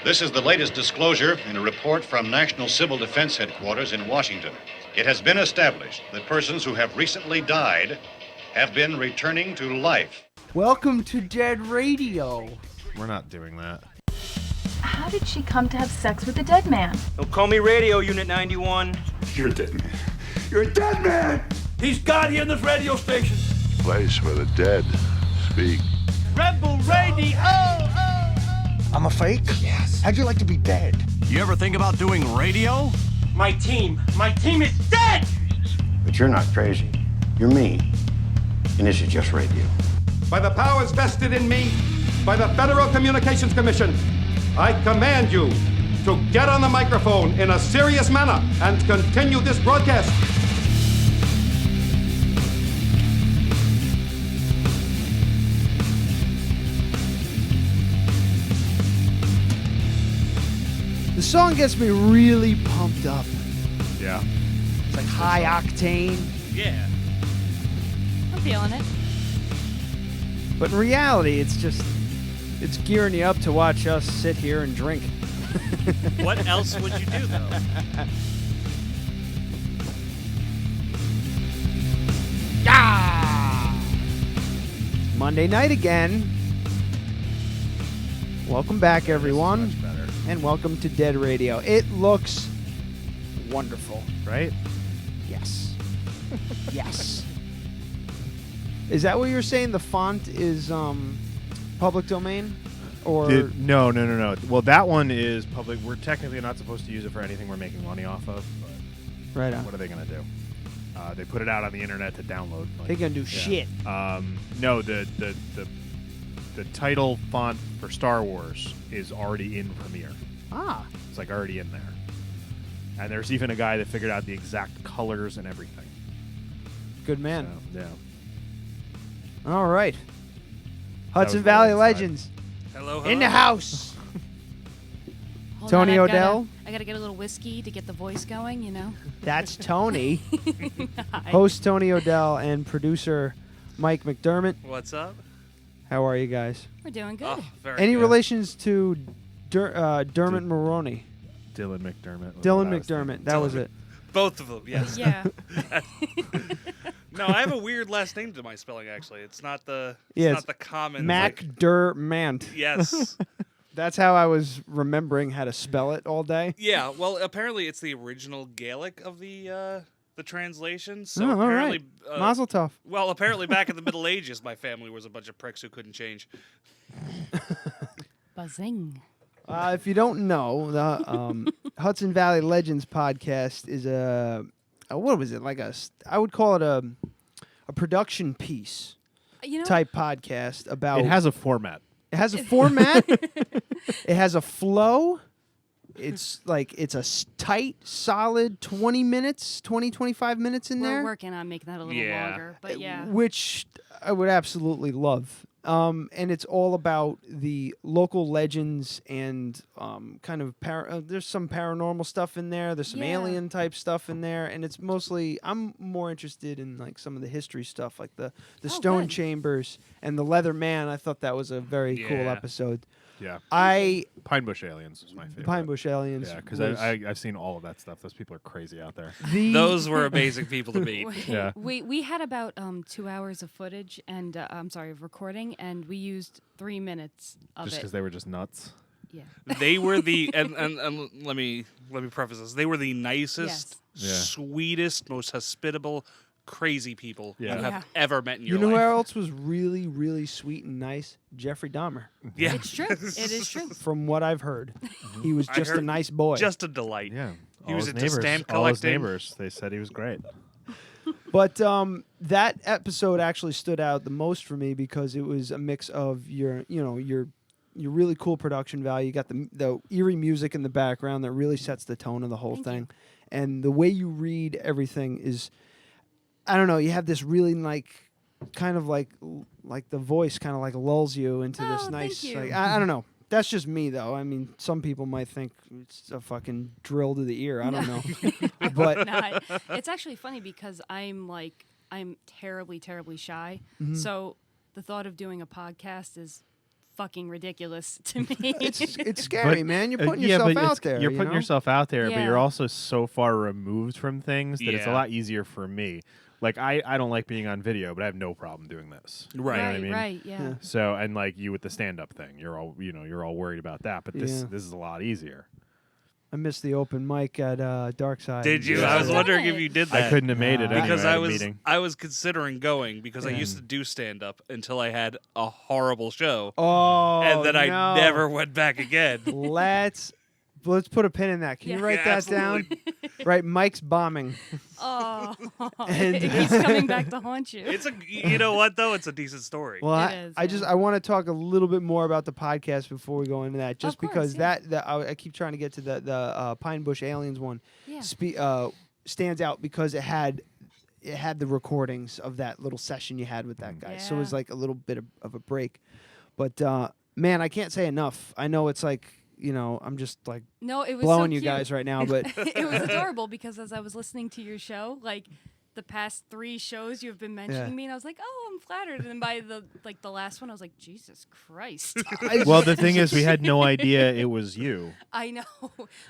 This is the latest disclosure in a report from National Civil Defense Headquarters in Washington. It has been established that persons who have recently died have been returning to life. Welcome to Dead Radio. We're not doing that. How did she come to have sex with a dead man? Don't call me Radio Unit 91. You're a dead man. You're a dead man! He's God here in this radio station. Place where the dead speak. Rebel Radio! I'm a fake? Yes. How'd you like to be dead? You ever think about doing radio? My team is dead! But you're not crazy. You're me. And this is just radio. By the powers vested in me by the Federal Communications Commission, I command you to get on the microphone in a serious manner and continue this broadcast. The song gets me really pumped up. Yeah. It's like high octane. Yeah. I'm feeling it. But in reality, it's gearing you up to watch us sit here and drink. What else would you do, though? Monday night again. Welcome back, everyone. Much better. And welcome to Dead Radio. It looks wonderful. Right? Yes. Yes. Is that what you're saying? The font is public domain? Or No. Well, that one is public. We're technically not supposed to use it for anything we're making money off of. But right on. what are they going to do? They put it out on the internet to download. They're going to do shit. No, the title font for Star Wars is already in Premiere. Ah. It's like already in there. And there's even a guy that figured out the exact colors and everything. Good man. So, yeah. All right. Hudson was Valley the inside. Legends. Hello. In the house. Hold Toni on, Odell. I gotta get a little whiskey to get the voice going, you know? That's Toni. Host Toni Odell and producer Mike MacDermant. What's up? How are you guys? We're doing good. Oh, very Any good. relations to Dermot Mulroney? Dylan McDermott. Dylan McDermott. That was it. Both of them, yes. Yeah. No, I have a weird last name to my spelling, actually. It's not the, Yeah, not the common. MacDermant. Yes. That's how I was remembering how to spell it all day. Yeah, well, apparently it's the original Gaelic of the translation. So Oh, all apparently, right. Mazel tov. well, apparently back in the Middle Ages, my family was a bunch of pricks who couldn't change. Buzzing. If you don't know, the Hudson Valley Legends podcast is what was it? I would call it a production piece You know, type podcast about. It has a format. It has a format. It has a flow. It's a tight, solid 20 minutes, 20, 25 minutes in we're there. working on making that a little longer, but yeah. Which I would absolutely love. And it's all about the local legends and kind of there's some paranormal stuff in there. There's some alien type stuff in there, and it's mostly I'm more interested in like some of the history stuff, like the stone good. chambers and the leather man. I thought that was a very cool episode. Yeah. Pine Bush Aliens was my favorite. Pine Bush Aliens. Yeah, because was- I've seen all of that stuff. Those people are crazy out there. Those were amazing people to meet. Yeah. We had about 2 hours of footage and of recording, and we used 3 minutes of Just it. because they were just nuts. Yeah. They were the and let me preface this. They were the nicest, Yes. Yeah. sweetest, most hospitable, crazy people Yeah. you Yeah. have ever met in your You know life. where else was really, really sweet and nice? Jeffrey Dahmer. Yeah, It's true. It is true. From what I've heard, he was I just a heard nice boy. just a delight. Yeah. He All was his into neighbors, stamp all his collecting. neighbors, they said he was great. But that episode actually stood out the most for me because it was a mix of your really cool production value. You got the eerie music in the background that really sets the tone of the whole thing, and the way you read everything is, I don't know. You have this really kind of like the voice kind of like lulls you into this Oh, nice. thank you. Like, I don't know. That's just me, though. I mean, some people might think it's a fucking drill to the ear. I don't know. But No, it's actually funny because I'm terribly, terribly shy. Mm-hmm. So the thought of doing a podcast is fucking ridiculous to me. It's scary, man. You're putting yeah, yourself but out there. You're putting yourself out there, but Yeah. you're also so far removed from things that it's a Yeah. lot easier for me. Like I don't like being on video, but I have no problem doing this. Right. You know what I mean? Right, yeah. So and like you with the stand up thing, you're all worried about that, but this Yeah. this is a lot easier. I missed the open mic at Dark Side. Did you? Yeah. I was I've wondering done if it. you did that. I couldn't have made it because anyway, I at a was meeting. I was considering going because I used to do stand up until I had a horrible show, Oh, and then no. I never went back again. Let's put a pin in that. Can you Yeah. write Yeah, that down? absolutely. Right, Mike's bombing. Oh, And- it keeps coming back to haunt you. It's you know what though? It's a decent story. Well, It is, I just yeah. I want to talk a little bit more about the podcast before we go into that, just Of course, because yeah. that I keep trying to get to the Pine Bush Aliens one. Yeah. Stands out because it had the recordings of that little session you had with that guy, so it was Yeah. like a little bit of a break. But man, I can't say enough. I know it's like I'm just like No, it was blowing so you cute. guys right now, but It was adorable because as I was listening to your show, like the past 3 shows you've been mentioning Yeah. me, and I was like, oh, I'm flattered. And then by the last one, I was like, Jesus Christ. Well, the thing is, we had no idea it was you. I know.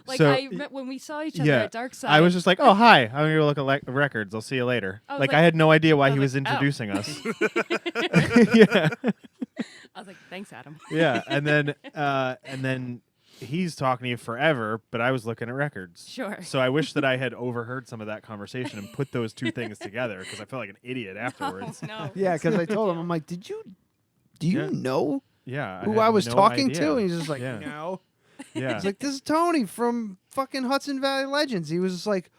Like So- when we saw each other at Dark Side, I was just like, oh, hi. I'm going to go look at records. I'll see you later. I was Like, like- I had no idea why I he was was like, oh. introducing us. I was like, thanks, Adam. Yeah. And then he's talking to you forever, but I was looking at records. Sure. So I wish that I had overheard some of that conversation and put those two things together because I felt like an idiot afterwards. No. yeah, because I told him, I'm like, do you Yeah. know Yeah. who had I was no talking idea. to? And he's just like, Yeah. no. Yeah. He's like, this is Tony from fucking Hudson Valley Legends. He was just like,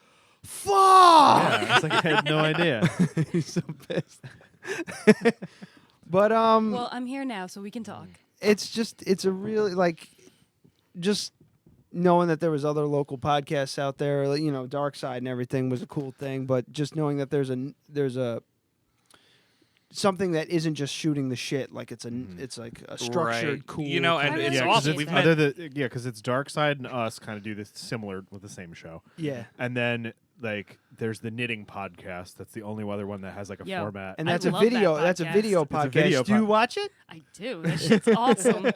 fuck. Yeah. It's like I had no idea. He's so pissed. But Well, I'm here now, so we can talk. it's a really like just knowing that there was other local podcasts out there, like, Dark Side and everything was a cool thing, but just knowing that there's a something that isn't just shooting the shit, like it's like a structured, Right. cool. You know, and kind of- it's Yeah, 'cause awesome. it's We've other met. because it's Dark Side and us kind of do this similar with the same show. yeah. And then like there's the knitting podcast. That's the only other one that has like a Yo. format. And I that's a love that video. That's a podcast. video It's a podcast. video Do you watch it? I do. That shit's awesome.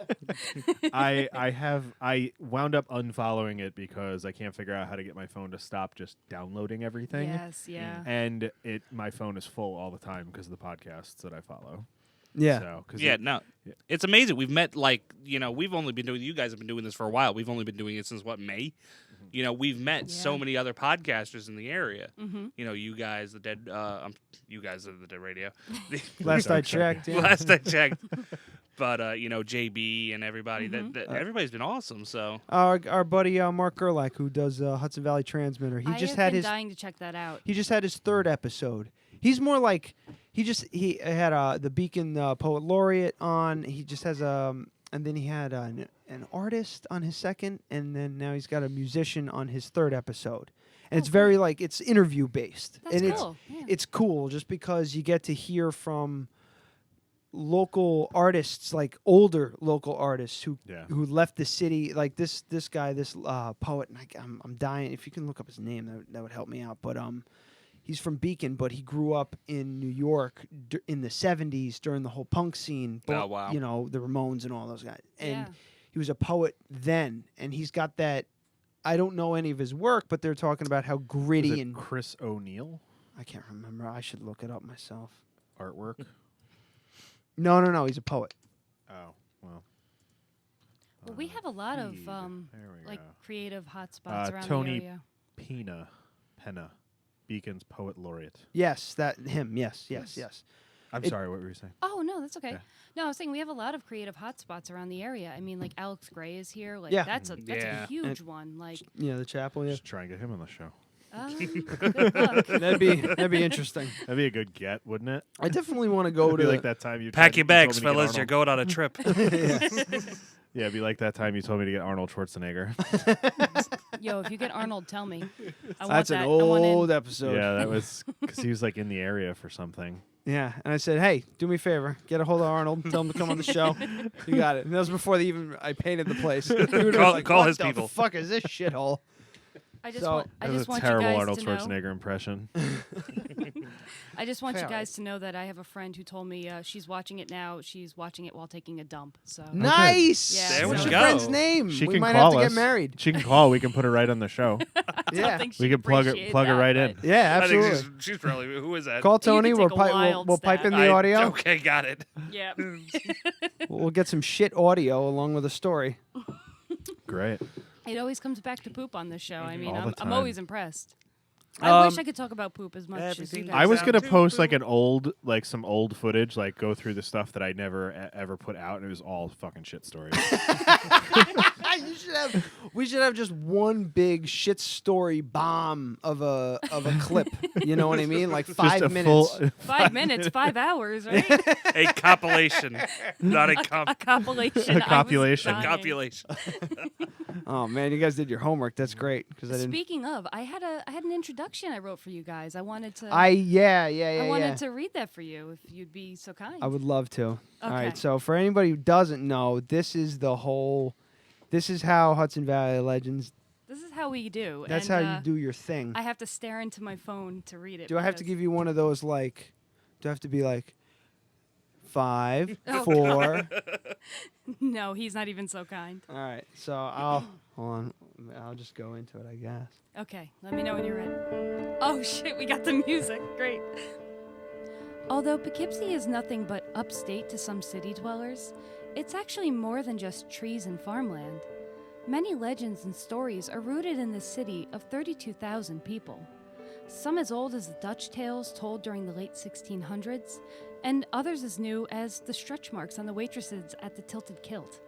I wound up unfollowing it because I can't figure out how to get my phone to stop just downloading everything. Yes, yeah. And my phone is full all the time because of the podcasts that I follow. Yeah. So, 'cause Yeah, it- no, it's amazing. We've met we've only been doing. You guys have been doing this for a while. We've only been doing it since May. We've met so Yeah. many other podcasters in the area. Mm-hmm. You guys, the Dead, you guys are the Dead Radio. Last I Dark Side. checked. Yeah. Last I checked. But JB and everybody, Mm-hmm. that everybody's been awesome. So Our buddy Mark Gerlach, who does Hudson Valley Transmitter, he I just have had been his dying to check that out. he just had his 3rd episode. He's more like he had the Beacon Poet Laureate on. He just has and then he had an artist on his 2nd, and then now he's got a musician on his 3rd episode. And it's very like it's interview based. That's and cool. Yeah. it's cool just because you get to hear from local artists, like older local artists who left the city. Like this guy, this poet, and I'm dying. If you can look up his name, that would help me out. But he's from Beacon, but he grew up in New York in the 70s during the whole punk scene. Oh, wow. The Ramones and all those guys. And Yeah. he was a poet then, and he's got that. I don't know any of his work, but they're talking about how Is gritty it and Chris O'Neill I can't remember. I should look it up myself. artwork. No. He's a poet. Oh well. Well, we have a lot of Feed. There we like go. creative hotspots around Toni the area. Penna, Beacon's poet laureate. Yes, him. Yes. I'm It- sorry, what were you saying? Oh no, that's okay. Yeah. No, I was saying we have a lot of creative hotspots around the area. I mean, like Alex Gray is here. Like Yeah. that's a Yeah. huge one. Like Yeah, the chapel. Yeah, Just try and get him on the show. good luck. that'd be interesting. That'd be a good get, wouldn't it? I definitely want to go It'd to be like that time you pack tried- your you told bags, me to get fellas. You're Arnold. going on a trip. Yeah, it'd be like that time you told me to get Arnold Schwarzenegger. Yo, if you get Arnold, tell me. I want That's that. an I want in. old episode. Yeah, that was because he was like in the area for something. Yeah, and I said, "Hey, do me a favor, get a hold of Arnold, tell him to come on the show." You got it. And that was before I painted the place. He would Call- like, call what his the people." fuck is this shithole? I just So- want. I That was just a want you terrible guys Arnold to know. Schwarzenegger impression. I just want you Fair. guys to know that I have a friend who told me she's watching it now. She's watching it while taking a dump. So Nice. Yeah, There we What's go. your friend's name? She we can might call have to us. get married. She can call. We can put her right on the show. Yeah. We could plug her right in. Yeah, I think absolutely. she's probably. Who is that? Call You Tony. can We'll take a pipe. wild We'll pipe in stab. the audio. Okay, got it. Yeah. We'll get some shit audio along with a story. Great. It always comes back to poop on this show. I mean, All the I'm time. always impressed. I wish I could talk about poop as much as you everything guys. I was Sound gonna too post cool. like some old footage, like go through the stuff that I never ever put out, and it was all fucking shit stories. We should have just one big shit story bomb of a clip. You know what I mean? Like 5 Just a minutes. full. 5 minutes, 5 hours, right? A compilation, not a A compilation. A copulation. I was dying. compilation. Oh man, you guys did your homework. That's great because I didn't. Speaking of, I had an introduction I wrote for you guys. I wanted to. I wanted to read that for you, if you'd be so kind. I would love to. All right. Okay. So for anybody who doesn't know, this is how Hudson Valley Legends. This is how we do. That's and, how you do your thing. I have to stare into my phone to read it. Do I have to because- give you one of those like? Do I have to be like 5, Oh, 4? No, he's not even so kind. All right. So I'll hold on. I'll just go into it, I guess. Okay, let me know when you're ready. Oh shit, we got the music. Great. Although Poughkeepsie is nothing but upstate to some city dwellers, it's actually more than just trees and farmland. Many legends and stories are rooted in this city of 32,000 people. Some as old as the Dutch tales told during the late 1600s, and others as new as the stretch marks on the waitresses at the Tilted Kilt.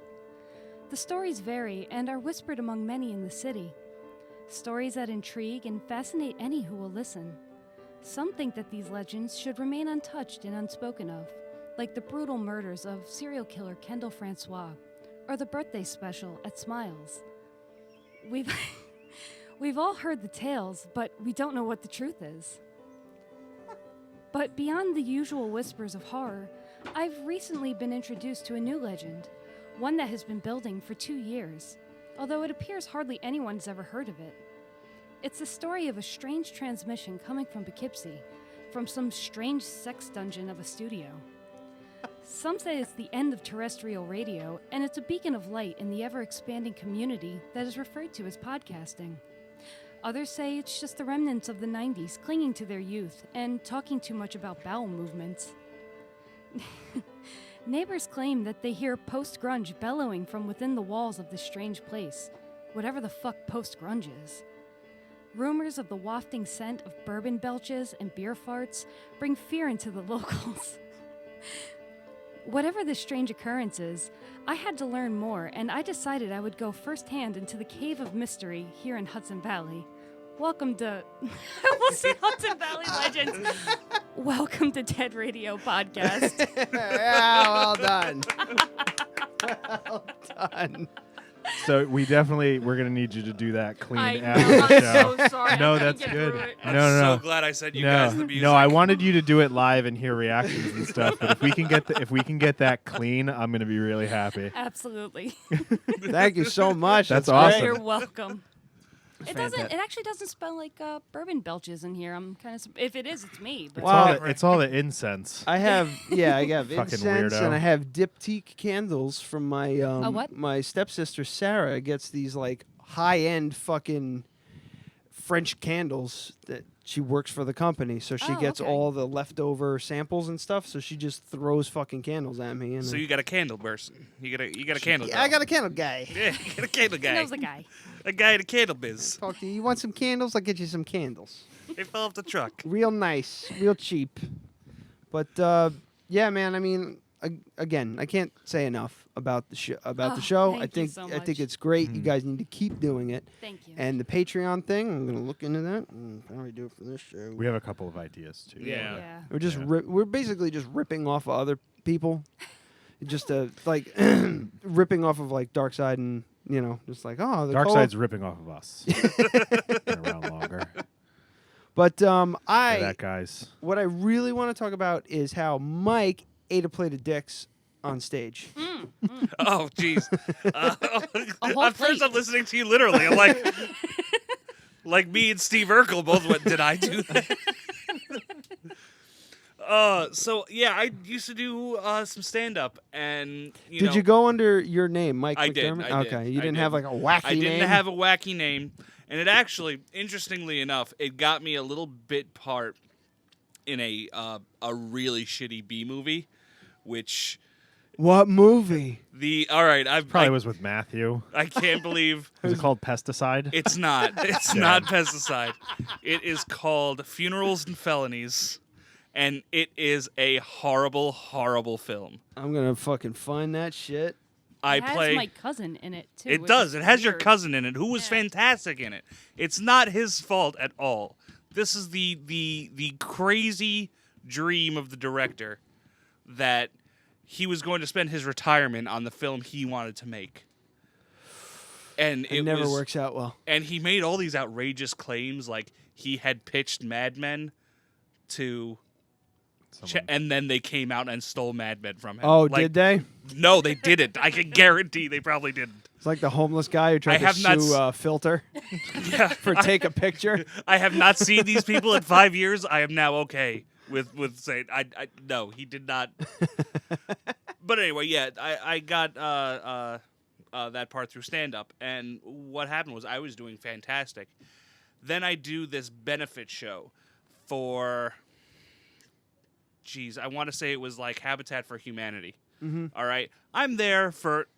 The stories vary and are whispered among many in the city. Stories that intrigue and fascinate any who will listen. Some think that these legends should remain untouched and unspoken of, like the brutal murders of serial killer Kendall Francois, or the birthday special at Smiles. We've all heard the tales, but we don't know what the truth is. But beyond the usual whispers of horror, I've recently been introduced to a new legend, one that has been building for 2 years, although it appears hardly anyone's ever heard of it. It's the story of a strange transmission coming from Poughkeepsie, from some strange sex dungeon of a studio. Some say it's the end of terrestrial radio, and it's a beacon of light in the ever-expanding community that is referred to as podcasting. Others say it's just the remnants of the 90s clinging to their youth and talking too much about bowel movements. Neighbors claim that they hear post-grunge bellowing from within the walls of this strange place, whatever the fuck post-grunge is. Rumors of the wafting scent of bourbon belches and beer farts bring fear into the locals. Whatever this strange occurrence is, I had to learn more, and I decided I would go firsthand into the Cave of Mystery here in Hudson Valley. Welcome to... we'll say Hudson Valley Legends. Welcome to Dead Radio Podcast. Yeah, well done. Well done. So we're gonna need you to do that clean I know, after the I'm show. so sorry. No, I couldn't that's get good. through it. I'm No. so glad I sent you guys the music. No, I wanted you to do it live and hear reactions and stuff. But if we can get that clean, I'm gonna be really happy. Absolutely. Thank you so much. That's great. awesome. You're welcome. It fantastic. actually doesn't smell like bourbon belches in here. I'm kind of. If it is, it's me. But It's all the incense. I have I have Fucking incense weirdo. and I have diptyque candles from my what? my stepsister Sarah gets these like high-end fucking French candles that she works for the company, so she gets okay. all the leftover samples and stuff, so she just throws fucking candles at me and So then- you got a candle person. You got a candle. Yeah, I girl. got a candle guy. Yeah, you got a candle he guy. knows the guy. A guy in a candle biz. Talk to you. You want some candles? I'll get you some candles. They fell off the truck. Real nice, real cheap. But yeah, man. I mean, again, I can't say enough about the show. Oh, I thank you think so I think much. it's great. You guys need to keep doing it. Thank you. And the Patreon thing, I'm gonna look into that. Probably do it for this show. We have a couple of ideas too. Yeah. We're just we're basically just ripping off of other people, just like ripping off of like Dark Side and just like the Dark co-op. Side's ripping off of us. Been around longer. But That guys. what I really want to talk about is how Mike ate a plate of dicks on stage. Oh, jeez. whole At first, plate. I'm listening to you literally. I'm like me and Steve Urkel both went, did I do that? So yeah, I used to do some stand up, and Did you go under your name, Mike McDermott? I did. Okay, you I didn't did. have like a wacky name. I didn't have a wacky name, and it actually, interestingly enough, it got me a little bit part in a really shitty B movie, which. What movie? All right, Probably was with Matthew. I can't believe. Is it called Pesticide? It's not. It's not Pesticide. It is called Funerals and Felonies, and it is a horrible, horrible film. I'm gonna fucking find that shit. It has my cousin in it too. It does. It has your weird. cousin in it, who was fantastic in it. It's not his fault at all. This is the crazy dream of the director that he was going to spend his retirement on the film he wanted to make. And it never works out well. And he made all these outrageous claims, like he had pitched Mad Men to... and then they came out and stole Mad Men from him. Oh, did they? No, they didn't. I can guarantee they probably didn't. It's like the homeless guy who tried to sue Filter for take a picture. I have not seen these people in 5 years. I am now okay with saying no, he did not. But anyway, yeah, I got that part through stand up, and what happened was I was doing fantastic. Then I do this benefit show for, I want to say it was like Habitat for Humanity. Mm-hmm. All right, I'm there for.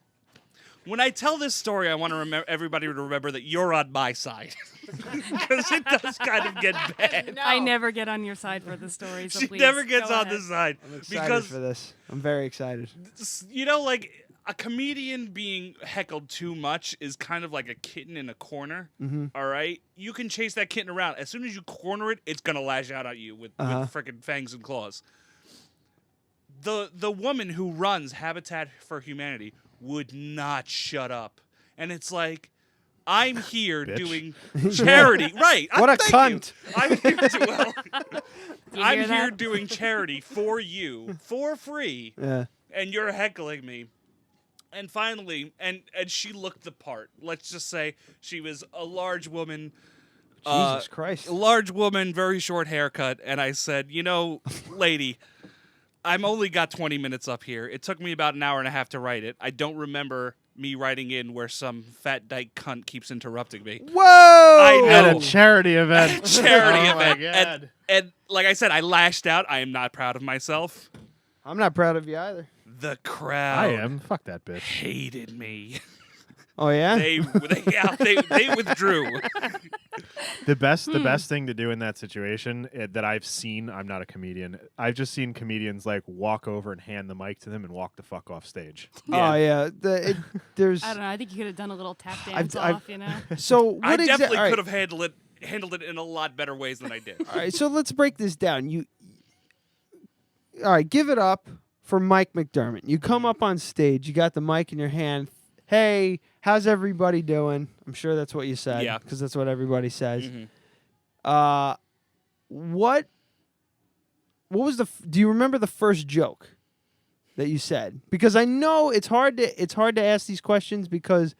When I tell this story, I want to everybody to remember that you're on my side. Because it does kind of get bad. No. I never get on your side for the story, so she please never gets go on ahead. this side. I'm excited for this. I'm very excited. Like a comedian being heckled too much is kind of like a kitten in a corner. Mm-hmm. All right? You can chase that kitten around. As soon as you corner it, it's going to lash out at you with freaking fangs and claws. The woman who runs Habitat for Humanity would not shut up. And it's like, I'm here doing charity. Right. What a cunt. I'm here doing charity for you for free. Yeah. And you're heckling me. And finally, and she looked the part. Let's just say she was a large woman. Jesus Christ. A large woman, very short haircut. And I said, lady, I'm only got 20 minutes up here. It took me about an hour and a half to write it. I don't remember me writing in where some fat dyke cunt keeps interrupting me. Whoa! I know. At a charity event. At a charity event. My God. And like I said, I lashed out. I am not proud of myself. I'm not proud of you either. The crowd. I am. Fuck that bitch. Hated me. Oh yeah. They withdrew. The best thing to do in that situation that I've seen. I'm not a comedian. I've just seen comedians like walk over and hand the mic to them and walk the fuck off stage. Yeah. Oh yeah. There's. I don't know. I think you could have done a little tap dance off. So what I definitely right. could have handled it in a lot better ways than I did. All right. So let's break this down. All right. Give it up for Mike McDermott. You come up on stage. You got the mic in your hand. Hey, how's everybody doing? I'm sure that's what you said. Yeah. Because that's what everybody says. Mm-hmm. What was do you remember the first joke that you said? Because I know it's hard to ask these questions because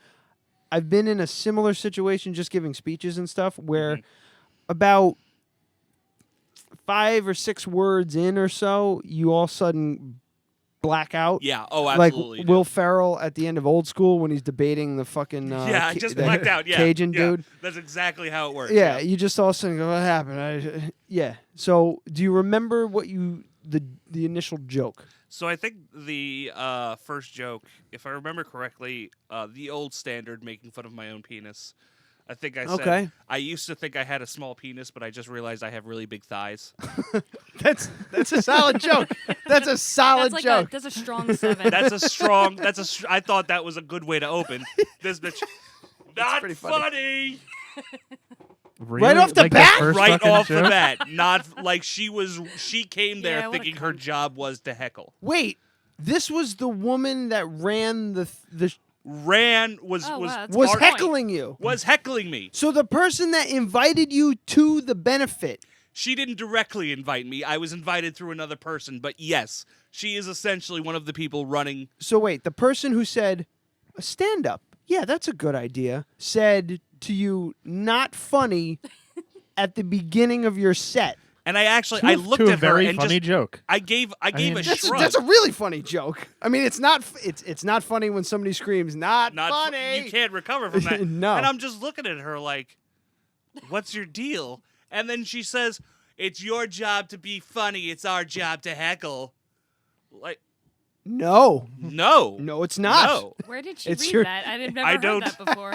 I've been in a similar situation just giving speeches and stuff where about 5 or 6 words in or so, you all of a sudden black out. Yeah. Oh, absolutely. Like Will Ferrell at the end of Old School when he's debating the fucking I just blacked out. Yeah, Cajun dude. That's exactly how it works. Yeah, you just all of a sudden go, what happened? So do you remember what the initial joke? So I think the first joke, if I remember correctly, the old standard, making fun of my own penis. I think I said, I used to think I had a small penis, but I just realized I have really big thighs. That's a solid joke. That's a solid joke. That's a strong 7. I thought that was a good way to open. This bitch, not funny. Really? Right off the bat? Right off the bat. Not like she came there thinking her job was to heckle. Wait, this was the woman that ran was heckling you. Was heckling me. So the person that invited you to the benefit. She didn't directly invite me. I was invited through another person, but yes, she is essentially one of the people running. So wait, the person who said, stand up, yeah, that's a good idea, said to you, not funny at the beginning of your set. And I looked to at a her very and funny just joke. I gave a shrug. That's a really funny joke. I mean, it's not funny when somebody screams, not funny. You can't recover from that. No. And I'm just looking at her like, what's your deal? And then she says, it's your job to be funny. It's our job to heckle. Like, no, it's not. No. Where did she It's read your- that? I've never heard that before.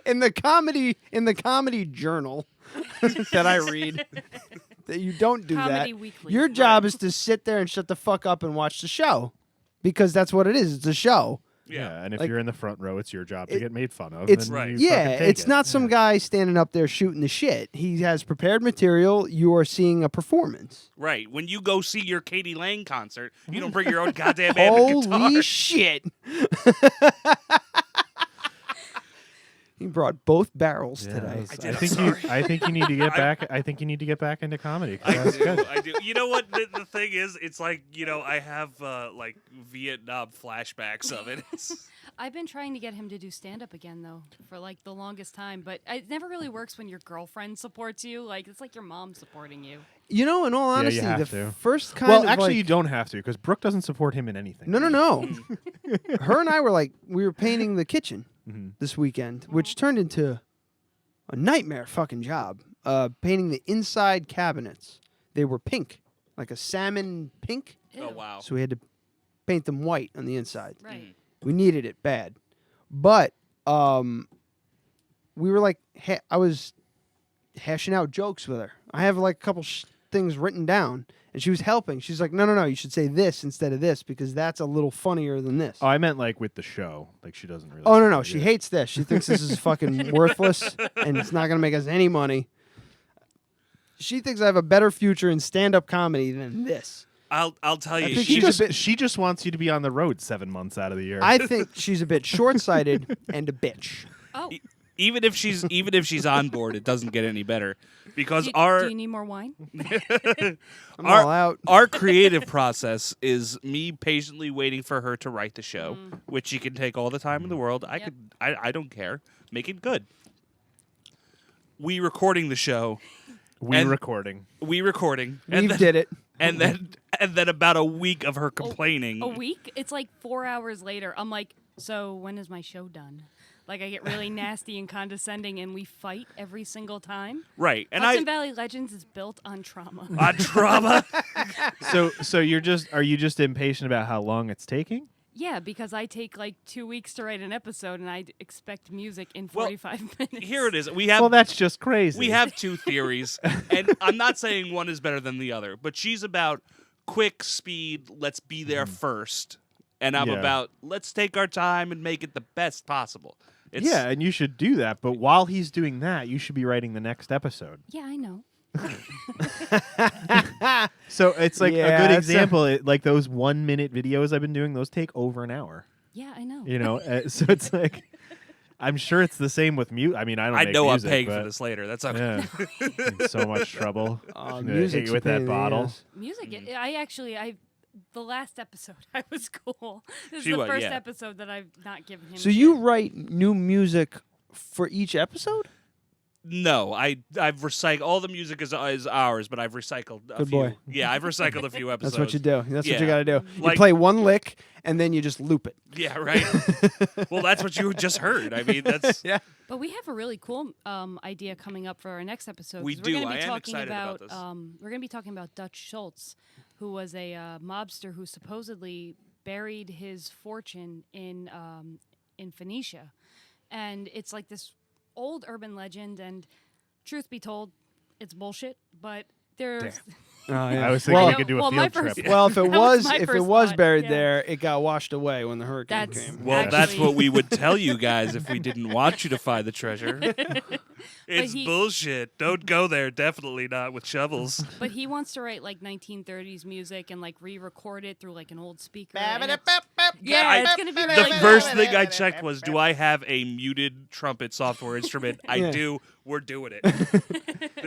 in the comedy journal that I read, that you don't do Comedy that. Weekly. Your job is to sit there and shut the fuck up and watch the show, because that's what it is. It's a show. Yeah, and if Like- you're in the front row, it's your job to get made fun of. It's and Right. you yeah, fucking take it's it. not some guy standing up there shooting the shit. He has prepared material. You are seeing a performance. Right. When you go see your Katie Lang concert, you don't bring your own goddamn amp guitar. Holy shit! He brought both barrels Yeah, today. did, I think I'm you. sorry. I think you need to get back. I think you need to get back into comedy. 'cause I that's do. good. I do. You know what? The thing is, it's like, I have like Vietnam flashbacks of it. I've been trying to get him to do stand-up again, though, for like the longest time. But it never really works when your girlfriend supports you. Like, it's like your mom supporting you. You know, in all Yeah, honesty, you have the to. first kind Well, of actually, like, you don't have to because Brooke doesn't support him in anything. No. Her and I were like, we were painting the kitchen this weekend, which turned into a nightmare fucking job. Painting the inside cabinets. They were pink, like a salmon pink. Oh, wow. So we had to paint them white on the inside. Right. We needed it bad. But we were like, I was hashing out jokes with her. I have like a couple things written down, and she was helping. She's like, no, you should say this instead of this because that's a little funnier than this. Oh, I meant like with the show. Like she doesn't really. Oh, no, support she it. hates this. She thinks this is fucking worthless, and it's not going to make us any money. She thinks I have a better future in stand-up comedy than this. I'll tell you. think She she's a just bit- she just wants you to be on the road 7 months out of the year. I think she's a bit short-sighted and a bitch. Oh, even if she's on board, it doesn't get any better because do our you need more wine? I'm all out. our creative process is me patiently waiting for her to write the show, which she can take all the time in the world. I don't care. Make it good. We recording the show. we recording. We and then, did it. and then about a week of her complaining. A week? It's like 4 hours later. I'm like, so when is my show done? Like, I get really nasty and condescending, and we fight every single time. Right. And Hudson Valley Legends is built on trauma. on trauma. so are you just impatient about how long it's taking? Yeah, because I take like 2 weeks to write an episode, and I expect music in Well, 45 minutes. Here it is. We have Well, that's just crazy. we have two theories, and I'm not saying one is better than the other, but she's about quick speed, let's be there first. And I'm Yeah. about let's take our time and make it the best possible. It's, Yeah, and you should do that. But while he's doing that, you should be writing the next episode. Yeah, I know. So it's like Yeah, a good that's example. Like those 1 minute videos I've been doing, those take over an hour. Yeah, I know. You know, so it's like, I'm sure it's the same with mute. I mean, I don't. I make know music, I'm paying but for this later. That's okay. Yeah, in so much trouble. Oh, Yeah, music's hit you with a pain that in the bottle. ass. Music, the last episode, I was cool. This She is the was, first yeah. episode that I've not given him So shit. you write new music for each episode? No, I've recycled all the music is ours, but I've recycled a Good few. boy. Yeah, I've recycled a few episodes. That's what you do. That's what you Yeah. got to do. You Like- play one lick, and then you just loop it. Yeah, right. Well, that's what you just heard. I mean, that's Yeah. But we have a really cool idea coming up for our next episode. We 'cause do. We're gonna I be am talking excited about this. We're going to be talking about Dutch Schultz, who was a mobster who supposedly buried his fortune in Phoenicia, and it's like this old urban legend. And truth be told, it's bullshit. But there's Oh, yeah. I was thinking Well, we could do a well, my field first- trip. Well, if it That was was my if it first was thought, buried yeah. there, it got washed away when the hurricane That's- came. well, that's Actually- what we would tell you guys if we didn't want you to find the treasure. It's he- bullshit. Don't go there. Definitely not with shovels. But he wants to write like 1930s music and like re-record it through like an old speaker. Yeah, and it's gonna be The really first cool. thing I checked was, do I have a muted trumpet software instrument? I Yeah. do. We're doing it. This is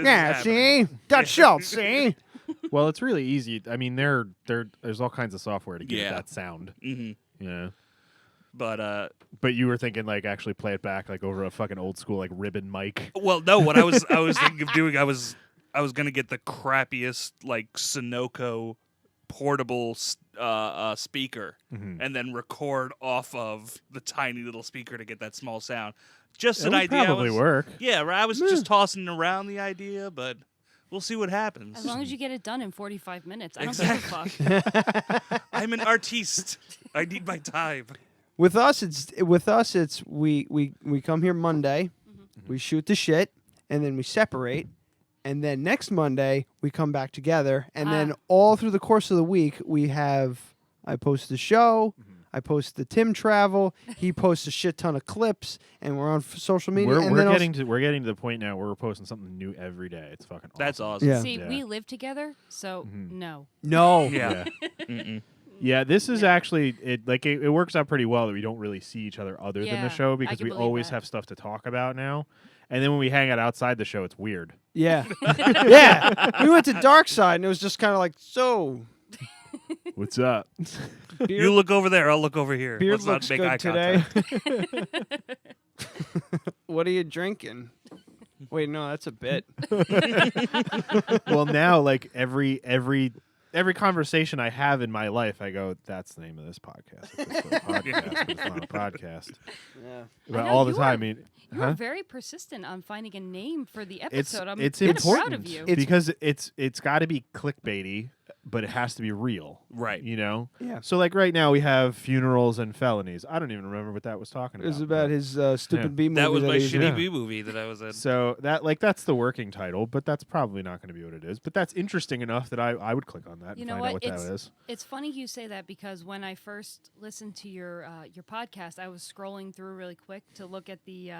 Yeah, happening. see? Dutch Schultz, see? Well, it's really easy. I mean, there's all kinds of software to give Yeah. it that sound. hmm Yeah. But But you were thinking like actually play it back like over a fucking old school like ribbon mic. well, no. What I was thinking of doing, I was I was gonna get the crappiest like Sunoco portable speaker, and then record off of the tiny little speaker to get that small sound. Just It an would idea. probably work. Yeah, I was just tossing around the idea, but we'll see what happens. As long as you get it done in 45 minutes. I don't give a fuck. I'm an artiste. I need my time. With us, it's we come here Monday, we shoot the shit, and then we separate, and then next Monday we come back together, and then all through the course of the week I post the show, I post the Tim travel, he posts a shit ton of clips, and we're on social media. We're getting to the point now where we're posting something new every day. It's fucking awesome. That's awesome. Yeah. See, we live together, so no. Yeah. Yeah, this is actually it works out pretty well that we don't really see each other other than Yeah, the show I because can we believe always that. have stuff to talk about now. And then when we hang out outside the show, it's weird. Yeah, yeah. We went to Dark Side, and it was just kind of like, so. What's up? You look over there. I'll look over here. Beard Let's looks not make good eye today. contact. What are you drinking? Wait, no, that's a bit. Well, now like every conversation I have in my life, I go, "That's the name of this podcast. It's a podcast, but it's not a podcast." Yeah. But know, all the you time, are- I mean, You were very persistent on finding a name for the episode. I'm it's kinda important proud of you. because it's got to be clickbaity, but it has to be real, Right. You know. Yeah. So like right now we have funerals and felonies. I don't even remember what that was talking It about. was about his stupid B movie. That was my he was in. shitty B movie that I was in. So that's the working title, but that's probably not going to be what it is. But that's interesting enough that I would click on that You and know find what? out what that is. It's funny you say that because when I first listened to your podcast, I was scrolling through really quick to look at the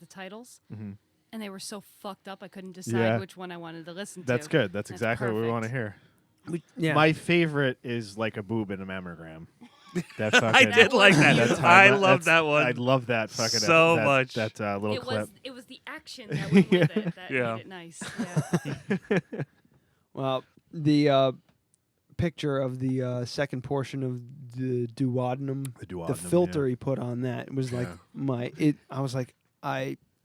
titles, and they were so fucked up I couldn't decide Yeah. which one I wanted to listen to. That's good. That's exactly what we want to hear. Yeah. My favorite is like a boob in a mammogram. That I fucking, did like that. that's I time- love that's- that one. I love that fucking So that, much. That little It clip. was the action that went with it that Yeah. made it nice. Yeah. Well, the picture of the second portion of the duodenum, The filter yeah. he put on that was like Yeah. I was like,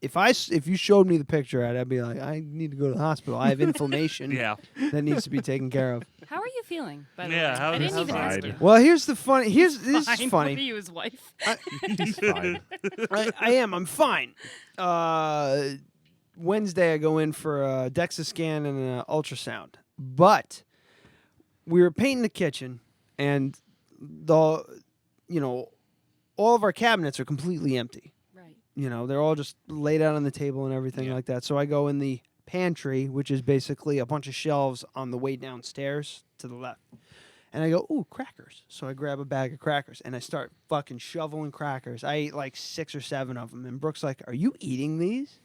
if you showed me the picture, I'd be like, I need to go to the hospital. I have inflammation Yeah. that needs to be taken care of. How are you feeling? By the Yeah, way, how- I didn't how's even ask fine. you. Well, here's the funny. This is Fine. What are funny. you, his wife? He's fine. I am. I'm fine. Wednesday, I go in for a DEXA scan and an ultrasound. But we were painting the kitchen, and all of our cabinets are completely empty. Right. They're all just laid out on the table and everything like that. So I go in the pantry, which is basically a bunch of shelves on the way downstairs to the left. And I go, ooh, crackers. So I grab a bag of crackers, and I start fucking shoveling crackers. I ate like 6 or 7 of them. And Brooke's like, are you eating these?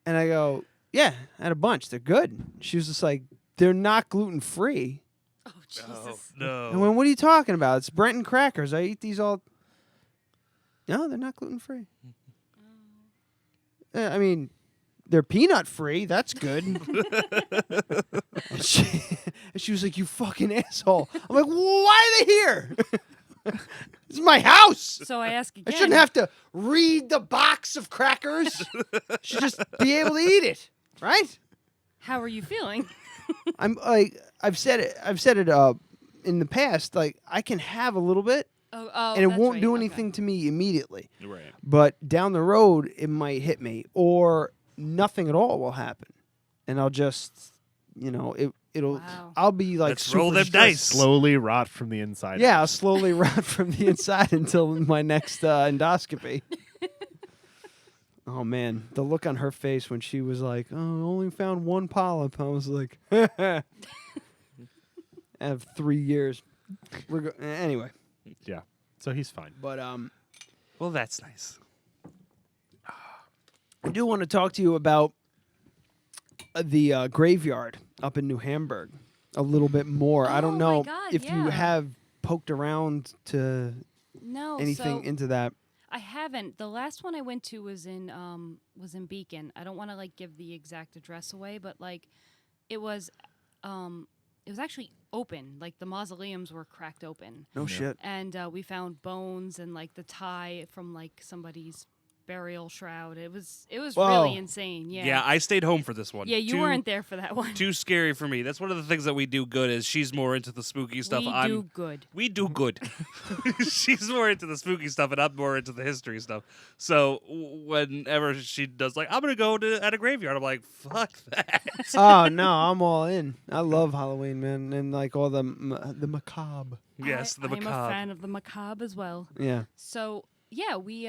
And I go, yeah, I had a bunch. They're good. She was just like, they're not gluten-free. Oh, Jesus. Oh, no. I went, what are you talking about? It's Brenton crackers. I eat these all. No, they're not gluten-free. I mean, they're peanut-free. That's good. and she was like, you fucking asshole. I'm like, why are they here? This is my house. So I ask again. I shouldn't have to read the box of crackers. Should just be able to eat it, right? How are you feeling? I'm like, I've said it in the past. Like, I can have a little bit, Oh, and it that's won't right. do Okay. anything to me immediately. Right. But down the road, it might hit me, or nothing at all will happen, and I'll just, it'll. Wow. I'll be like, Let's roll super them stressed. dice. Slowly rot from the inside. Yeah, I'll slowly rot from the inside until my next endoscopy. Oh man, the look on her face when she was like, "Oh, I only found 1 polyp." I was like, "I have 3 years." Anyway, Yeah. So he's fine. but Well, that's nice. I do want to talk to you about the graveyard up in New Hamburg a little bit more. I Oh don't my know God, if you yeah. have poked around to No. anything so into that. I haven't. The last one I went to was in Beacon. I don't want to like give the exact address away, but like it was actually open. Like the mausoleums were cracked open. No shit. And we found bones and like the tie from like somebody's burial shroud. It was Whoa. really insane. Yeah. Yeah, I stayed home for this one. Yeah, you weren't there for that one. Too scary for me. That's one of the things that we do good is she's more into the spooky stuff. We do good. We do good. She's more into the spooky stuff, and I'm more into the history stuff. So whenever she does, like, I'm going to go at a graveyard, I'm like, fuck that. Oh no, I'm all in. I love Halloween, man, and like all the macabre. Yes, the macabre. I'm a fan of the macabre as well. Yeah. So yeah, we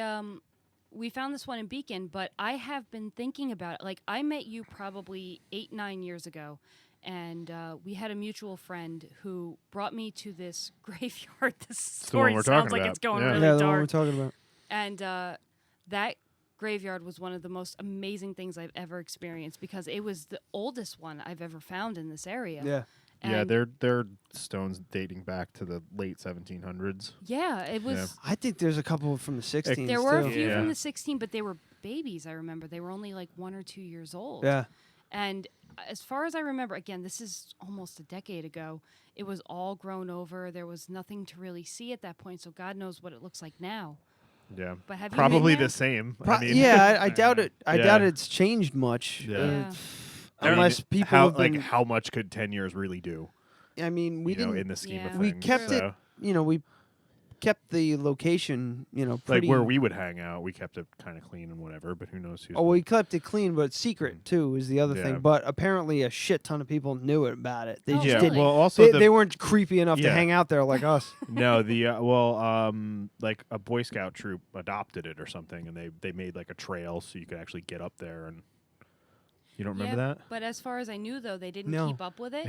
found this one in Beacon, but I have been thinking about it. Like, I met you probably 8-9 years ago, and we had a mutual friend who brought me to this graveyard. This story we're sounds talking like about. it's going Yeah. really Yeah, the dark. one we're talking about. And that graveyard was one of the most amazing things I've ever experienced because it was the oldest one I've ever found in this area. Yeah. Yeah, And they're stones dating back to the late 1700s. yeah, it was. I think there's a couple from the 16s. There were a too. few Yeah. from the 16, but they were babies. I remember they were only like 1 or 2 years old. Yeah. And as far as I remember, again, this is almost a decade ago. It was all grown over. There was nothing to really see at that point. So God knows what it looks like now. Yeah, But have you probably been there? the same. Pro- I mean, yeah, I doubt it. I Yeah. doubt it's changed much. Yeah. Yeah. Unless people how have been. how much could 10 years really do? I mean, we you know, didn't. in the scheme Yeah. of We things. kept it. so. We kept the location. Like Pretty. where we would hang out, we kept it kind of clean and whatever. But who knows who's? Oh, we kept it clean, but secret too is the other Yeah. thing. But apparently, a shit ton of people knew about it. They Oh, just yeah. didn't. Well, also They weren't creepy enough to Yeah. hang out there like us. no, like a Boy Scout troop adopted it or something, and they made like a trail so you could actually get up there. And you don't remember that? But as far as I knew, though, they didn't No. keep up with it.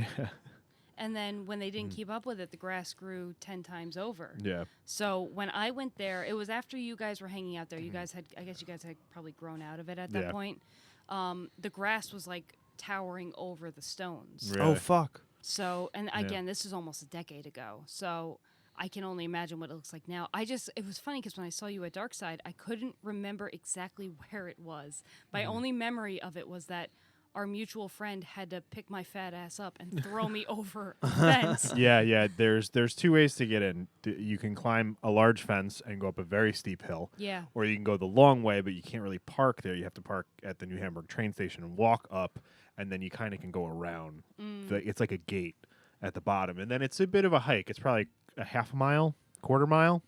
And then when they didn't keep up with it, the grass grew 10 times over. Yeah. So when I went there, it was after you guys were hanging out there. You guys had, I guess you guys had probably grown out of it at that Yeah. point. The grass was like towering over the stones. Really? Oh fuck. So, and again, this is almost a decade ago. So I can only imagine what it looks like now. It was funny because when I saw you at Darkside, I couldn't remember exactly where it was. My only memory of it was that our mutual friend had to pick my fat ass up and throw me over a fence. Yeah. There's 2 ways to get in. You can climb a large fence and go up a very steep hill. Yeah. Or you can go the long way, but you can't really park there. You have to park at the New Hamburg train station and walk up, and then you kind of can go around. It's like a gate at the bottom, and then it's a bit of a hike. It's probably a half a mile, quarter mile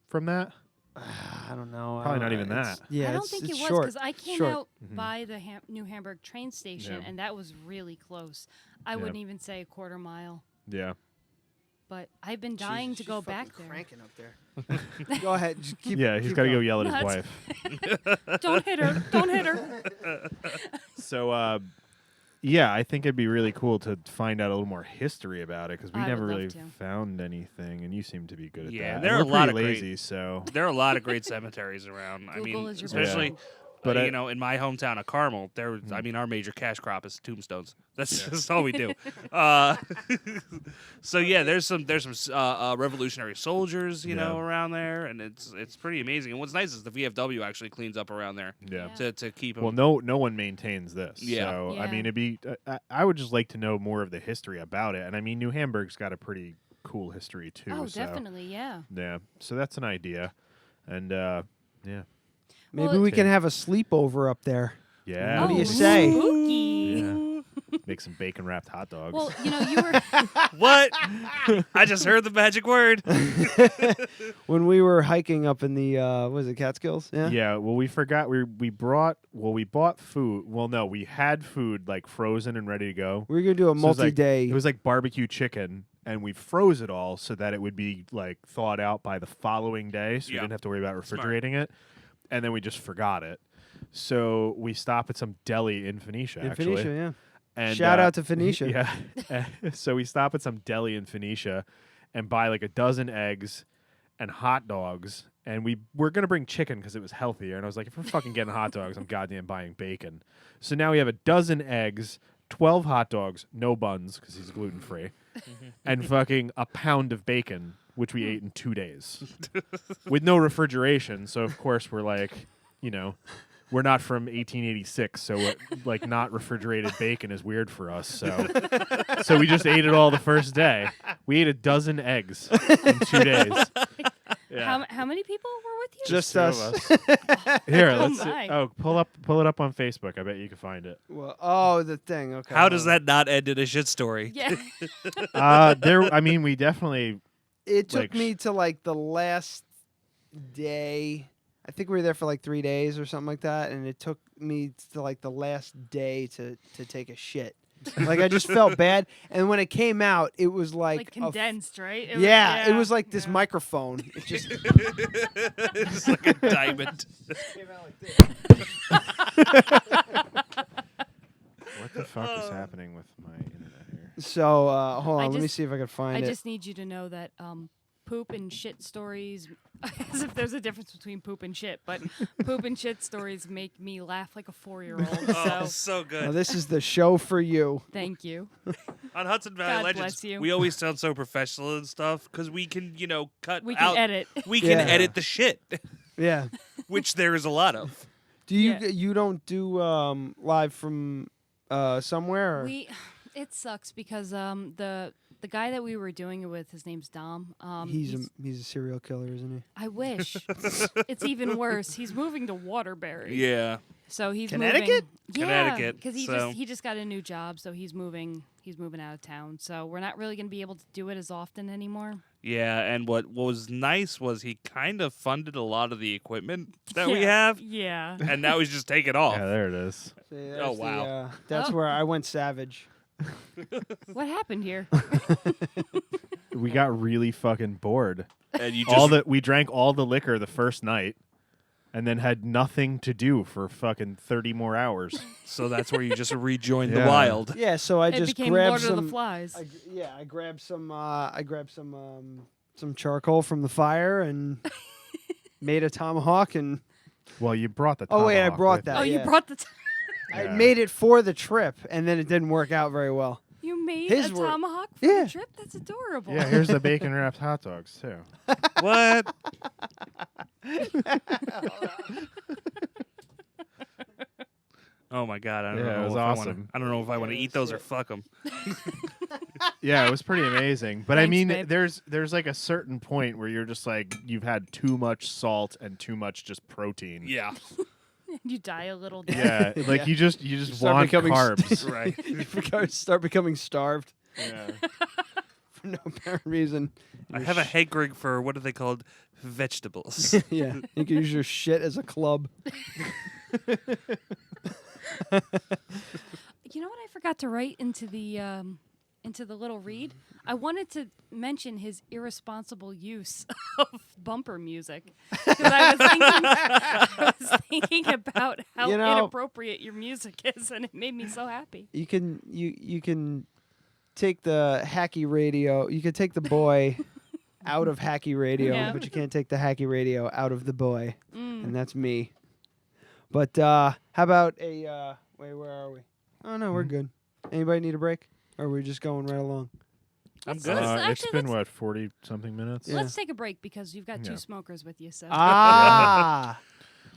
from that. I don't know. Probably not even It's- that. Yeah, I don't it's, think it's it was short. because I came Short. out by the New Hamburg train station, Yeah. and that was really close. I wouldn't even say a quarter mile, Yeah. but I've been dying to go back there. Cranking up there. Go ahead. Just keep. Yeah, he's keep got to go going. yell at his Nuts. wife. Don't hit her! Don't hit her! So, yeah, I think it'd be really cool to find out a little more history about it because we I never would love really to. found anything, and you seem to be good at Yeah, that. there And are a we're lot pretty of great- lazy, so There are a lot of great cemeteries around. I Google mean, is your especially, best But you know, in my hometown of Carmel, I mean, our major cash crop is tombstones. That's just all we do. So yeah, there's some Revolutionary soldiers, you know, around there, and it's pretty amazing. And what's nice is the VFW actually cleans up around there. yeah. To keep them. Well, no one maintains this. Yeah. So I Yeah. mean, it'd be. I would just like to know more of the history about it, and I mean, New Hamburg's got a pretty cool history too. Oh, so, definitely, yeah. Yeah. So that's an idea, and yeah. Maybe Well, we can have a sleepover up there. Yeah. What do Oh, you say? Spooky. Yeah. Make some bacon wrapped hot dogs. Well, you know, you were. What? I just heard the magic word. When we were hiking up in the was it Catskills? Yeah. Yeah, well, we forgot we bought food. Well, no, we had food like frozen and ready to go. We were gonna do a So it was like- multi-day. It was like barbecue chicken, and we froze it all so that it would be like thawed out by the following day, so we Yeah. didn't have to worry about refrigerating it. And then we just forgot it. So we stopped at some deli in Phoenicia. in actually. Phoenicia, yeah. And, Shout out to Phoenicia. Yeah. So we stop at some deli in Phoenicia and buy like a dozen eggs and hot dogs. And we were going to bring chicken because it was healthier. And I was like, if we're fucking getting hot dogs, I'm goddamn buying bacon. So now we have a dozen eggs, 12 hot dogs, no buns because he's gluten free, and fucking a pound of bacon, which we ate in 2 days with no refrigeration. So, of course, we're like, you know, we're not from 1886, so like not refrigerated bacon is weird for us. So we just ate it all the first day. We ate a dozen eggs in 2 days. How many people were with you? Just two of us. Here, Oh let's see. my. Oh, pull it up on Facebook. I bet you can find it. Well, the thing. Okay. How does that not end in a shit story? Yeah. I mean, we definitely. It took like, me to like the last day. I think we were there for like 3 days or something like that, and it took me to like the last day to take a shit. Like I just felt bad, and when it came out, it was like condensed, right? It it was like this microphone. It just It's like a diamond. came out like this. What the fuck is happening with my internet here? So hold on, let me just- see if I can find I it. just need you to know that poop and shit stories, as if there's a difference between poop and shit, but poop and shit stories make me laugh like a 4-year-old. Oh, So so good. Now, this is the show for you. thank you. On Hudson Valley God Legends, bless you. we always sound so professional and stuff because we can, cut We out. can edit. We can Yeah. edit the shit, Yeah. which there is a lot of. Do you Yeah. you don't do live from somewhere? Or? It sucks because the guy that we were doing it with, his name's Dom. He's a serial killer, isn't he? I wish. It's even worse. He's moving to Waterbury. Yeah. So he's Connecticut? moving. Yeah, Connecticut, because so- he just got a new job, so he's moving out of town. So we're not really going to be able to do it as often anymore. Yeah, and what was nice was he kind of funded a lot of the equipment that we Yeah. have, Yeah. and now he's just taking off. Yeah, there it is. See, Oh, that's wow. That's Oh. where I went savage. What happened here? We got really fucking bored. And you just We drank all the liquor the first night, and then had nothing to do for fucking 30 more hours. so that's where you just rejoined the Yeah. wild. Yeah, so I It just became grabbed Lord some. of the Flies. I grabbed some charcoal from the fire and made a tomahawk and. Well, you brought the. Oh wait, I tomahawk brought with that. Oh, you. you yeah. brought the. I Yeah. made it for the trip, and then it didn't work out very well. You made His a were- tomahawk for Yeah. the trip? That's adorable. Yeah, here's the bacon wrapped hot dogs too. What? Oh my god! I don't Yeah, it know. was if awesome. I don't know if I want to eat those or fuck them. Yeah, it was pretty amazing. But I Thanks, mean, babe. there's like a certain point where you're just like you've had too much salt and too much just protein. Yeah. You die a little. Yeah, like Yeah. you just start want becoming carbs. Right. Start becoming starved Yeah. for no apparent reason. I have a hankering for what are they called? Vegetables. Yeah, you can use your shit as a club. You know what I forgot to write into the little read? I wanted to mention his irresponsible use of bumper music because I was thinking about how You know- inappropriate your music is, and it made me so happy. You can take the hacky radio. You can take the boy out of hacky radio, Yeah. but you can't take the hacky radio out of the boy, and that's me. But how about a wait? Where are we? Oh no, we're good. Anybody need a break? Or are we just going right along? I'm Let's- good. let's- It's actually, been let's- what 40 something minutes. Yeah. Let's take a break because you've got two Yeah. smokers with you. So Ah,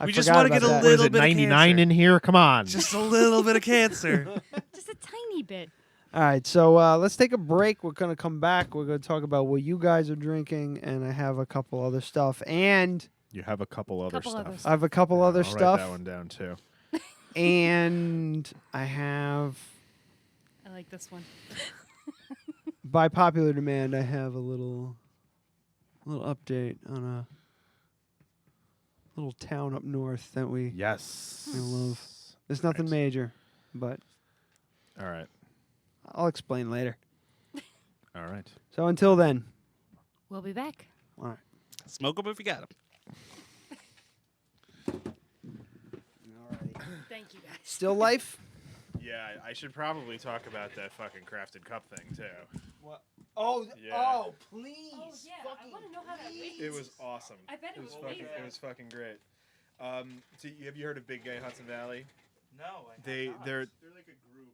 I We just forgot wanna get about a that. What is little it? bit of 99 cancer. in here. Come on. Just a little bit of cancer. just a tiny bit. All right, so let's take a break. We're gonna come back. We're gonna talk about what you guys are drinking, and I have a couple other stuff, and You have a couple other Couple stuff. other I have a couple other I'll stuff, Write that one down too. and I have, I like this one. by popular demand, I have a little update on a little town up north that we Yes. love. It's nothing Right. major, but All right. I'll explain later. All right. So until then, We'll be back. all right. Smoke them if you got them. Thank you guys. Still life. Yeah, I should probably talk about that fucking crafted cup thing too. Oh, Yeah. please. Oh yeah, I want to know how that weighs. It was awesome. I bet it was fucking, amazing. it was fucking great. So have you heard of Big Gay Hudson Valley? No, They're like a group.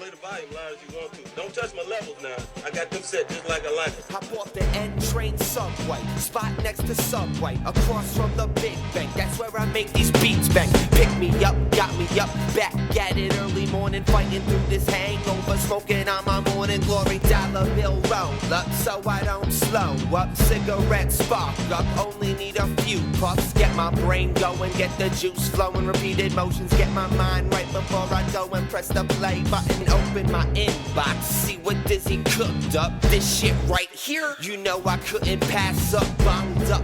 play the volume loud as you want to. Don't touch my levels now. I got them set just like I like it. I bought the N-Train Subway, spot next to Subway, across from the Big Bank. That's where I make these beats bang. Pick me up, got me up, back at it early morning, fighting through this hangover, smoking on my morning glory. Dollar bill roll up, so I don't slow up. Cigarette spark up, only need a few puffs. Get my brain going, get the juice flowing, repeated motions, get my mind right before I go and press the play button. Open my inbox, see what Dizzy cooked up. This shit right here, you know I couldn't pass up. Bonged up,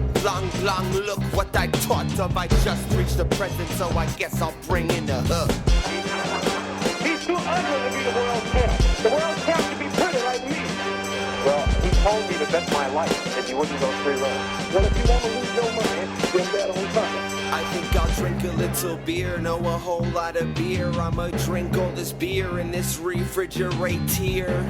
long, look what I taught of. I just reached the present, so I guess I'll bring in the hook. He's too ugly to be the world champ. The world champ should be pretty like me. Well, he told me to bet my life that you wouldn't go 3 rounds. Well, if you want to lose your money, then bet on something. I think I'll drink a little beer, know a whole lot of beer. I'ma drink all this beer in this refrigerator.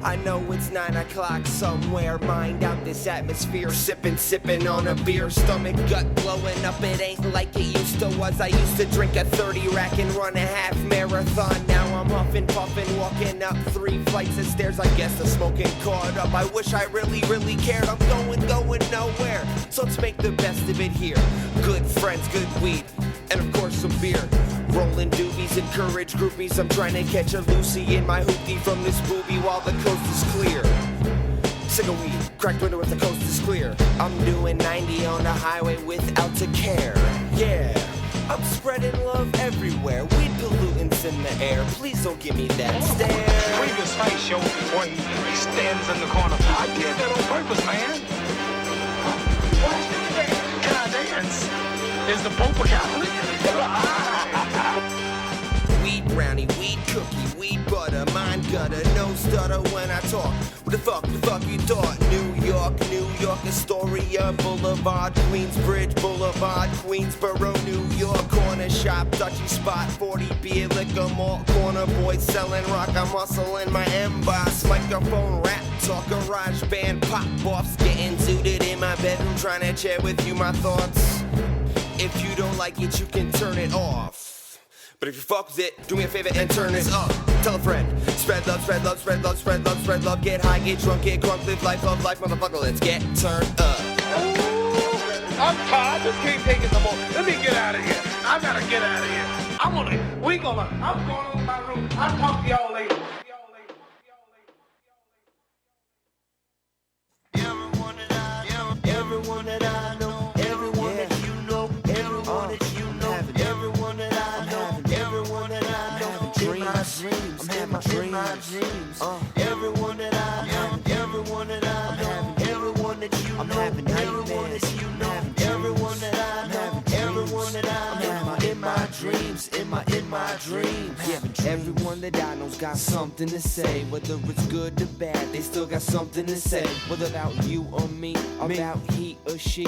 I know it's 9 o'clock somewhere, mind out this atmosphere. Sipping on a beer, stomach gut blowing up. It ain't like it used to was. I used to drink a 30 rack and run a half marathon. Now I'm huffing, puffing, walking up 3 flights of stairs. I guess the smoking caught up. I wish I really cared. I'm going nowhere. So let's make the best of it here. Good friends, good weed, and of course some beer. Rolling doobies, encourage groupies. I'm trying to catch a Lucy in my hoopty from this booby while the coast is clear. Sick of weed, cracked window if the coast is clear. I'm doing 90 on the highway without a care. Yeah, I'm spreading love everywhere. Weed pollutants in the air. Please don't give me that stare. Previous fight show where he stands in the corner. I did that on purpose, man. Can I dance? Is the Pope a Catholic? Weed brownie, weed cookie, weed butter, mind gutter, no stutter when I talk. What the fuck you thought? New York, Astoria Boulevard, Queensbridge Boulevard, Queensboro, New York. Corner shop, Dutchy spot, 40 beer, liquor malt, corner boys selling rock. I'm hustling my M-Boss, microphone rap, talk, garage band, pop-offs, getting zooted in my bedroom, trying to share with you my thoughts. If you don't like it, you can turn it off. But if you fuck with it, do me a favor and turn this up. Tell a friend. Spread love, spread love, spread love, spread love, spread love. Get high, get drunk, get crunk, live life, love life, motherfucker. Let's get turned up. I'm tired. I just can't take it no more. Let me get out of here. I gotta get out of here. I'm going to my room. I'll talk to y'all later. Everyone that I know, everyone that you know, everyone that you know, everyone that I know, everyone that I know, in my dreams, in my dreams, everyone that I know, everyone that I know, everyone that you know, everyone that you know, everyone that I know, everyone that I know, in my dreams, in my dreams. Yeah, everyone that I know's got something to say, whether it's good or bad, they still got something to say. Whether about you or me, about he or she.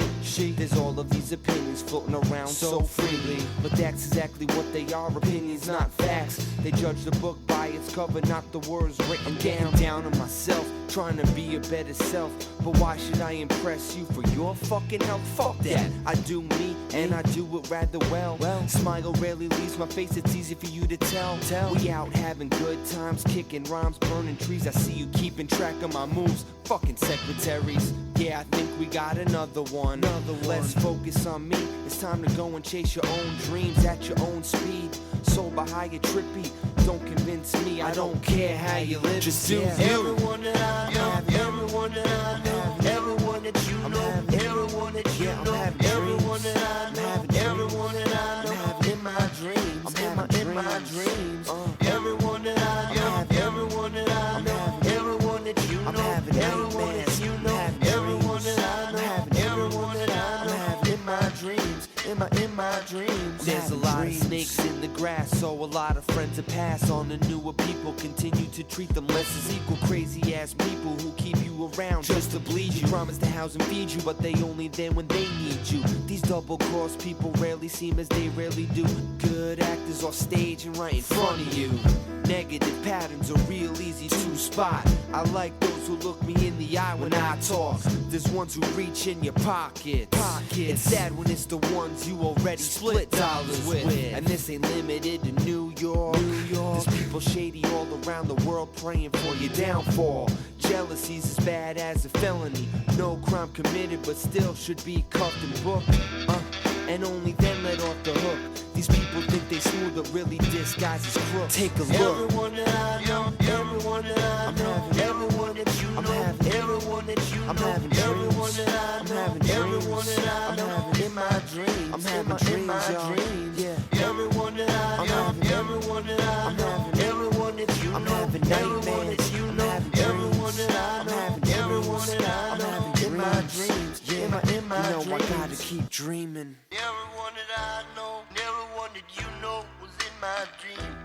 There's all of these opinions floating around so freely, but that's exactly what they are, opinions, not facts. They judge the book by its cover, not the words written down on myself, trying to be a better self. But why should I impress you for your fucking help? Fuck that. I do me, and I do it rather well. Smile rarely leaves my face, it's easy for you to tell. We out having good times, kicking rhymes, burning trees. I see you keeping track of my moves, fucking secretaries. Yeah, I think we got another one. Let's focus on me. It's time to go and chase your own dreams at your own speed. Sober, high, or trippy. Don't convince me, I don't care how you live. Just do you. Everyone that I know, everyone that I know, everyone that you know, everyone that you know, everyone that I know, everyone that I know, in my dreams, in my dreams. Everyone that I know, everyone that I know, everyone that you know, everyone that you know, everyone that I know, everyone that I know, in my dreams, in my dreams. There's a lot of snakes in the grass, so a lot of friends have passed on to newer people. Continue to treat them less as equal. Crazy ass people who keep you around just to bleed you. Promise to house and feed you, but they only there when they need you. These double cross people rarely seem as they rarely do. Good actors off stage and right in front of you. Negative patterns are real easy to spot. I like those who look me in the eye when I talk. There's ones who reach in your pockets. It's sad when it's the ones you already split dollars with. And this ain't limited to New York. There's people People shady all around the world praying for your downfall. Jealousy's as bad as a felony. No crime committed, but still should be cuffed and booked. And only then let off the hook. These people think they smooth, but really disguise as crooks. Take a look. Everyone that I know, everyone that I know, everyone that you know, everyone that you know, I'm having everyone that I know, everyone that I know, in my dreams, I'm having dreams, yeah. Everyone that I know, everyone that I know, everyone that you know, I'm having nightmares, you know, everyone that I know, everyone that I know, in my dreams, yeah, in my dreams. You know I gotta keep dreaming. Everyone that I know, everyone that you know was in my dream.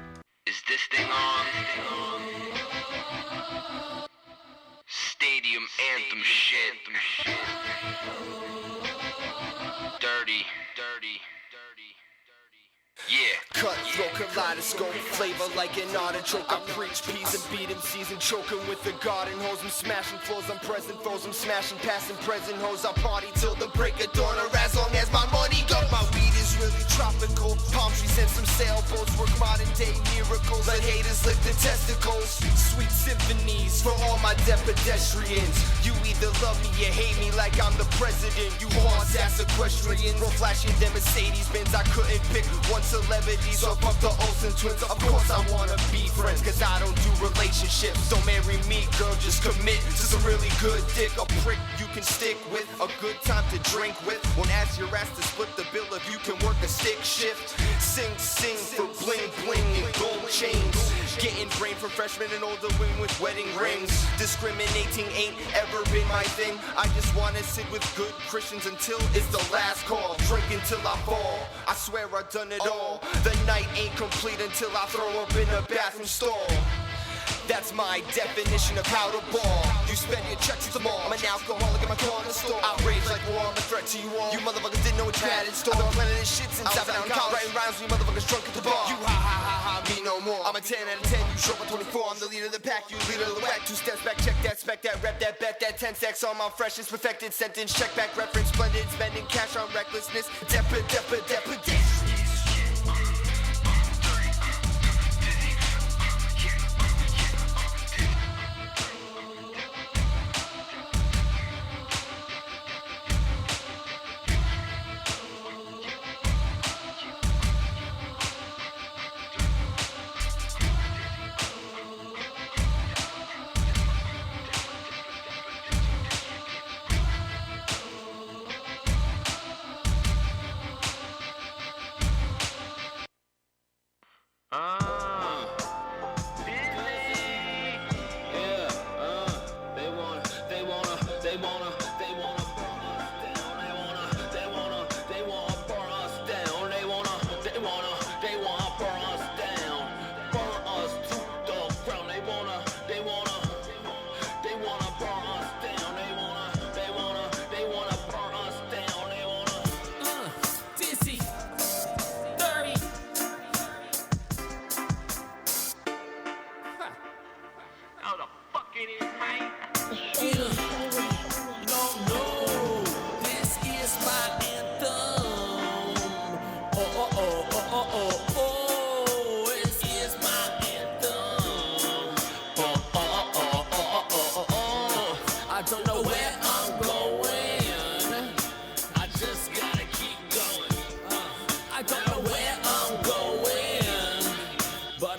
Is this thing on? Stadium anthem shit. Dirty. Yeah. Cutthroat kaleidoscope, flavor like an artichoke. I preach peas and beat him season, choking with the garden hose. I'm smashing floors, I'm present foes, I'm smashing past and present hoes. I party till the break of dawn, or as long as my money goes. My weed is really tropical, palm trees and some sailboats work modern day miracles. Let haters lick the testicles. Sweet symphonies for all my dead pedestrians. You either love me or hate me like I'm the president. You horse ass equestrians, roll flashing them Mercedes Benz. I couldn't pick one celebrity, so fuck the Olsen twins. Of course I wanna be friends, cause I don't do relationships. Don't marry me, girl, just commit to some really good dick. A prick you can stick with, a good time to drink with. Won't ask your ass to split the bill if you can work a stick shift. Sing for bling bling and gold chains. Getting brain for freshmen and older women with wedding rings. Discriminating ain't ever been my thing. I just wanna sit with good Christians until it's the last call. Drink until I fall, I swear I've done it all. The night ain't complete until I throw up in a bathroom stall. That's my definition of how to ball. You spend your checks at the mall. I'm an alcoholic in my corner store. Outrage like war, I'm a threat to you all. You motherfuckers didn't know what you had in store. I've been planning this shit since I've been out in college. Writing rhymes when you motherfuckers drunk at the bar. You ha, me no more. I'm a 10 out of 10, you show up at 24. I'm the leader of the pack, you leader of the whack. 2 steps back, check that, spec that, rep that, bet that. 10 stacks on my freshest, perfected sentence. Check back, reference, splendid, spending cash on recklessness.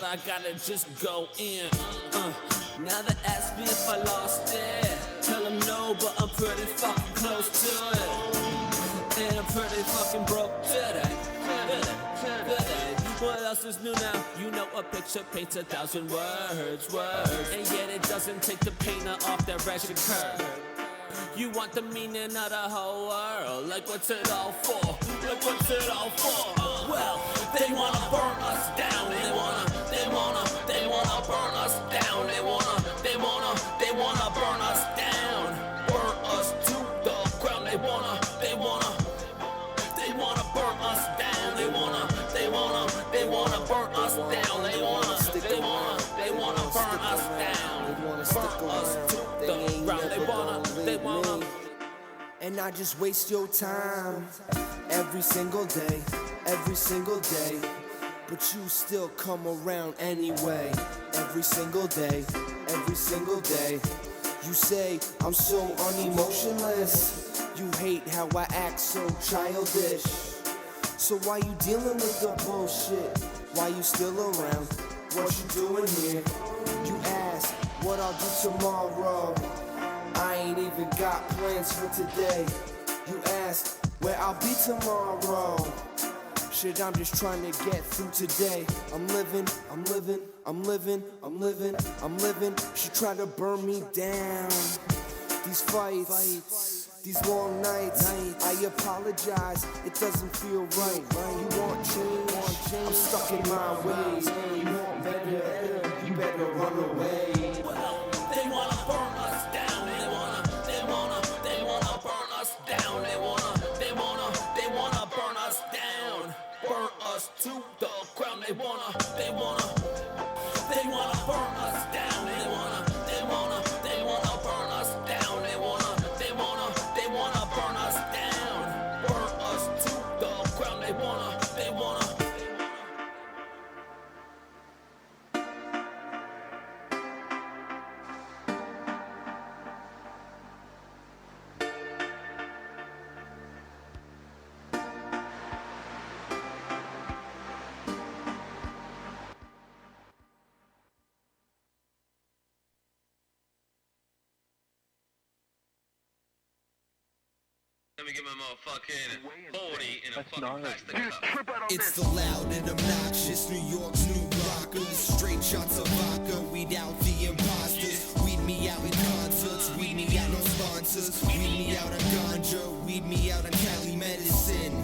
I gotta just go in. Now they ask me if I lost it. Tell them no, but I'm pretty fucking close to it. And I'm pretty fucking broke today. What else is new now? You know a picture paints 1,000 words. And yet it doesn't take the painter off that wretched curve. You want the meaning of the whole world. Like what's it all for? Like what's it all for? Well, they wanna burn us down. They wanna burn us down. They wanna burn us down. Burn us to the ground. They wanna burn us down. They wanna burn us down. They wanna burn us down. Burn us to the ground. They wanna. And I just waste your time every single day. but you still come around anyway. Every single day, every single day. You say I'm so unemotionless. You hate how I act so childish. So why you dealing with the bullshit? Why you still around? What you doing here? You ask what I'll do tomorrow. I ain't even got plans for today. You ask where I'll be tomorrow. Shit, I'm just trying to get through today. I'm living. She tried to burn me down. These fights, these long nights. I apologize, it doesn't feel right. You want change? I'm stuck in my ways. You want better? You better run away. They wanna burn us down. They wanna burn us down. They wanna burn us down. Burn us to the ground. They wanna burn us down. They wanna burn us down. They wanna burn us down. They wanna burn us down. Burn us to the ground. They wanna. Let me get my motherfucking 40 in a fucking plastic cup. It's the loud and obnoxious New York's new rockers. Straight shots of vodka, weed out the imposters. Weed me out in concerts, weed me out on sponsors. Weed me out on ganja, weed me out on Cali medicine.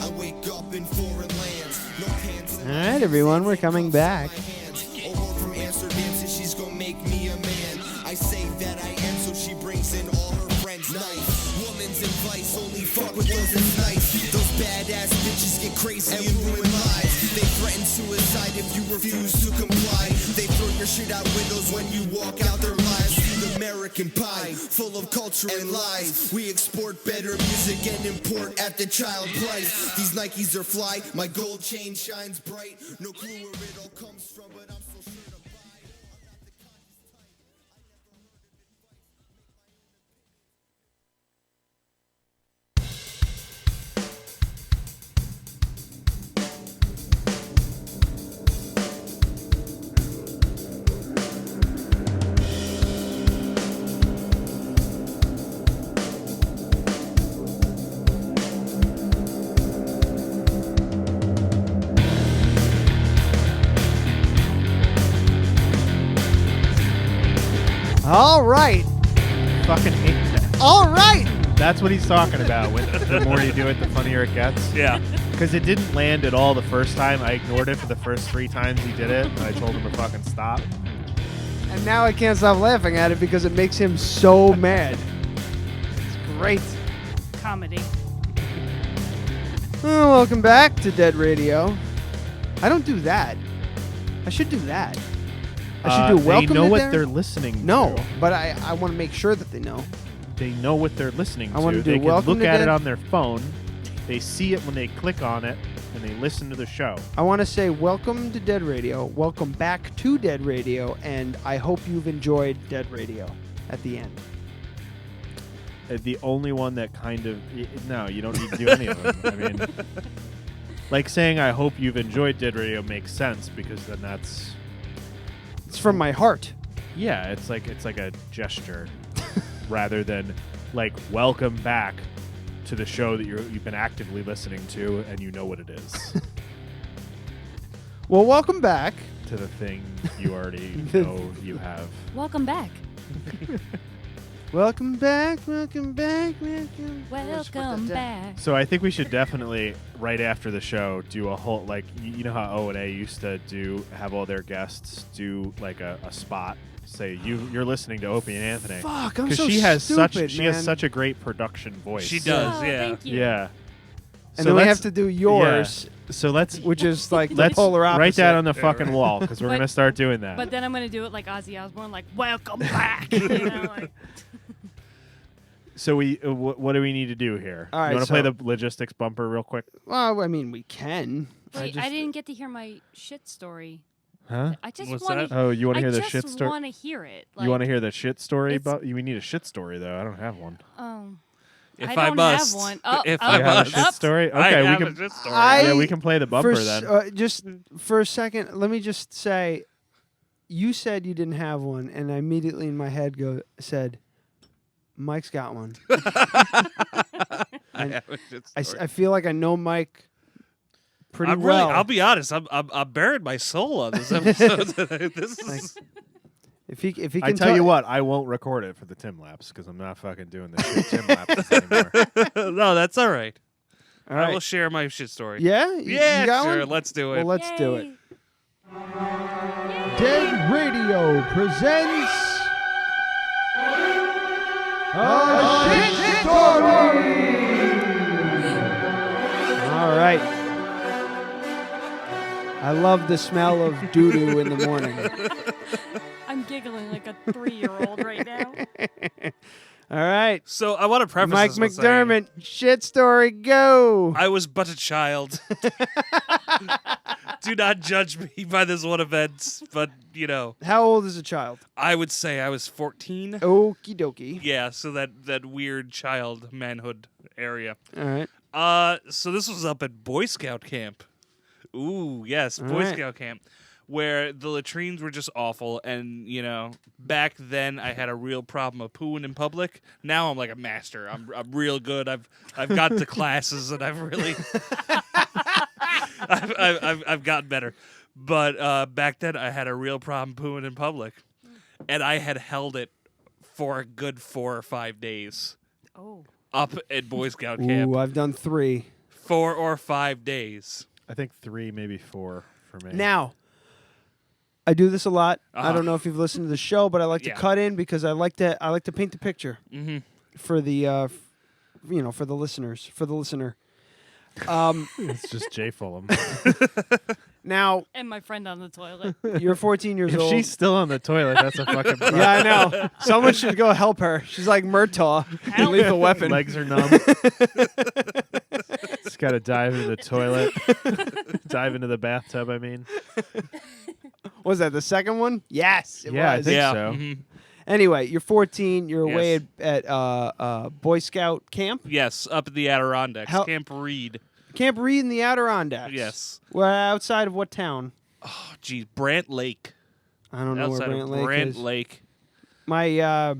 I wake up in foreign lands, no pants. All right, everyone, we're coming back. A whore from Amsterdam says she's gonna make me a man. I say that I am, so she brings in all her friends. Nice. Woman's advice, only fuck with those that's nice. Those badass bitches get crazy and ruin lives. They threaten suicide if you refuse to comply. They throw your shit out windows when you walk out their lives. Feed American pie, full of culture and lies. We export better music and import at the child price. These Nikes are fly, my gold chain shines bright. No clue where it all comes from, but I'm so sure to buy. All right. Fucking hate that. All right. That's what he's talking about. When the more you do it, the funnier it gets. Yeah. Because it didn't land at all the first time. I ignored it for the first 3 times he did it, and I told him to fucking stop. And now I can't stop laughing at it because it makes him so mad. It's great. Comedy. Oh, welcome back to Dead Radio. I don't do that. I should do that. I should do welcome They know to what Dead- they're listening No, to. but I want to make sure that they know. They know what they're listening I wanna to. do They can welcome look to at Dead- it on their phone. They see it when they click on it, and they listen to the show. I want to say welcome to Dead Radio, welcome back to Dead Radio, and I hope you've enjoyed Dead Radio at the end. The only one that kind of... No, you don't need to do any of them. I mean, like saying I hope you've enjoyed Dead Radio makes sense, because then that's... It's from my heart. Yeah, it's like a gesture rather than like welcome back to the show that you've been actively listening to and you know what it is. Well, welcome back to the thing you already know you have. Welcome back. Welcome back, welcome back, welcome. Welcome back. So I think we should definitely, right after the show, do a whole, like, you know how O&A used to have all their guests do like a spot, say you're listening to Opie and Anthony. Fuck, I'm 'Cause so she has stupid, she has man. such a great production voice. She does, Oh, yeah. thank you. Yeah. And then we have to do yours, So let's which is like the let's polar opposite. write that on the fucking wall because we're But- gonna start doing that. But then I'm going to do it like Ozzy Osbourne, like, welcome back. You know, like, So what do we need to do here? All right, you want to play so- the logistics bumper real quick? Well, I mean, we can. Wait, I didn't get to hear my shit story. Huh? I just What's want that? Oh, you want to hear the shit I just story? want to hear it. You want to Like, hear the shit story? it's- But we need a shit story though. I don't have one. Oh. If I I don't must. have one. Oh, If oh, I You have a must. shit story? I Okay, we have can. a shit story. Yeah, we can play the bumper then. Just for a second, let me just say, you said you didn't have one, and I immediately in my head said, Mike's got one. I have a shit story. I feel like I know Mike pretty I'm well. really. I'll be honest. I'm bearing my soul on this episode. This is. If he can I tell you what, I won't record it for the Tim lapse because I'm not fucking doing this shit Tim lapse anymore. No, that's all right. All I right. will share my shit story. Yeah? Yeah, you got sure. one? Let's do it. Well, let's do it. Dead Radio presents a shit story. All right. I love the smell of doo-doo in the morning. I'm giggling like a 3-year-old right now. All right. So I want to preface Mike this by saying, MacDermant, shit story, go. I was but a child. Do not judge me by this one event, but How old is a child? I would say I was 14. Okie dokie. Yeah, so that weird child manhood area. All right. So this was up at Boy Scout camp. Ooh, yes, All Boy right. Scout camp, where the latrines were just awful, and back then I had a real problem of pooing in public. Now I'm like a master. I'm real good. I've got the classes, and I've really I've gotten better. But back then I had a real problem pooing in public, and I had held it for a good 4 or 5 days. Oh. Up at Boy Scout camp. Ooh, I've done 3. 4 or 5 days. I think 3, maybe 4 for me. Now, I do this a lot. Uh-huh. I don't know if you've listened to the show, but I like to Yeah. cut in because I like to paint the picture for the for the listeners, for the listener. It's just Jay Fulham. Now, And my friend on the toilet. you're 14 years If old. she's still on the toilet, that's a fucking problem. Yeah, I know. Someone should go help her. She's like Murtaugh in Lethal Weapon. Legs are numb. Just got to dive into the toilet. Dive into the bathtub, I mean. Was that the second one? Yes, it Yeah, I was. think Yeah. so. mhm. Anyway, you're 14. You're away Yes. at Boy Scout camp. Yes, up at the Adirondacks. How- Camp Reed. Camp Reed in the Adirondacks. Yes. We're outside of what town? Oh, geez. Brant Lake. I don't know Outside where of Brant Lake Brant is. Lake. My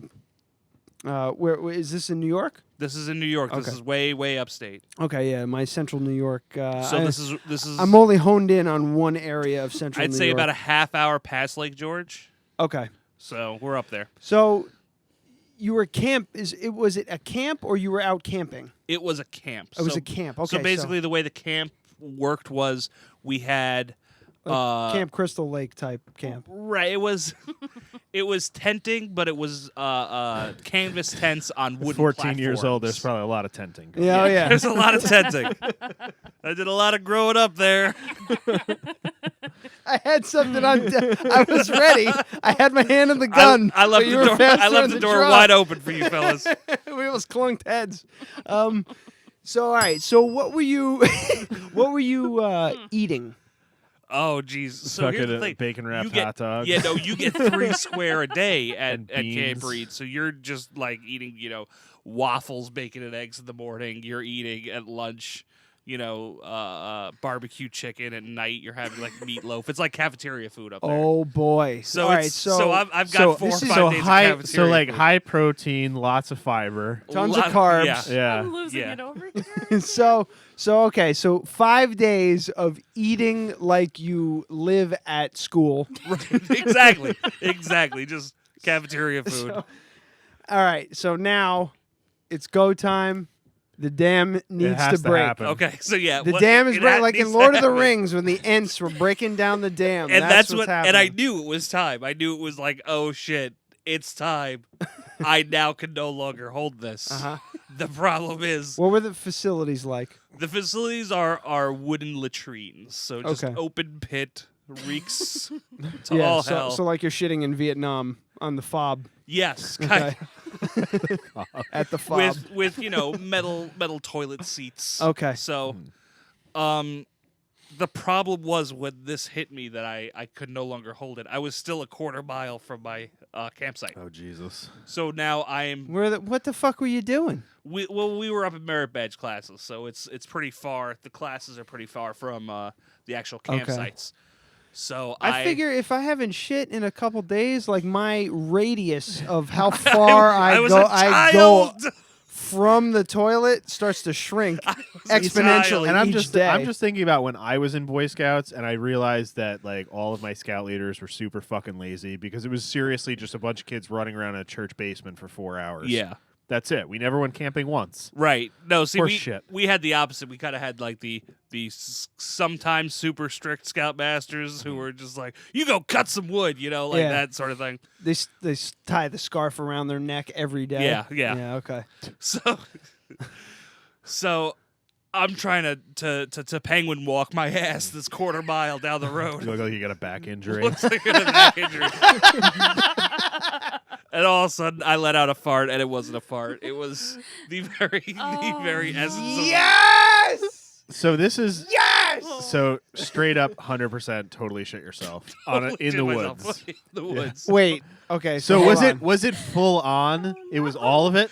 where is this in New York? This is in New York. This Okay. is way, way upstate. Okay, yeah, my central New York. So this is. I'm only honed in on one area of central I'd New say York. about a half hour past Lake George. Okay. So we're up there. So you were was it a camp or you were out camping? It was a camp. It was So- a camp. Okay. So basically, the way the camp worked was we had Camp Crystal Lake type camp. Right. It was tenting, but it was canvas tents on wooden 14 years old, there's platforms. probably a lot of tenting. Yeah, oh, yeah. There's a lot of tenting. I did a lot of growing up there. I had something on. I was ready. I had my hand on the gun. I left but the you were door. I faster left on the door drop. wide open for you fellas. We almost clunked heads. So all right. So what were you? What were you eating? Oh, geez. So here's the Fucking thing. bacon-wrapped You get- hot dogs. Yeah, no, you get 3 square a day at Camp beans. Reed. So you're just like eating, waffles, bacon, and eggs in the morning. You're eating at lunch, barbecue chicken at night. You're having like meatloaf. It's like cafeteria food up there. Oh boy. So all right. it's- So, so I've got 4 or 5 days of cafeteria So like food. high protein, lots of fiber. tons of carbs. Yeah. I'm losing Yeah. it over here. So okay. So 5 days of eating like you live at school. Exactly. Just cafeteria food. All right. So now it's go time. The dam needs has to to break. happen. Okay, so yeah, The what- dam is it breaking, like in needs to Lord of the happen. Rings when the Ents were breaking down the dam. And that's what's what. happening. And I knew it was time. I knew it was like, oh shit, it's time. I now can no longer hold this. Uh-huh. The problem is What were the facilities like? the facilities are wooden latrines, so just Okay. open pit reeks to all hell. So like you're shitting in Vietnam on the fob. Yes, Okay. At the fob. with metal toilet seats. Okay. So, the problem was when this hit me that I could no longer hold it. I was still a quarter mile from my campsite. Oh Jesus! So now I'm. What the fuck were you doing? We were up in merit badge classes, so it's pretty far. The classes are pretty far from the actual campsites. So I figure if I haven't shit in a couple days, like my radius of how far I go from the toilet starts to shrink exponentially. And I'm each day. I'm just thinking about when I was in Boy Scouts, and I realized that like all of my scout leaders were super fucking lazy because it was seriously just a bunch of kids running around in a church basement for 4 hours. Yeah. That's it. We never went camping once. Right. No, see, Shit. we had the opposite. We kind of had like the sometimes super strict scoutmasters who were just like, you go cut some wood, that sort of thing. They tie the scarf around their neck every day. Yeah. Okay. So I'm trying to penguin walk my ass this quarter mile down the road. You look like you got a back injury. Looks like I got a back injury. And all of a sudden, I let out a fart, and it wasn't a fart. It was the very essence of Yes! So this is Yes! So straight up 100% totally shit yourself in the woods. In the woods. Wait. Okay. So hold was on. it full on? It was all of it?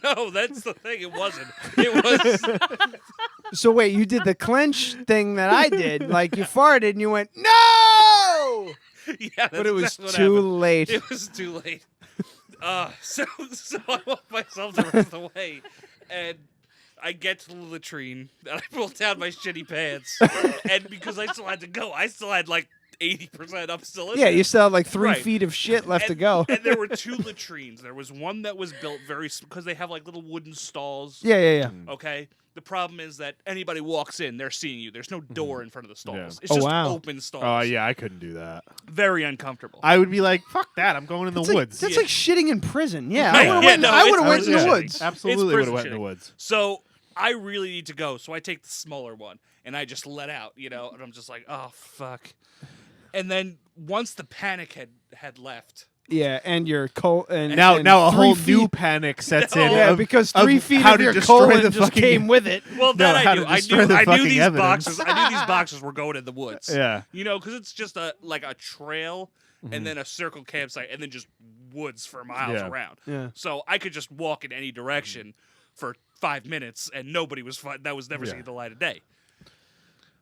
No, that's the thing. It wasn't. It was. So wait, you did the clench thing that I did. Like you farted and you went, no! Yeah, but it was what too happened. late. It was too late. So I walk myself the rest of the way, and I get to the latrine, and I pull down my shitty pants, and because I still had to go, I still had like 80% up still in Yeah, there. you still have like 3 Right. feet of shit left to go. And there were 2 latrines. There was one that was built because they have like little wooden stalls. Yeah. Okay. The problem is that anybody walks in, they're seeing you. There's no door in front of the stalls. Yeah. It's just open stalls. Oh, yeah, I couldn't do that. Very uncomfortable. I would be like, fuck that. I'm going in the woods. That's like shitting in prison. Yeah, Right. I would have went in the prison woods. shitting. Absolutely It's would have prison went in the shitting. woods. So I really need to go. So I take the smaller one, and I just let out, and I'm just like, oh, fuck. And then once the panic had left, Yeah, and your colon. And Now a 3 whole feet. new panic sets in. Yeah, of- because of 3 feet how of to your destroy colon the just fucking- came with it. well, No, that how I to knew. destroy the I knew fucking these evidence. boxes. I knew these boxes were going in the woods. Yeah. Because it's just a trail and then a circle campsite and then just woods for miles Yeah. around. Yeah. So I could just walk in any direction for 5 minutes and nobody was that was never Yeah. seeing the light of day.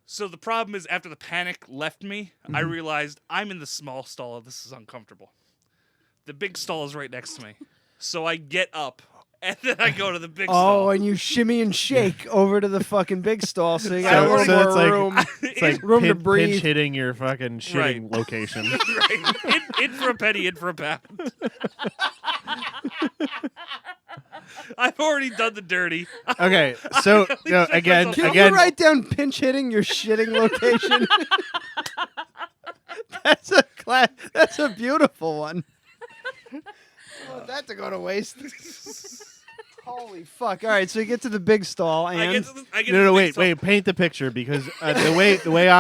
So the problem is after the panic left me, I realized I'm in the small stall and this is uncomfortable. The big stall is right next to me. So I get up and then I go to the big stall. Oh, and you shimmy and shake over to the fucking big stall, so you got a So little it's more like room. it's like room to pinch breathe. hitting your fucking shitting location. Right. In for a penny, in for a pound. I've already done the dirty. Okay, so no, again, Can you write down pinch hitting your shitting location? That's a beautiful one. I want that to go to waste. Holy fuck! All right, so you get to the big stall, and I get to the No, big stall. wait, paint the picture because the way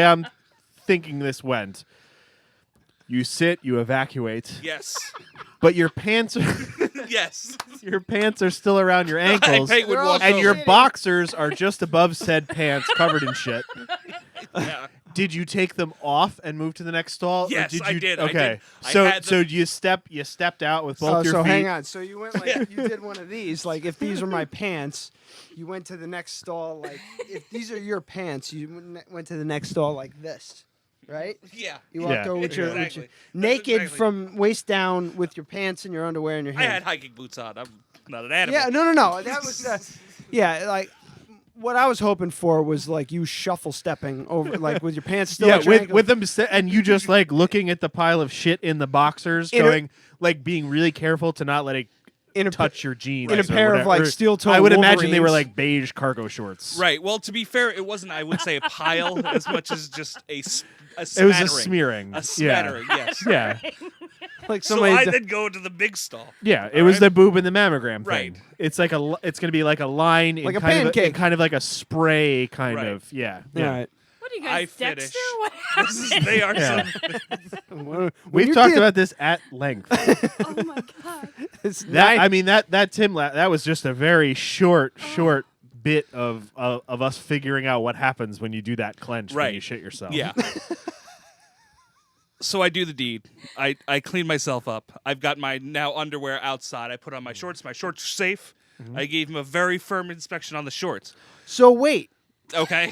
I'm thinking this went. You sit, you evacuate. Yes. But your pants are Yes. your pants are still around your ankles, Pate would walk and your over. boxers are just above said pants, covered in shit. Yeah. Did you take them off and move to the next stall? Yes, or did I you, did. I Okay, did. I so had so you stepped out with both Oh, your so feet. hang on. So you went like you did one of these. Like if these are my pants, you went to the next stall. Like if these are your pants, you went to the next stall like this, right? Yeah. You walked Yeah. over with your, Exactly. with your naked Exactly. from waist down with your pants and your underwear in your I hand. had hiking boots on. I'm not an animal. Yeah, no. That was like what I was hoping for was like you shuffle stepping over like with your pants still. Yeah, at your with ankles. with them and you just like looking at the pile of shit in the boxers, In a- going like being really careful to not let it in a touch your jeans. in a or pair of, whatever. like, Or steel-toe I would imagine they were Wolverines. like beige cargo shorts. Right. Well, to be fair, it wasn't, I would say, a pile as much as just a It was smattering. a smearing. A smattering, Yeah. yes. Yeah. like So somebody. I then go into the big stall. Yeah, it was the boob and the mammogram Right. thing. It's like it's going to be like a line, in Like a kind pancake. kind of like a spray, kind Right. of. Yeah. All right. What you I guys, finish. Dexter? What happened? They are Yeah. When We've you talked did- about this at length. Oh my god. It's That nice. I mean that Tim that was just a very short bit of us figuring out what happens when you do that clench when you Right. shit yourself. Yeah. So I do the deed. I clean myself up. I've got my now underwear outside. I put on my shorts. My shorts are safe. I gave him a very firm inspection on the shorts. So wait, Okay.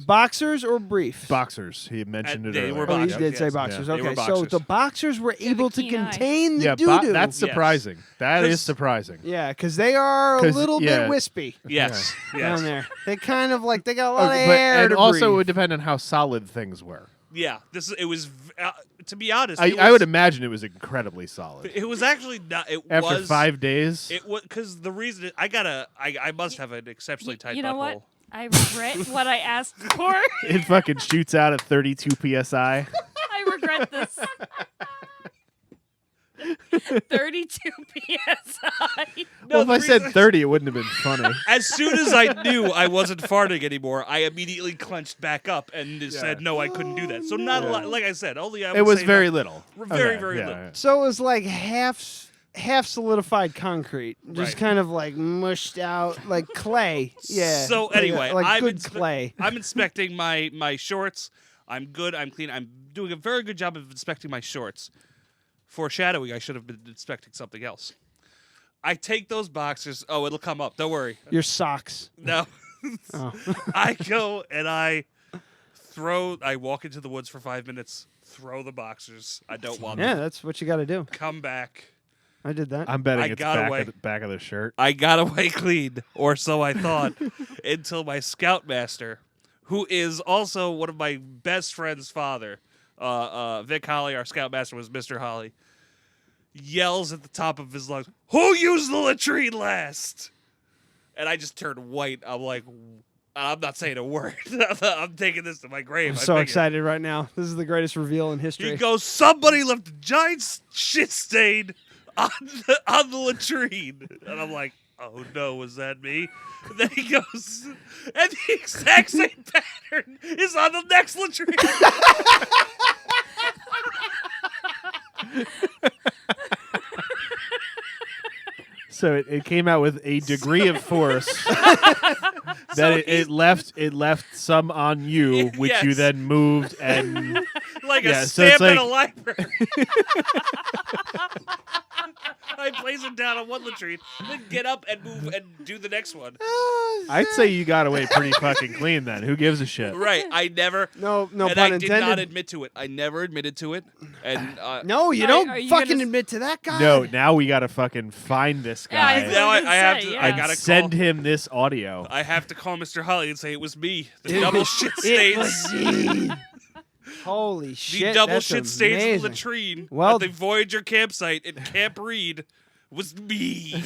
boxers or brief? Boxers. He mentioned it They earlier. were Oh, he boxers, did say yes. boxers. Yeah. They Okay, were so boxers. the boxers were able to keen eye. contain the Yeah, doo-doo. that's surprising. That is 'Cause- surprising. Yeah, because they are a 'Cause, little yeah. bit wispy Yes. down Yes. there. They kind of like they got a lot of But- air and to also it breathe. would depend on how solid things were. Yeah. To be honest, I would imagine it was incredibly solid. It was actually not. It After was 5 days. It was because the reason I must have an exceptionally tight You know butthole. what? I regret what I asked for. It fucking shoots out at 32 psi. I regret this. 32 psi. No, Well, if the I said reason- 30, it wouldn't have been funny. As soon as I knew I wasn't farting anymore, I immediately clenched back up and said no, I couldn't do that. So not a lot. Like I said, only I would It was say very that- little. Very Okay, very yeah, little. yeah. So it was like half solidified concrete, just Right. kind of like mushed out like clay. Yeah. So Like- anyway, like I'm good clay. I'm inspecting my shorts. I'm good. I'm clean. I'm doing a very good job of inspecting my shorts. Foreshadowing, I should have been inspecting something else. I take those boxers. Oh, it'll come up. Don't worry. Your socks. No. Oh. I go and I walk into the woods for 5 minutes, throw the boxers. I don't want Yeah, them. that's what you got to do. Come back. I did that. I'm betting I it's got away. back of the shirt. I got away clean, or so I thought, until my scoutmaster, who is also one of my best friend's father, Vic Holly, our scoutmaster was Mr. Holly, yells at the top of his lungs, "Who used the latrine last?" And I just turned white. I'm like, I'm not saying a word. I'm taking this to my grave. I'm I so figured. excited right now. This is the greatest reveal in history. He goes, "Somebody left a giant shit stain on the latrine," and I'm like, "Oh no, was that me?" And then he goes, "And the exact same pattern is on the next latrine." So it came out with a degree of force that it left some on you, which you Yes. then moved and Like Yeah, a so it's stamp in a like- library. I place it down on one latrine, then get up and move and do the next one. I'd say you got away pretty fucking clean then. Who gives a shit? Right, I never. No and pun I did not intended. admit to it. I never admitted to it. And No, you Are don't you fucking gonna- admit to that guy. No, now we gotta fucking find this Yeah, I guy was now gonna I have say, to. yeah. I and gotta send call. him this audio. I have to call Mr. Holly and say it was me. The It double was- shit it was stains. me. Holy The shit! double that's shit stains in the amazing. latrine Well- at the Voyager campsite in Camp Reed was me.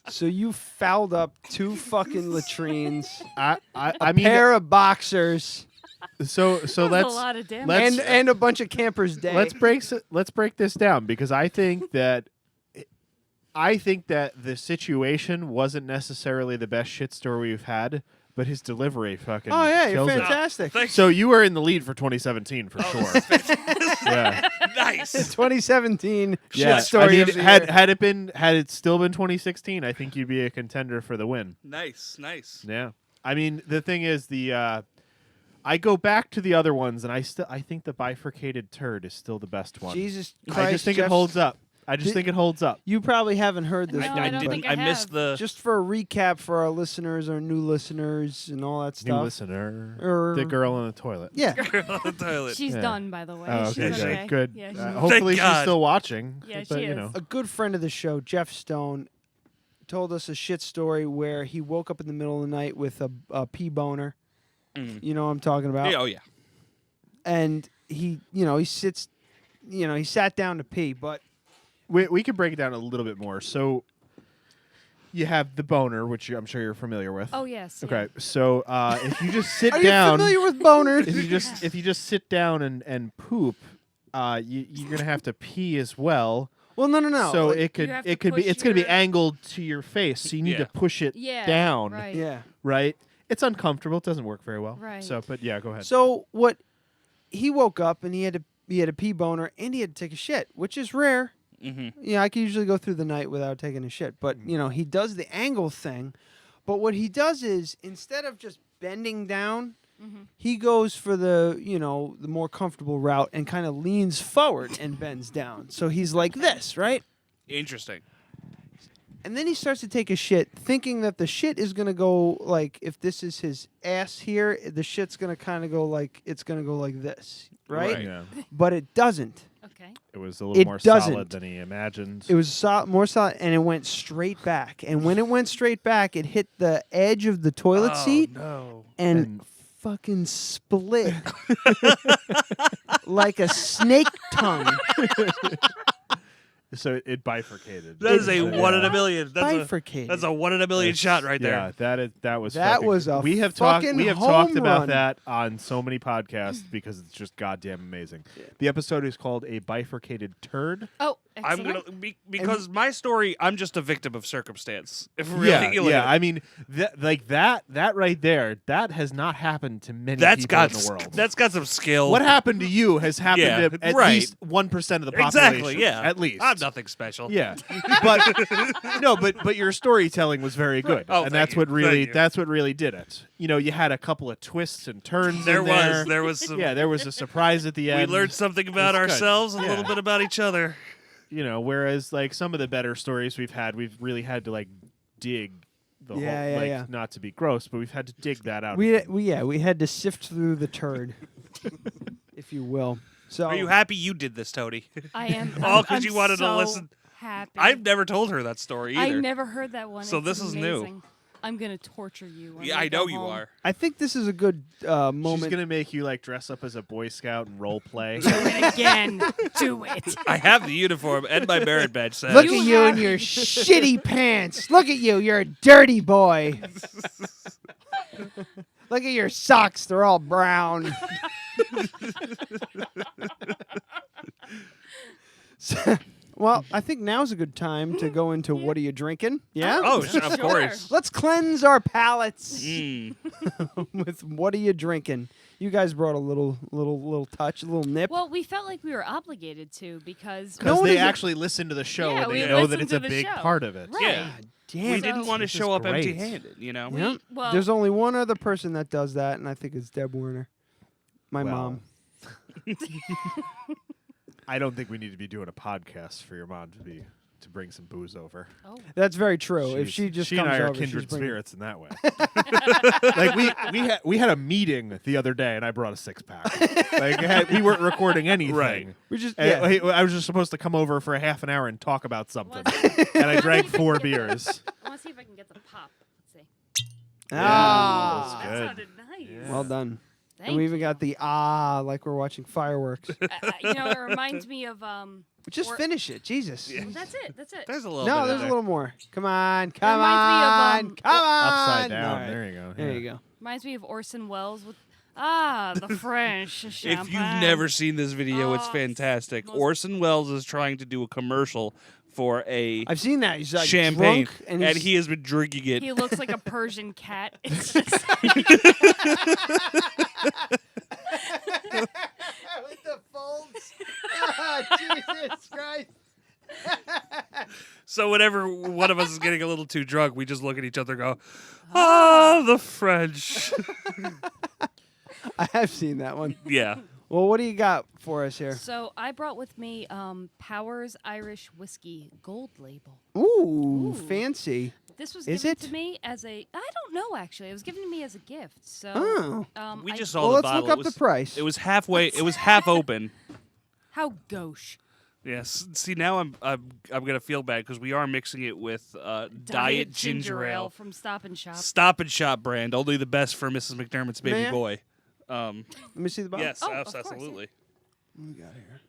So you fouled up 2 fucking latrines, I a mean, pair of boxers, so That was let's a lot of damage. let's and a bunch of campers dead. let's break this down because I think that the situation wasn't necessarily the best shit story we've had, but his delivery fucking Oh yeah, you're kills it. fantastic. Thank So you were in the lead for 2017 for sure. Yeah. Nice. 2017 Yeah. shit story. I mean, of the year. had it still been 2016, I think you'd be a contender for the win. Nice, nice. Yeah. I mean, the thing is I go back to the other ones and I think the bifurcated turd is still the best one. Jesus Christ, I just think Jeff, it holds up. I just think it holds up. You probably haven't heard this. No, one, I don't but think I missed the. just for a recap for our listeners, our new listeners, and all that New stuff. listener. The girl in the toilet. Yeah. Girl on the toilet. She's Yeah. done, by the way. Oh, okay, She's good. okay. Good. Yeah, she's Hopefully she's God. still watching. Yeah, but, she you is. know. A good friend of the show, Jeff Stone, told us a shit story where he woke up in the middle of the night with a pee boner. You know what I'm talking about? Yeah, oh yeah. And he sat down to pee, but We could break it down a little bit more. So you have the boner, which I'm sure you're familiar with. Oh, yes. Okay, so if you just sit are down, you familiar with boners? if you just sit down and poop, you're gonna have to pee as well. Well, no. So Like, it could have it to could be push it's gonna be your- angled to your face, so you need to push it Yeah, down. right. yeah. Right? It's uncomfortable. It doesn't work very well. Right. So, but yeah, go ahead. So what? He woke up and he had a pee boner and he had to take a shit, which is rare. Mm-hmm. Yeah, I can usually go through the night without taking a shit, but he does the angle thing. But what he does is instead of just bending down, he goes for the the more comfortable route and kind of leans forward and bends down. So he's like this, right? Interesting. And then he starts to take a shit, thinking that the shit is going to go like, if this is his ass here, the shit's going to kind of go like, it's going to go like this, right? Yeah. But it doesn't. Okay. It was a little more solid than he imagined. It was more solid, and it went straight back. And when it went straight back, it hit the edge of the toilet seat and fucking split like a snake tongue. So it bifurcated. That is a 1 in a million. Bifurcated. That's a 1 in a million shot right there. Yeah, that was a we have fucking talked home about run. that on so many podcasts because it's just goddamn amazing. The episode is called A Bifurcated Turd. Oh, I'm excellent. gonna because my story, I'm just a victim of circumstance. If really you look yeah. at it. I mean, that right there, that has not happened to many That's people got in the world. That's got some skill. What happened to you has happened to at right. least 1% of the population. Exactly. Yeah. At least. I'm nothing special. Yeah, but your storytelling was very good, Oh, and thank that's you. what really Thank you. did it. You had a couple of twists and turns. There in was some. there was a surprise at the end. We learned something about It was good. ourselves, and a Yeah. little bit about each other. Whereas like some of the better stories we've really had to like dig the whole not to be gross, but we've had to dig that out. We had to sift through the turd, if you will. So Are you happy you did this, Toni? I am. All I'm because you wanted to so listen. Happy. I've never told her that story either. I never heard that one. So It's this is new. amazing. I'm gonna torture you. when Yeah, we I go know you home. are. I think this is a good moment. She's gonna make you like dress up as a Boy Scout and role play. Do it again. Do it. I have the uniform and my merit badge set. Look at you in your shitty pants. Look at you. You're a dirty boy. Look at your socks. They're all brown. Well, I think now's a good time to go into what are you drinking? Yeah? Oh, of course. Let's cleanse our palates Mm. with what are you drinking? You guys brought a little touch, a little nip. Well, we felt like we were obligated to because Because they actually listen to the show Yeah, and we they know that listen it's to a the big show. part of it. Right. Yeah. Damn, We didn't want to This is show up great. empty-handed, Yep. well- There's only one other person that does that, and I think it's Deb Werner, my mom. I don't think we need to be doing a podcast for your mom to bring some booze over. Oh. That's very true. If she just she comes and I are over, she's kindred bringing- spirits in that way. Like we had a meeting the other day, and I brought a 6-pack. Like we weren't recording anything. Right. We just I was just supposed to come over for a half an hour and talk about something, and I drank 4 beers. I want to see if I can get the pop. Let's see. Ah, That's That good. sounded nice. well done. Thank And we even you. got the like we're watching fireworks. It reminds me of Just finish it, Jesus. That's it. That's it. There's a little No, bit there's in a there. little more. Come on, come reminds me on, of, come on. Upside down. All right. There you go. There Yeah. you go. Reminds me of Orson Welles with the French champagne. If you've never seen this video, it's Oh, fantastic. Orson Welles is trying to do a commercial for a I've seen that. He's like champagne, drunk and he has been drinking it. He looks like a Persian cat. It's just with the folds. Jesus Christ. So whenever one of us is getting a little too drunk, we just look at each other and go, "Oh, the French." I have seen that one. Yeah. Well, what do you got for us here? So I brought with me Powers Irish Whiskey Gold Label. Ooh, fancy. This was Is given it? to me as a I don't know actually. It was given to me as a gift. So Oh. We I- just saw Well, the let's bottle. look up it was, the price. It was halfway. It was half open. how gauche. Yes. See, now I'm gonna feel bad because we are mixing it with Diet Ginger Ale from Stop and Shop. Stop and Shop brand. Only the best for Mrs. McDermott's baby May I? boy. Let me see the bottle. Yes, Oh, of course, absolutely. What we got here?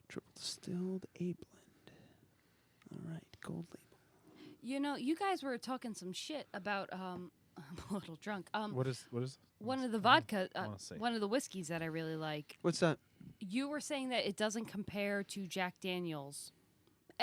Triple distilled A blend. All right, gold label. You know, you guys were talking some shit about I'm a little drunk. What is? One of the vodka, wanna say. one of the whiskeys that I really like. What's that? You were saying that it doesn't compare to Jack Daniel's,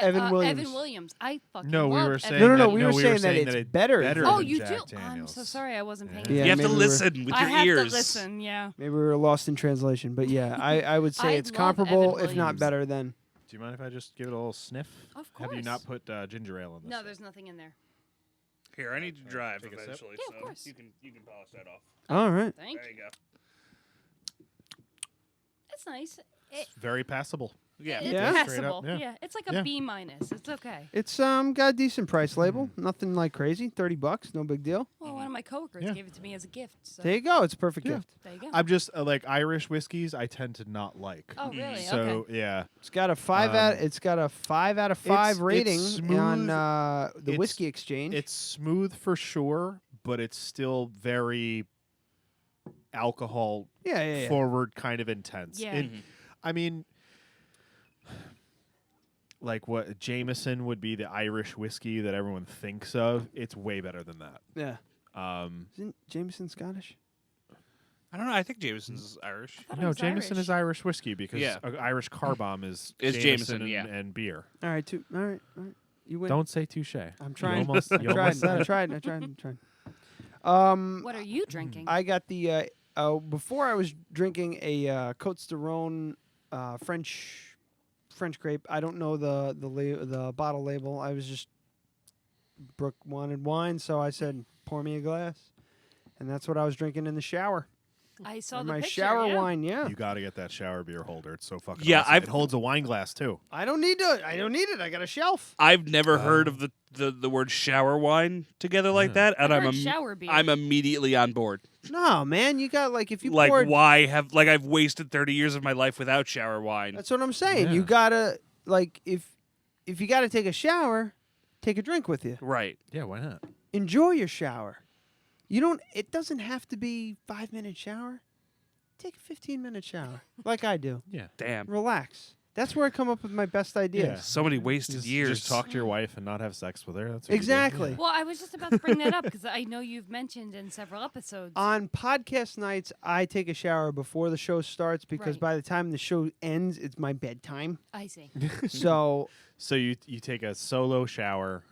Evan Williams. Evan Williams. I fucking No, we love were Evan saying No, that, we were saying that it's better. Oh, than you Jack do? I'm Daniels. so sorry. I wasn't paying Yeah, You have to maybe listen with I your have ears. to listen, yeah. Maybe we were lost in translation, but yeah, I would say I it's love comparable, Evan if not Williams. better than. Do you mind if I just give it a little sniff? Of Have you not course. put ginger ale in this? No, there's nothing in there. Here, I need to drive take a sip? eventually, Yeah, of so course. you can polish that off. All right. Thank There you. you go. It's nice. It's very passable. Yeah. It's Yeah. Straight up, passable. yeah. Yeah. It's like a Yeah. B minus. It's okay. It's got a decent price label. Nothing like crazy. $30, no big deal. Well, one of my coworkers Yeah. gave it to me as a gift. So. There you go. It's a perfect Yeah. gift. There you go. I'm just like Irish whiskeys. I tend to not like. Oh, really? So Okay. yeah, It's got a 5 out. It's got a 5 out of 5 it's rating smooth. on the It's- Whiskey Exchange. it's smooth for sure, but it's still very alcohol Yeah. forward, kind of intense. Yeah. I mean, like what Jameson would be the Irish whiskey that everyone thinks of. It's way better than that. Yeah. Um, Isn't Jameson Scottish? I don't know. I think Jameson's Irish. no, Jameson is Irish whiskey because Yeah. Irish car bomb is Jameson, and, yeah. and beer. All right. All right. You win. Don't say touche. I'm trying. You almost, I you almost said tried. it. I tried. What are you drinking? I got the before I was drinking a Côte d'Aron French grape. I don't know the bottle label. I was just Brooke wanted wine, so I said pour me a glass, and that's what I was drinking in the shower. I saw the My picture, shower yeah. wine. Yeah, You got to get that shower beer holder. It's so fucking Yeah, awesome. I've- It holds a wine glass too. I don't need it. I got a shelf. I've never heard of the word shower wine together like that, and I've heard shower beer. I'm immediately on board. No, man, you got if you Like, poured. why have I've wasted 30 years of my life without shower wine? That's what I'm saying. You Yeah. gotta if you gotta take a shower, take a drink with you. Right. Yeah, why not? Enjoy your shower. You don't. It doesn't have to be 5-minute shower. Take a 15-minute shower, like I do. Yeah. Damn. Relax. That's where I come up with my best ideas. So many wasted years. Just talk to your wife and not have sex with her. That's what you do. Exactly. Well, I was just about to bring that up because I know you've mentioned in several episodes. On podcast nights, I take a shower before the show starts because Right. by the time the show ends, it's my bedtime. I see. So, So you take a solo shower.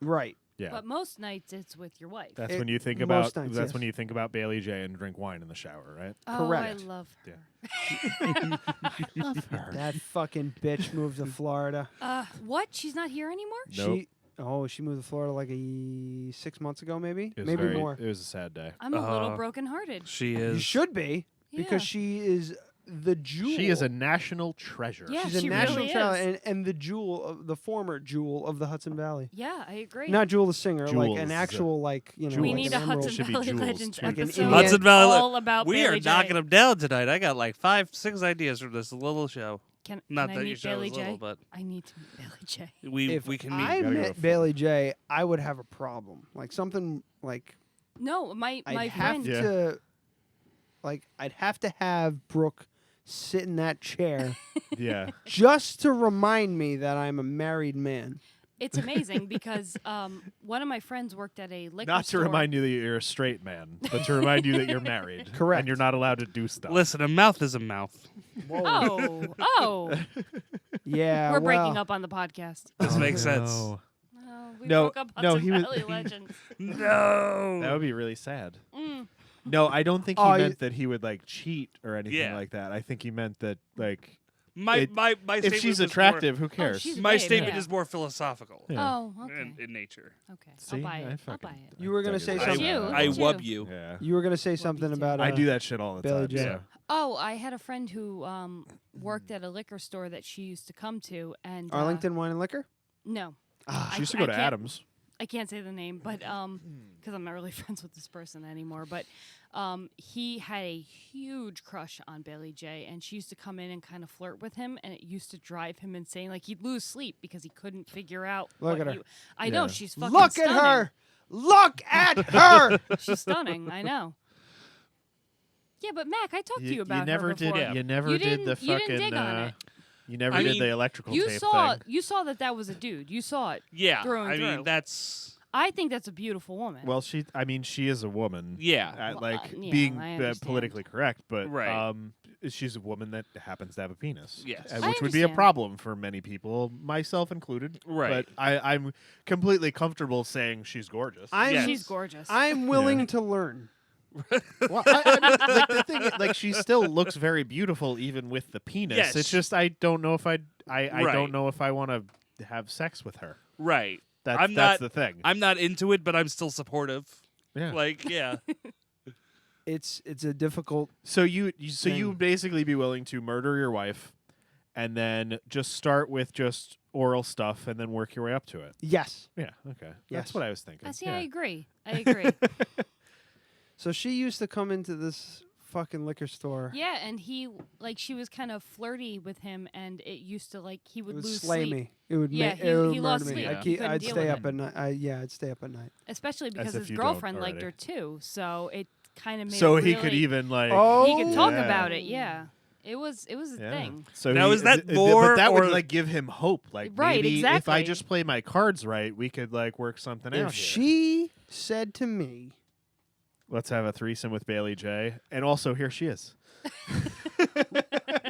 right. Yeah. But most nights it's with your wife. That's It- when you think most about nights, that's yes. when you think about Bailey J and drink wine in the shower, right? Oh, Correct. I love her. Love her. That fucking bitch moved to Florida. What? She's not here anymore? Nope. She moved to Florida like 6 months ago, maybe. It was Maybe very- more. It was a sad day. I'm a little brokenhearted. She You is. should be because Yeah. she is the jewel. She is a national treasure. Yeah, She's a she national really talent is. and the jewel of the former jewel of the Hudson Valley. Yeah, I agree. Not Jewel the singer, like Jules. an actual we like need a an emerald. Hudson Should be Valley Jules, Legends too. Like an episode Indian- Hudson Valley. all about We Bailey are knocking J. them down tonight. I got like 5-6 ideas from this little show. Can Not I that your meet show Bailey is J? little, but I need to meet Bailey J. If we can meet. I Gotta go met for Bailey J, I would have a problem. Like something like No, my I'd friend. have to, like I'd have to have Brooke sit in that chair Yeah. just to remind me that I'm a married man. It's amazing because one of my friends worked at a liquor Not to store. remind you that you're a straight man, but to remind you that you're married. Correct. And you're not allowed to do stuff. Listen, a mouth is a mouth. Oh, Yeah, we're breaking well, up on the podcast. This makes sense. No. No, we No, broke up no, Hudson he was- Valley Legends. No. That would be really sad. Mm. No, I don't think he Oh, meant that he would like cheat or anything Yeah. like that. I think he meant that like My It- my if statement she's was attractive, who Oh, cares? she's a My babe, statement yeah. is more philosophical Yeah. Oh, okay. in nature. Okay, See? I'll buy I it. I'll fucking- buy it. You were gonna dug say it. something. you. I Look at wub you. you. Yeah. You were gonna say something too. about I do that shit all the Bailey time. J. So. Oh, I had a friend who worked at a liquor store that she used to come to, and Arlington Wine and Liquor. No, She used to go to can't- Adams. I can't say the name, but because I'm not really friends with this person anymore. But he had a huge crush on Bailey J, and she used to come in and kind of flirt with him, and it used to drive him insane. Like he'd lose sleep because he couldn't figure out. Look what at her. I know Yeah. she's fucking. Look stunning. at her! Look at her! She's stunning. I know. Yeah, but Mac, I talked to you about you never her before. did. You never You did the didn't- you didn't fucking. dig on it. You never I did mean, the electrical You tape saw thing. you saw that was a dude. You saw it. Yeah, Through and I mean through. that's. I think that's a beautiful woman. Well, she is a woman. Yeah. Yeah, being I understand. politically correct, but Right. she's a woman that happens to have a penis. Yes. Which would be a problem for many people, myself included. Right. But I'm completely comfortable saying she's gorgeous. She's gorgeous. I'm willing to learn. Well, I mean, like the thing, like she still looks very beautiful even with the penis. Yes. It's just I don't know if I Right. don't know if I want to have sex with her. Right. That's the thing. I'm not into it, but I'm still supportive. Yeah. Like, yeah. It's a difficult. So you thing. would basically be willing to murder your wife, and then just start with just oral stuff, and then work your way up to it. Yes. Yeah. Okay. Yes. That's what I was thinking. See, yeah. I agree. I agree. So she used to come into this fucking liquor store. Yeah, and she was kind of flirty with him, and it used to he would It would lose slay sleep. me. It would Yeah, it would he murder lost me. sleep. I'd, He couldn't I'd deal stay with up it. at night. I'd stay up at night. Especially because if his you don't girlfriend liked already. her too, so it kind of made So it he really, could even like. Oh, he could talk yeah. about it. Yeah, it was a Yeah. thing. So Now, is that but more that would or- like give him hope. Like Right, maybe if I exactly. just play my cards right, we could like work something out. If here. she said to me, Let's have a threesome with Bailey J. And also here she is.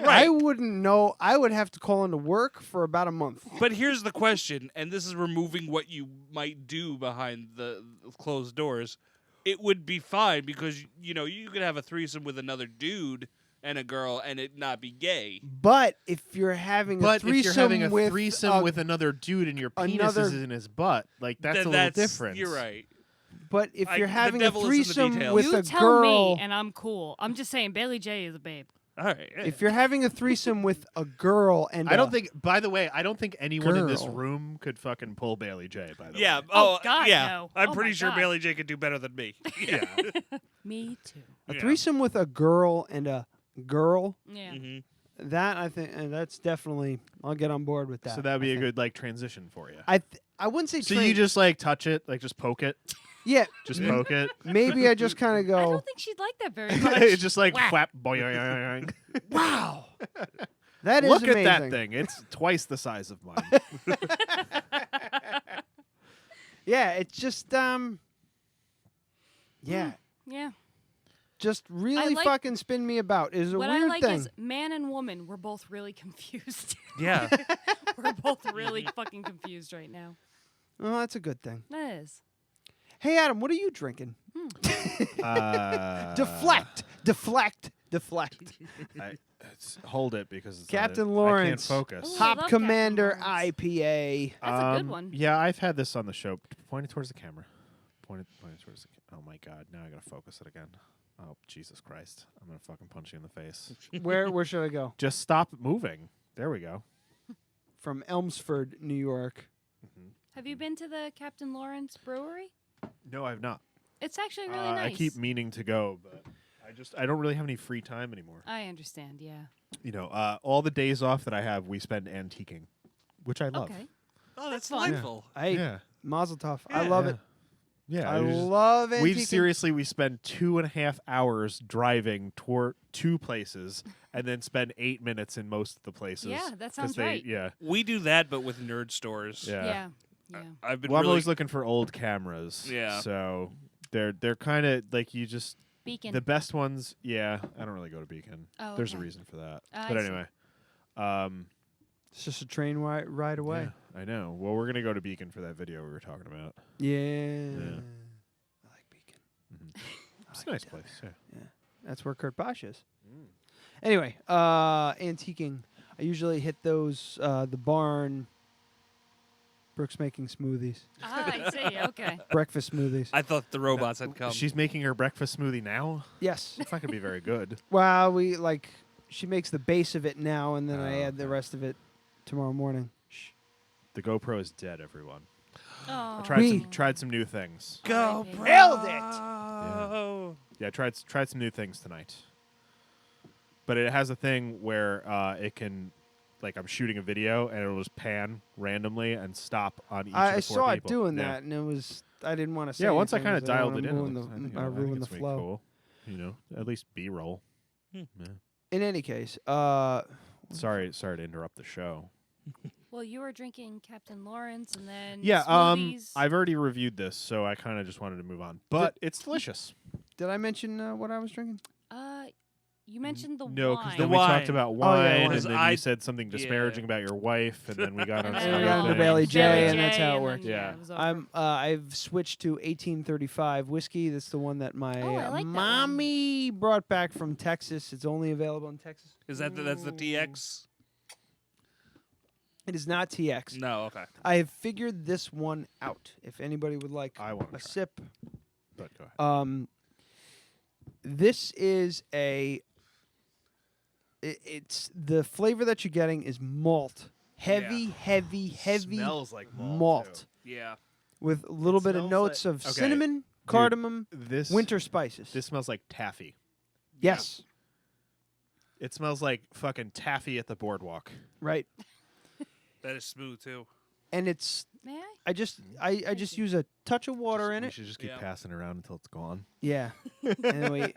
I wouldn't know. I would have to call into work for about a month. But here's the question, and this is removing what you might do behind the closed doors. It would be fine because, you could have a threesome with another dude and a girl and it not be gay. But if you're having a threesome with another dude and your penis is in his butt, like that's Then a little different. You're right. But if you're the having a devil is in the threesome details. with You a tell girl, me, and I'm cool. I'm just saying, Bailey J is a babe. All right. if you're having a threesome with a girl and I don't think. By the way, I don't think anyone in this girl. room could fucking pull Bailey J. By the Yeah. way, Oh, God, yeah. no. I'm Oh, pretty my sure God. Bailey J could do better than me. Yeah. Me too. a threesome with a girl and a girl, Yeah. Mm-hmm. that I think that's definitely. I'll get on board with that. so that'd be I a think. good like transition for you. I wouldn't say. So you just like touch it, like just poke it, yeah. just poke it. Maybe I just kind of I go. don't think she'd like that very much. It's just like Whack. whap, boing. Wow. That is Look amazing. at that thing. It's twice the size of mine. Yeah, it's just yeah, Yeah. just really like- fucking spin me about. Is a What weird I like thing. is man and woman, we're both really confused. Yeah. We're both really fucking confused right now. Oh, that's a good thing. That is. Hey, Adam, what are you drinking? Deflect. Hold it because it's Captain I can't Lawrence. focus. Ooh, I Hop love Commander Captain IPA. That's a good one. Yeah, I've had this on the show. Point it towards the camera. Point it towards the camera. Oh my God! Now I gotta focus it again. Oh Jesus Christ! I'm gonna fucking punch you in the face. Where should I go? Just stop moving. There we go. From Elmsford, New York. Have you been to the Captain Lawrence Brewery? No, I've not. It's actually really I nice. keep meaning to go, but I don't really have any free time anymore. I understand, yeah. All the days off that I have, we spend antiquing, which I love. Okay. Oh, that's fun. delightful. Hey, Yeah. Mazel tov. I love it. Yeah, I love antiquing. we spend 2.5 hours driving to places and then spend 8 minutes in most of the places. Yeah, that 'cause sounds they- right. Yeah. We do that, but with nerd stores. Yeah. Yeah. I've been Well, I'm really always looking for old cameras. Yeah. So they're kind of like you just Beacon. the best ones. Yeah, I don't really go to Beacon. Oh, There's a okay. reason for that. I But see. anyway, It's just a train ride away. yeah, I know. Well, we're gonna go to Beacon for that video we were talking about. Yeah. Yeah. I like Beacon. It's a nice place. Yeah. That's where Kurt Bosch is. Anyway, antiquing. I usually hit those, the barn. Brooke's making smoothies. Ah, I see. Okay. Breakfast smoothies. I thought the robots had come. She's making her breakfast smoothie now. Yes. It's not gonna be very good. Well, she makes the base of it now, and then I Oh, add the rest of it tomorrow morning. Shh. The GoPro is dead, everyone. Oh. I tried some new things. Go, RIP. bro. Nailed it! Yeah, tried some new things tonight. But it has a thing where it can, like, I'm shooting a video and it'll just pan randomly and stop on each of I the four saw people. it doing Yeah. that, and it was. I didn't want to say. Yeah, once I anything kind of 'cause I don't dialed it wanna in, ruin I think, the, I think ruin it's the gonna be flow. cool. At least B-roll. Yeah. In any case, Sorry to interrupt the show. Well, you were drinking Captain Lawrence and then Yeah, smoothies. I've already reviewed this, so I kind of just wanted to move on. But it's delicious. Did I mention what I was drinking? You mentioned the No, wine. because then we talked about wine, wine. and then you said something disparaging about your wife, and then we got on And some then we other got into things. Bailey J, Bailey and that's J, how it and worked. then, yeah, it was over. I've switched to 1835 whiskey. That's the one that my I like that mommy brought back from Texas. It's only available in Texas. Is that that's the TX? It is not TX. No, okay. I have figured this one out. If anybody would like I want a sip. But go ahead. This is it's the flavor that you're getting is malt. Heavy Smells like malt. Yeah. With a little bit of smells notes like- of Okay. cinnamon, cardamom, This winter spices. This smells like taffy. Yes. It smells like fucking taffy at the boardwalk. Right. That is smooth too. And it's May I? I just use a touch of water in You it. should just keep passing it around until it's gone. Yeah. And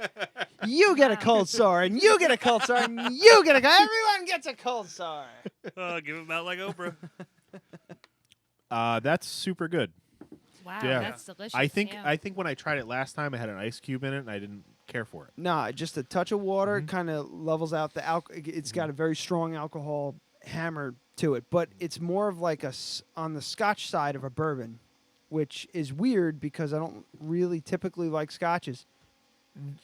you get a cold sore, and you get a cold sore, and you get everyone gets a cold sore. Give him out like Oprah. That's super good. Wow, Yeah. that's delicious. I think yeah. when I tried it last time, I had an ice cube in it, and I didn't care for it. Nah, just a touch of water kind of levels out the alcohol. It's got a very strong alcohol hammer to it, but it's more of like on the Scotch side of a bourbon, which is weird because I don't really typically like Scotches.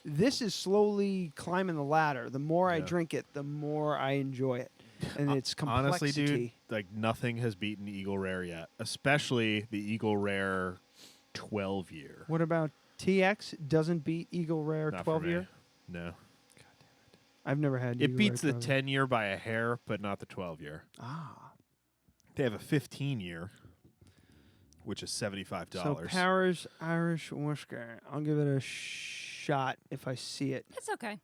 This is slowly climbing the ladder. The more I drink it, the more I enjoy it, and it's complexity. Honestly, dude, like nothing has beaten Eagle Rare yet, especially the Eagle Rare 12-year. What about TX? Doesn't beat Eagle Rare Not for 12-year? me. No. I've never had. It Eagle beats Rare the 12-year. 10-year by a hair, but not the 12-year. Ah. They have a 15-year, which is $75. So Powers Irish whiskey. I'll give it a shot if I see it. It's okay.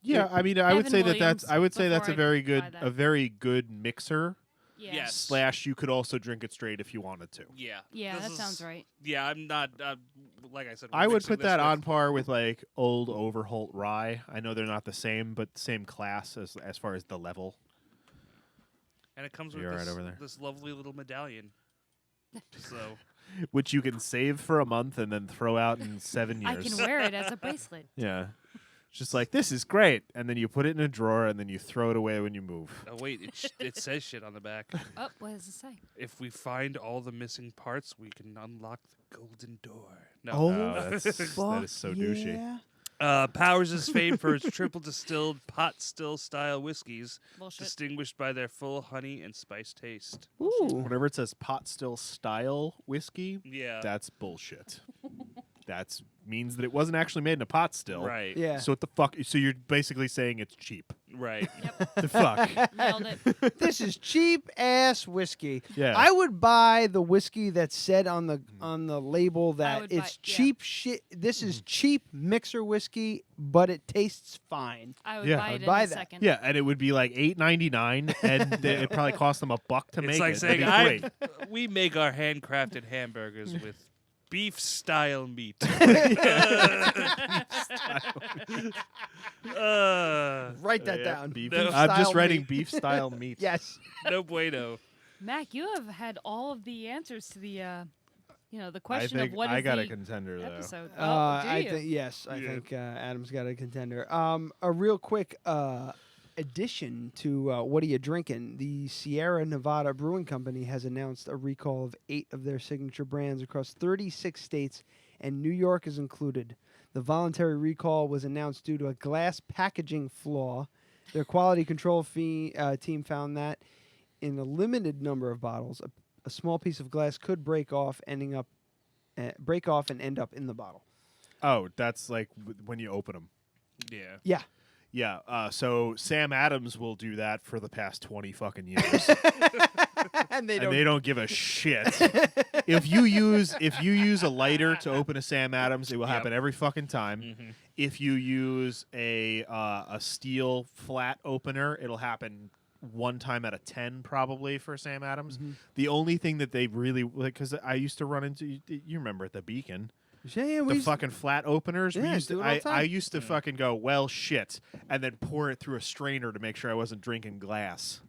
Yeah, I mean, I would Evan say Williams that's a before very I good buy that. a very good mixer. Yeah. Yes. Slash, you could also drink it straight if you wanted to. Yeah. Yeah, This that is- sounds right. Yeah, I'm not. Like I said, we're I would mixing put this that with- on par with like old Overholt Rye. I know they're not the same, but same class as far as the level. And it comes with You're this, right over there. this lovely little medallion. So Which you can save for a month and then throw out in 7 years. I can wear it as a bracelet. Yeah. It's just like, this is great. And then you put it in a drawer and then you throw it away when you move. oh wait, it says shit on the back. Oh, what does it say? If we find all the missing parts, we can unlock the golden door. No, Oh, that is so douchey. Powers is famed for its triple distilled pot still style whiskeys, Bullshit. distinguished by their full honey and spice taste. Ooh. Whenever it says pot still style whiskey, Yeah. that's bullshit. That means that it wasn't actually made in a pot still. Right. Yeah. So what the fuck? So you're basically saying it's cheap. Right. The fuck? Nailed it. This is cheap ass whiskey. Yeah. I would buy the whiskey that said on the label that would it's buy- yeah. cheap shit. This is cheap mixer whiskey, but it tastes fine. I would Yeah, buy I'd it in buy a that. second. Yeah, and it would be like $8.99, and it probably cost them $1 to make It's like it. saying, That'd be great. we make our handcrafted hamburgers with beef style meat. Write that Yeah, down. beef. Beef I'm just style writing meat. beef style meat. Yes. No bueno. Mac, you have had all of the answers to the, the I question think of what is I got the a contender though. episode. I do you? think yes. I Yeah. think Adam's got a contender. A real quick addition to what are you drinking? The Sierra Nevada Brewing Company has announced a recall of 8 of their signature brands across 36 states, and New York is included. The voluntary recall was announced due to a glass packaging flaw. Their quality control team found that in a limited number of bottles, a small piece of glass could break off, and end up in the bottle. Oh, that's like when you open them. Yeah. Yeah. Yeah. So Sam Adams will do that for the past 20 fucking years. And they and they don't give a shit. If you use a lighter to open a Sam Adams, it will happen every fucking time. Mm-hmm. If you use a steel flat opener, it'll happen 1 time out of 10 probably for Sam Adams. The only thing that they really like, because I used to run into, you remember at the Beacon. Yeah, The fucking flat openers. Yeah, do it all the time. I used to fucking go, well, shit, and then pour it through a strainer to make sure I wasn't drinking glass.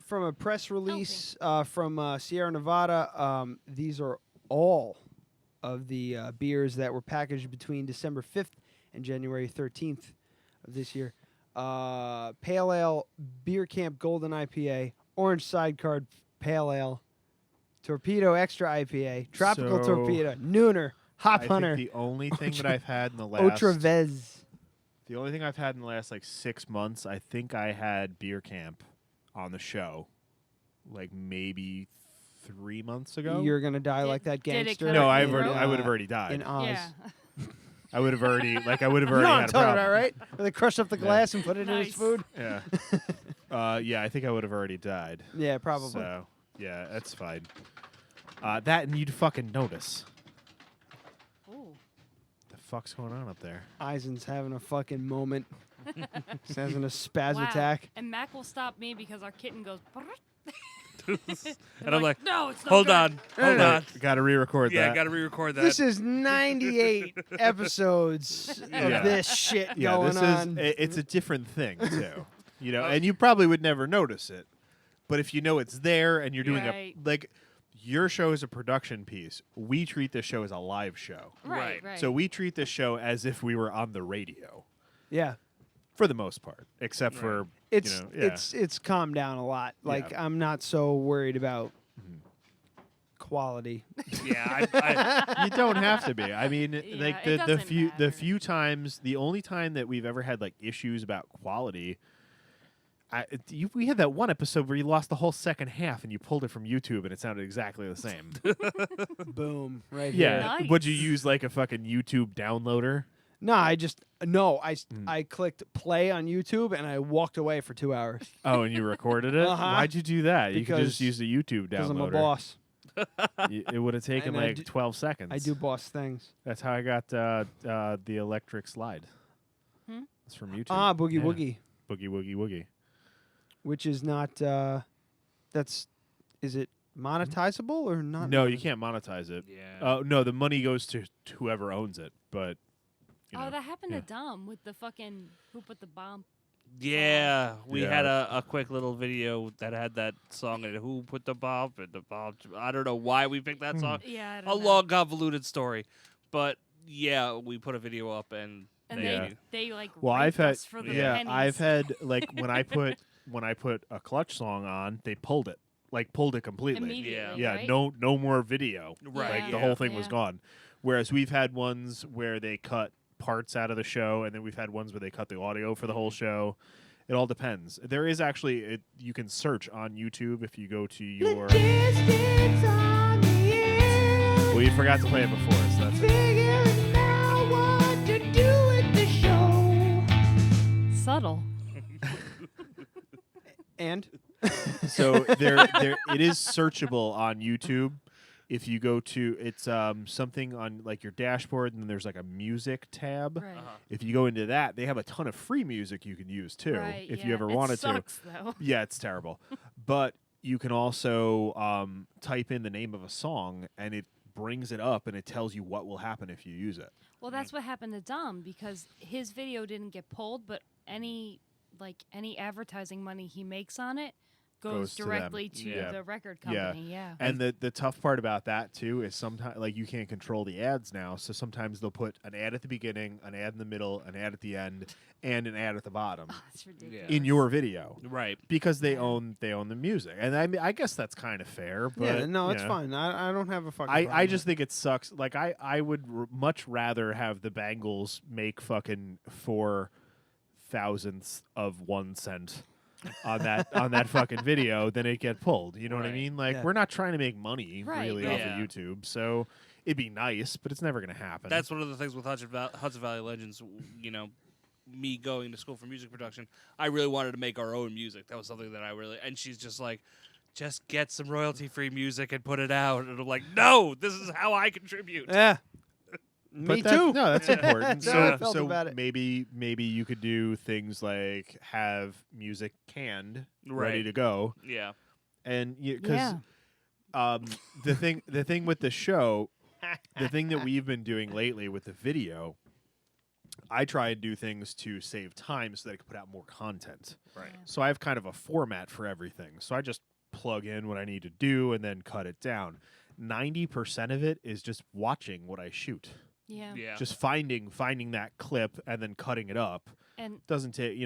from a press release from Sierra Nevada, these are all of the beers that were packaged between December 5th and January 13th of this year. Pale Ale, Beer Camp Golden IPA, Orange Sidecar Pale Ale, Torpedo Extra IPA, Tropical So, Torpedo, Nooner, Hop I Hunter. think the only thing that I've had in the last Otravez. The only thing I've had in the last like 6 months, I think I had Beer Camp on the show, like maybe 3 months ago. You're gonna die like that did it gangster. cut No, I would have already died. In Oz. Yeah. I would have already You know had what a I'm problem. talking about, right? Where they crush up the glass and put it in his Nice. food. Yeah. Yeah, I think I would have already died. Yeah, probably. So, yeah, that's fine. That and you'd fucking notice. Ooh. The fuck's going on up there? Eisen's having a fucking moment. He's having a spaz Wow. attack. And Mac will stop me because our kitten goes. And I'm like, no, it's not hold good." on, hold on. Got to re-record Yeah, that. got to re-record that. This is 98 episodes of this shit Yeah, going this on. is it's a different thing too. And you probably would never notice it, but if you know it's there and you're doing Right. your show is a production piece. We treat this show as a live show. Right. So we treat this show as if we were on the radio. Yeah. For the most part, except for It's calmed down a lot. Like I'm not so worried about quality. Yeah, you don't have to be. I mean, like it the doesn't few times, the only time that we've ever had like issues about quality. We had that one episode where you lost the whole second half and you pulled it from YouTube and it sounded exactly the same. Boom. Right Yeah. here. Nice. Would you use like a fucking YouTube downloader? No, I clicked play on YouTube and I walked away for 2 hours. Oh, and you recorded it? Uh-huh. Why'd you do that? You could Because- just use the YouTube downloader. Because I'm a boss. It would have taken And I like do- 12 seconds. I do boss things. That's how I got the electric slide. Hmm? It's from YouTube. Ah, Boogie Yeah. Woogie, Boogie Woogie Woogie. which is not. Is it monetizable or not? No, you can't monetize it. Yeah. No, the money goes to whoever owns it. But Oh, that happened yeah. to Dom with the fucking who put the bomb. Yeah, we Yeah. had a quick little video that had that song in it. Who put the bomb in the bomb? I don't know why we picked that song. Yeah, I A don't know. long convoluted story, but yeah, we put a video up and And they like well, raped I've had us for the yeah, pennies. I've had like when I put a Clutch song on, they pulled it completely. Immediately, Yeah, right? no more video. Right, Like the yeah. whole thing was Yeah. gone. Whereas we've had ones where they cut parts out of the show, and then we've had ones where they cut the audio for the whole show. It all depends. There is actually you can search on YouTube if you go to your. Well, you forgot to play it before, so that's it. Subtle. And So there it is searchable on YouTube. If you go to it's something on like your dashboard, and then there's like a music tab. Right. If you go into that, they have a ton of free music you can use too, Right, if yeah. you ever It wanted sucks, to. though. Yeah, it's terrible. But you can also type in the name of a song, and it brings it up, and it tells you what will happen if you use it. Well, that's what happened to Dom because his video didn't get pulled, but any advertising money he makes on it goes to them. directly to Yeah. the record company. Yeah. And the tough part about that too is sometimes like you can't control the ads now, so sometimes they'll put an ad at the beginning, an ad in the middle, an ad at the end, and an ad at the bottom That's ridiculous. in your video, Right. because they own the music. And I mean, I guess that's kind of fair, but yeah, no, you it's know. fine. I don't have a fucking. I problem just think it sucks. Like I would much rather have the Bengals make fucking 0.004 of 1 cent on that fucking video than it get pulled. You know what I Right. mean? Like Yeah. we're not trying to make money Right, really right. off Yeah. of YouTube, so it'd be nice, but it's never gonna happen. That's one of the things with Hudson Valley Legends. You know, me going to school for music production, I really wanted to make our own music. That was something that I really. And she's just like, just get some royalty-free music and put it out. And I'm like, no, this is how I contribute. Yeah. But Me that- too. No, that's important. That's how I so felt so about it. maybe you could do things like have music canned, ready Right. to go. Yeah. And because Yeah. the thing with the show, the thing that we've been doing lately with the video, I try and do things to save time so that I can put out more content. Right. So I have kind of a format for everything. So I just plug in what I need to do and then cut it down. 90% of it is just watching what I shoot. Yeah. Just finding that clip and then cutting it up. And doesn't take,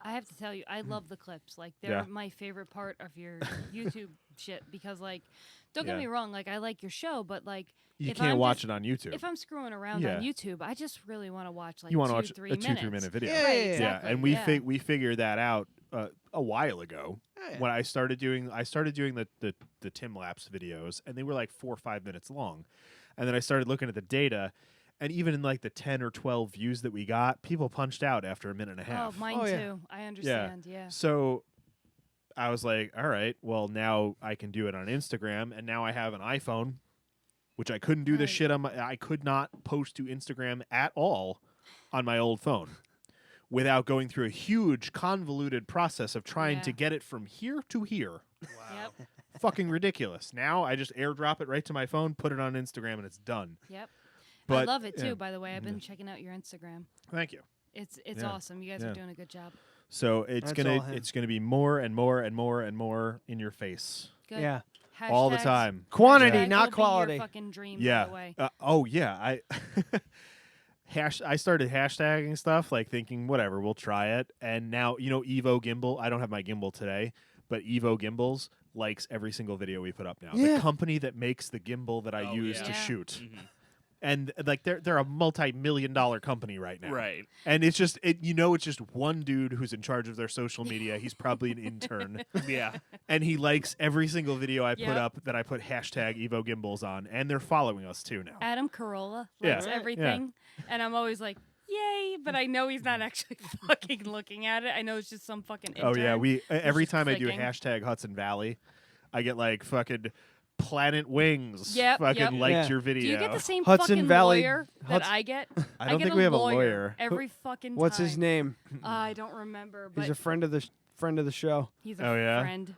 I have to tell you, I love the clips. Like, they're my favorite part of your YouTube shit because, like, don't get me wrong, like, I like your show, but, like, you if can't I'm watch just, it on YouTube. If I'm screwing around on YouTube, I just really want to watch, like, you want to 2, watch 3 a minutes. 2-3 minute video. Right, exactly. And we figured that out a while ago when I started doing the Tim Lapse videos, and they were like 4 or 5 minutes long. And then I started looking at the data, and even in like the 10 or 12 views that we got, people punched out after a minute and a half. Oh, mine too. I understand. Yeah. So I was like, all right, well, now I can do it on Instagram, and now I have an iPhone, which I couldn't do this shit on I could not post to Instagram at all on my old phone without going through a huge convoluted process of trying to get it from here to here. Wow. Yep. Fucking ridiculous. Now I just airdrop it right to my phone, put it on Instagram, and it's done. Yep. But, I love it too, by the way. I've been checking out your Instagram. Thank you. It's awesome. You guys are doing a good job. So it's gonna be more and more and more and more in your face. Good. Yeah. All the time. Quantity, not quality. Your fucking dream, Yeah. by the way. I started hashtagging stuff, like thinking, whatever, we'll try it. And now, Evo Gimbal, I don't have my gimbal today, but Evo Gimbals likes every single video we put up now. Yeah. The company that makes the gimbal that I use to shoot. Mm-hmm. And like they're a multi-million-dollar company right now. Right. And it's just it's just one dude who's in charge of their social media. He's probably an intern. Yeah. And he likes every single video I put up that I put hashtag Evo Gimbals on, and they're following us too now. Adam Carolla Yeah. likes everything. And I'm always like, yay, but I know he's not actually fucking looking at it. I know it's just some fucking intern. Oh yeah, we every just time I do clicking. hashtag Hudson Valley, I get like fucking Planet Wings. Yep, fucking liked Yeah. your video. Do you get the same Hudson fucking Valley- lawyer that I get? I don't get think we have a lawyer lawyer. every fucking time. What's his name? I don't remember, but He's a friend of the show. he's a Oh, yeah? friend.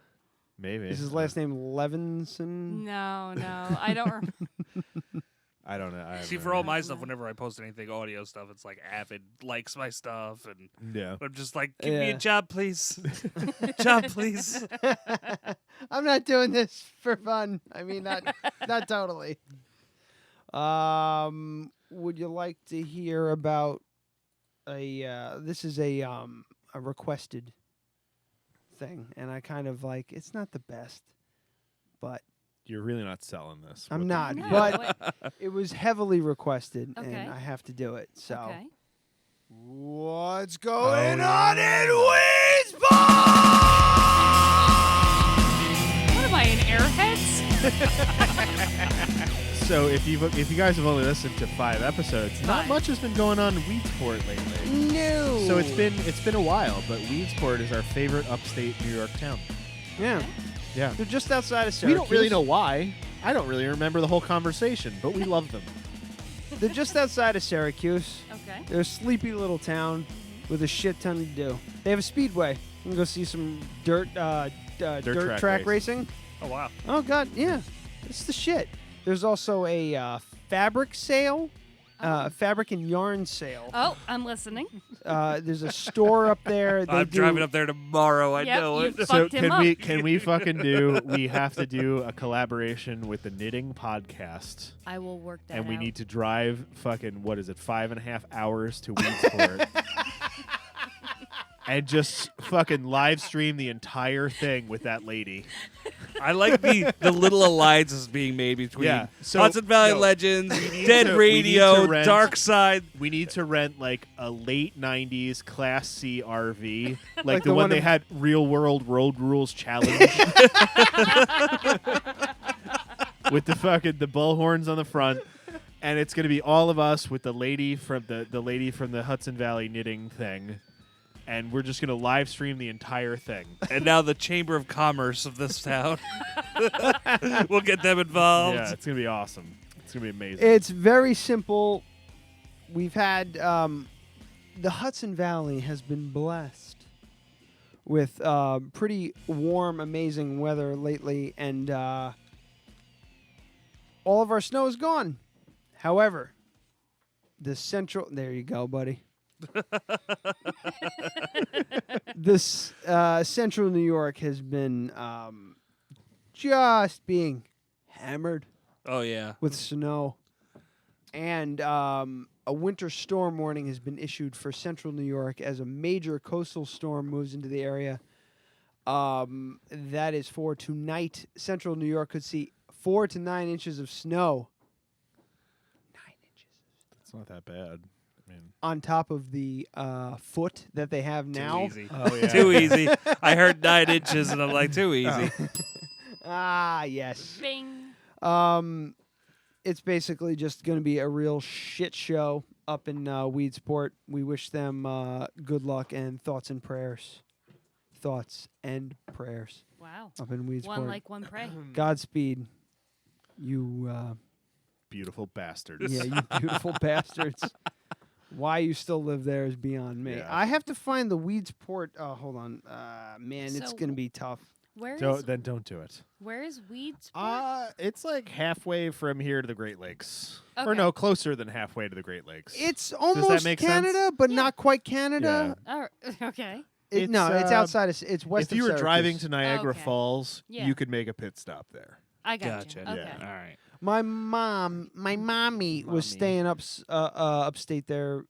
Maybe. Is his last name Levinson? No, I don't remember. I don't know. I See, don't for know. all my stuff, whenever I post anything audio stuff, it's like Avid likes my stuff, and Yeah. I'm just like, give me a Yeah. job, please. Job, please. I'm not doing this for fun. I mean, not totally. Would you like to hear about this is a requested thing, and I kind of like it's not the best, but You're really not selling this. I'm What not. the- But it was heavily requested, Okay. and I have to do it. So Okay. what's going on in Weedsboro? What am I, in Airheads? So if you guys have only listened to 5 episodes, not much has been going on in Weedsport lately. No. So it's been a while, but Weedsport is our favorite upstate New York town. Yeah. Yeah. They're just outside of We Syracuse. don't really know why. I don't really remember the whole conversation, but we love them. They're just outside of Syracuse. Okay. They're a sleepy little town with a shit ton to do. They have a speedway. You can go see some dirt track racing. Oh, wow. Oh, God, yeah. It's the shit. There's also a fabric sale, fabric and yarn sale. Oh, I'm listening. There's a store up there. They I'm do- driving up there tomorrow. I Yep, know you it. So fucked him up. can we fucking do? We have to do a collaboration with the Knitting Podcast, I will work that and we out. need to drive fucking 5.5 hours to Weedsport, and just fucking live stream the entire thing with that lady. I like the little alliances being made between Yeah, so- Hudson Valley no, Legends, we need Dead to- we Radio, need to rent- Dark Side. We need to rent like a late '90s Class C RV, like, Like the the one one they in- had Real World Road Rules Challenge, with the bullhorns on the front, and it's gonna be all of us with the lady from the Hudson Valley knitting thing, and we're just gonna live stream the entire thing. And now the Chamber of Commerce of this town. We'll get them involved. Yeah, it's gonna be awesome. It's gonna be amazing. It's very simple. We've had the Hudson Valley has been blessed with pretty warm, amazing weather lately, and all of our snow is gone. However, the central there you go, buddy. This central New York has been just being hammered Oh yeah. with snow. And a winter storm warning has been issued for central New York as a major coastal storm moves into the area. That is for tonight. Central New York could see 4 to 9 inches of snow. 9 inches. It's not that bad. I mean, On top of the foot that they have now. Too easy. Oh, yeah. Too easy. I heard 9 inches and I'm like, too easy. Ah, yes. Bing. It's basically just going to be a real shit show up in Weedsport. We wish them good luck and thoughts and prayers. Thoughts and prayers. Wow. Up in Weedsport. One like, one pray. Godspeed, you. beautiful bastards. Yeah, you beautiful bastards. Why you still live there is beyond me. Yeah. I have to find the Weedsport. Oh, hold on. Man, it's So- going to be tough. Then don't do it. Where is Weeds? It's like halfway from here to the Great Lakes. Or Okay. no, closer than halfway to the Great Lakes. It's Does almost that make Canada, sense? but not quite Canada. Oh, okay. No, it's outside of. It's west. If you of were driving Syracuse. to Niagara Okay. Falls, Yeah. you could make a pit stop there. I gotcha. Gotcha. Okay. All right. My mommy was staying upstate there,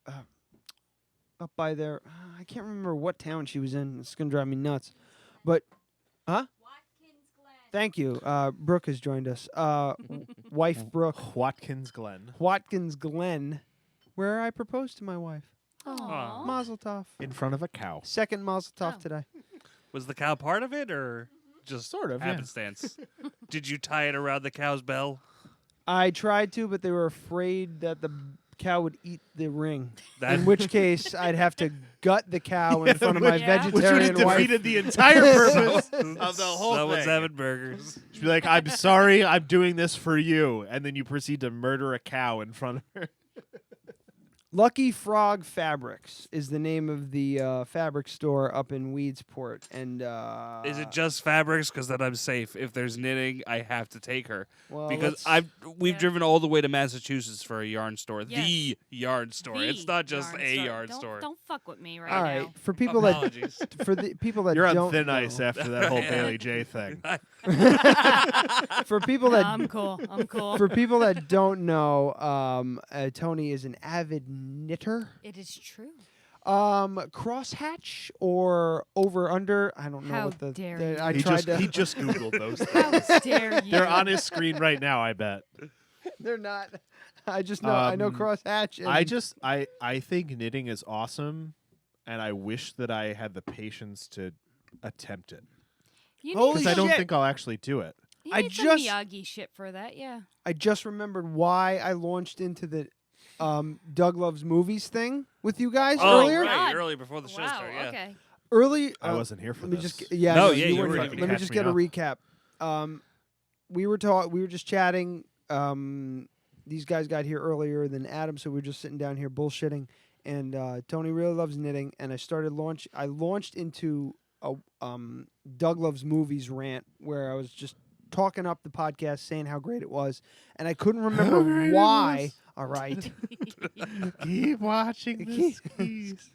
up by there. I can't remember what town she was in. It's gonna drive me nuts, but Thank you. Brooke has joined us. Wife Brooke. Watkins Glen. Watkins Glen, where I proposed to my wife. Aw. Mazel tov. In front of a cow. Second mazel tov Oh. today. Was the cow part of it or just Sort of, yeah. happenstance? Did you tie it around the cow's bell? I tried to, but they were afraid that the cow would eat the ring. That- In which case, I'd have to gut the cow in front of my Yeah. Which would have vegetarian wife. defeated the entire purpose of the whole Someone's thing. having burgers. She'd be like, I'm sorry, I'm doing this for you. And then you proceed to murder a cow in front of her. Lucky Frog Fabrics is the name of the fabric store up in Weedsport, and Is it just fabrics? Because then I'm safe. If there's knitting, I have to take her. Well, Because let's- we've driven all the way to Massachusetts for a yarn store. Yes. The yarn store. It's The not just a store. yarn Don't, store. Don't fuck with me right all now. right for people Apologies. that for the people that You're on don't thin know, ice after that whole Yeah. Bailey J thing. for people No, that I'm cool. I'm cool. for people that don't know, Toni is an avid knitter. It is true. Crosshatch or over under? I don't know How what the. dare the- you. I He tried just, to. he just Googled those How things. dare you? They're on his screen right now, I bet. They're not. I just know. I know Um, crosshatch. I think knitting is awesome, and I wish that I had the patience to attempt it. You Holy Because need I don't shit. think I'll actually do it. You I need some just- Miyagi shit for that, yeah. I just remembered why I launched into the Doug Loves Movies thing with you guys Oh, earlier. right. God. Early before the show Wow, started. Yeah. okay. Early. I wasn't here for Let me this. just. Yeah. No, no, yeah, you weren't were. here. You Let me catch just me get a up. recap. We were just chatting. These guys got here earlier than Adam, so we were just sitting down here bullshitting. And Toni really loves knitting, and I launched into a Doug Loves Movies rant where I was just talking up the podcast, saying how great it was, and I couldn't remember why. All right. Keep watching this. Keys.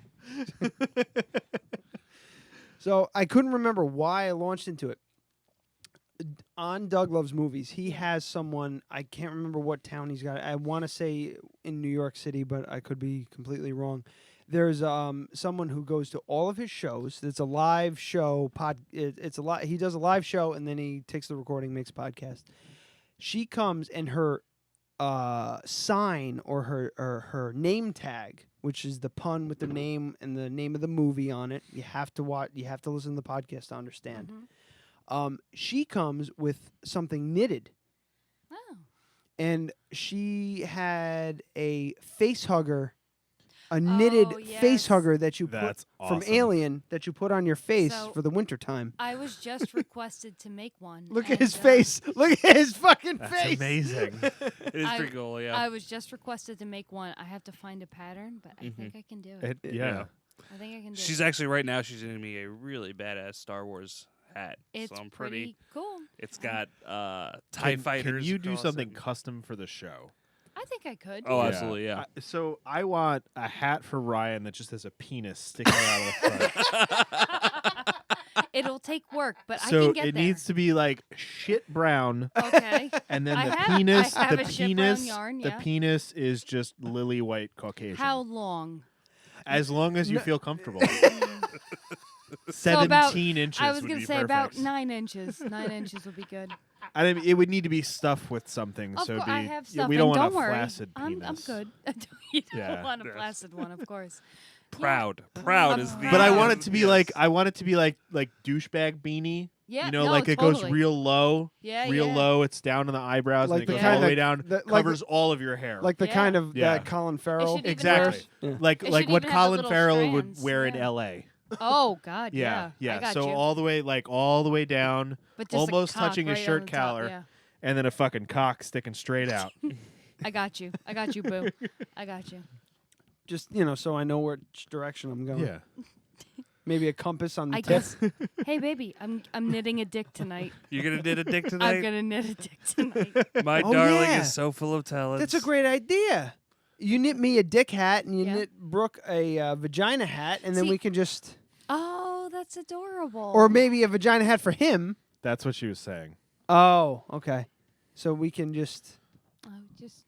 So I couldn't remember why I launched into it. On Doug Loves Movies, he has someone, I can't remember what town he's got. I want to say in New York City, but I could be completely wrong. There's someone who goes to all of his shows. It's a live show. He does a live show, and then he takes the recording, makes a podcast. She comes, and her sign or her name tag, which is the pun with the name and the name of the movie on it. You have to watch. You have to listen to the podcast to understand. She comes with something knitted. Oh. And she had a face hugger, a knitted yes. face hugger that you That's put from awesome. Alien that you put on your face So- for the wintertime. I was just requested to make one. Look at and, his face. Look at his fucking That's face. amazing. It is I- pretty cool, yeah. I was just requested to make one. I have to find a pattern, but I think I can do it. Yeah. I think I can do She's it. actually right now. She's giving me a really badass Star Wars hat. It's so I'm pretty cool. It's got TIE fighters. Can you do across something it. custom for the show? I think I could. Oh, absolutely, yeah. So I want a hat for Ryan that just has a penis sticking out of the front. It'll take work, but I So can get it there. needs to be like shit brown. Okay. And then I the have- penis, I have the a shit brown penis, yarn, the yeah. penis is just lily white Caucasian. How long? As long as you feel comfortable. So 17 about, inches. I was would gonna be say perfect. about 9 inches. 9 inches would be good. I mean, it would need to be stuffed with something. Of so course, it'd be, I have yeah, stuff. we don't and want don't a worry, flaccid penis. I'm good. You don't Yeah. want a flaccid one, of course. Proud is the. But I want it to be like like douchebag beanie. Yeah, you know, no, like it goes totally. real low. Yeah, real yeah. low. It's down on the eyebrows, Like and it the goes all kind the way of- down. the- like Covers all of your hair. Like the Yeah. kind of Yeah. that Colin Farrell. should even Exactly. have- Yeah. Like It like should what even have the Colin little Farrell would strands, wear in yeah. L.A. Oh God, Yeah, I got so you. all the way down, But just a almost cock touching right his on shirt the top, collar, yeah. and then a fucking cock sticking straight out. I got you. I got you, boo. I got you. Just so I know which direction I'm going. Yeah. Maybe a compass on the I tip. guess. Hey, baby, I'm knitting a dick tonight. You're gonna knit a dick tonight. I'm gonna knit a dick tonight. My Oh, darling yeah. is so full of talent. That's a great idea. You knit me a dick hat, and you Yeah. knit Brooke a vagina hat, and then See- we can just, Oh, that's adorable. or maybe a vagina hat for him. That's what she was saying. Oh, okay. So we can just just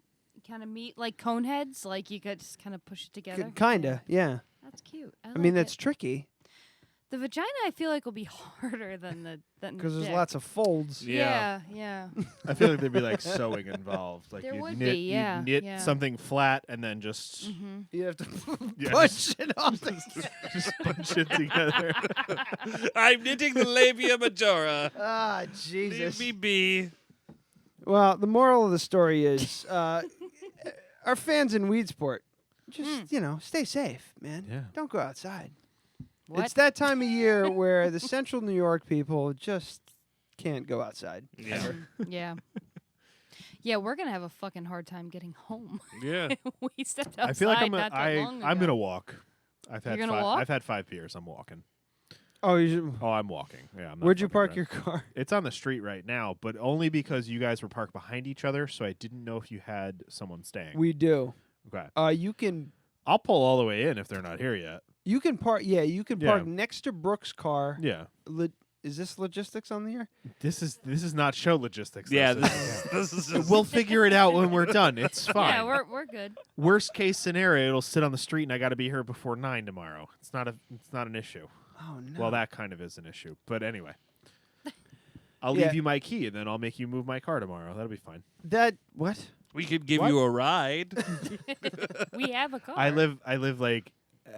kind of meet like cone heads, like you could just kind of push it together. kinda, yeah. That's cute. I mean, like that's it. tricky The vagina. I feel like will be harder than the because there's dick. lots of folds. Yeah, yeah. I feel like there'd be like sewing involved. Like There you'd would knit, be, yeah, you'd knit yeah. something flat and then just You have to Yeah, push it off. just punch it together. I'm knitting the labia majora. Ah, Jesus. Leave me be. Well, the moral of the story is, our fans in Weedsport, just stay safe, man. Yeah. Don't go outside. What? It's that time of year where the Central New York people just can't go outside. Yeah. Yeah. Yeah, we're gonna have a fucking hard time getting home. Yeah. We stepped outside I feel like I'm not that long ago. I'm gonna walk. I've had You're gonna walk? I've had 5 beers. I'm walking. Oh, you should, Oh, I'm walking. Yeah. I'm not where'd you fucking park driving. your car? It's on the street right now, but only because you guys were parked behind each other, so I didn't know if you had someone staying. We do. Okay. You can I'll pull all the way in if they're not here yet. park. Yeah, you can Yeah. park next to Brooke's car. Yeah. Is this logistics on the air? This is not show logistics. Yeah, though, this so- is this is just We'll figure it out when we're done. It's fine. Yeah, we're good. Worst case scenario, it'll sit on the street, and I got to be here before 9 tomorrow. It's not an issue. Oh no. Well, that kind of is an issue, but anyway. I'll Yeah. leave you my key, and then I'll make you move my car tomorrow. That'll be fine. That what? we could give What? you a ride. We have a car. I live like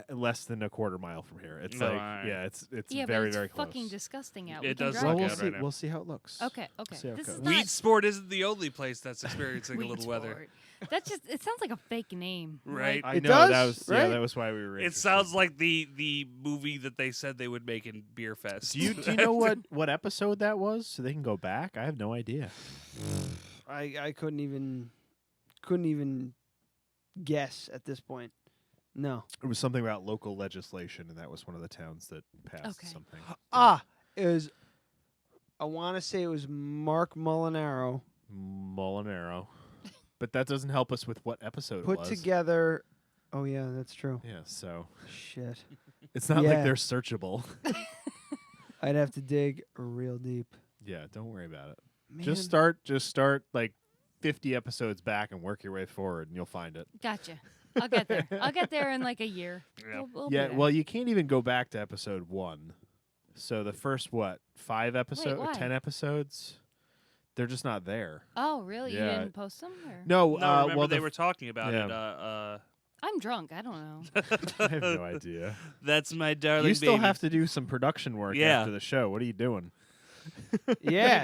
less than a quarter mile from here. It's No, like alright. yeah, it's yeah, very but it's very close. fucking disgusting out. It we can does drive. Well, suck we'll out see. right now. We'll see how it looks. Okay, See how it This is goes. not Weed Sport isn't the only place that's experiencing a Weed little weather. Sport. That just it sounds like a fake name. Right. I It know does, that was right? that was why we were. It interested. sounds like the movie that they said they would make in Beer Fest. Do you know what episode that was, so they can go back? I have no idea. I couldn't even guess at this point. No. It was something about local legislation, and that was one of the towns that passed Okay. something. It was. I want to say it was Mark Molinaro Molinaro, but that doesn't help us with what episode it put was. together. Oh yeah, that's true. Yeah, so Shit. it's not Yeah. like they're searchable. I'd have to dig real deep. Yeah, don't worry about it. Man. Just start like 50 episodes back and work your way forward, and you'll find it. Gotcha. I'll get there. I'll get there in like a year. Yeah. We'll be Yeah, there. well, you can't even go back to episode 1. So the first 5 episodes, why? 10 episodes, they're just not there. Oh, really? You Yeah. didn't post them? Or? No, No, remember well, they were talking about yeah. it. I'm drunk. I don't know. I have no idea. That's my darling You still baby. have to do some production work Yeah. after the show. What are you doing? Yeah.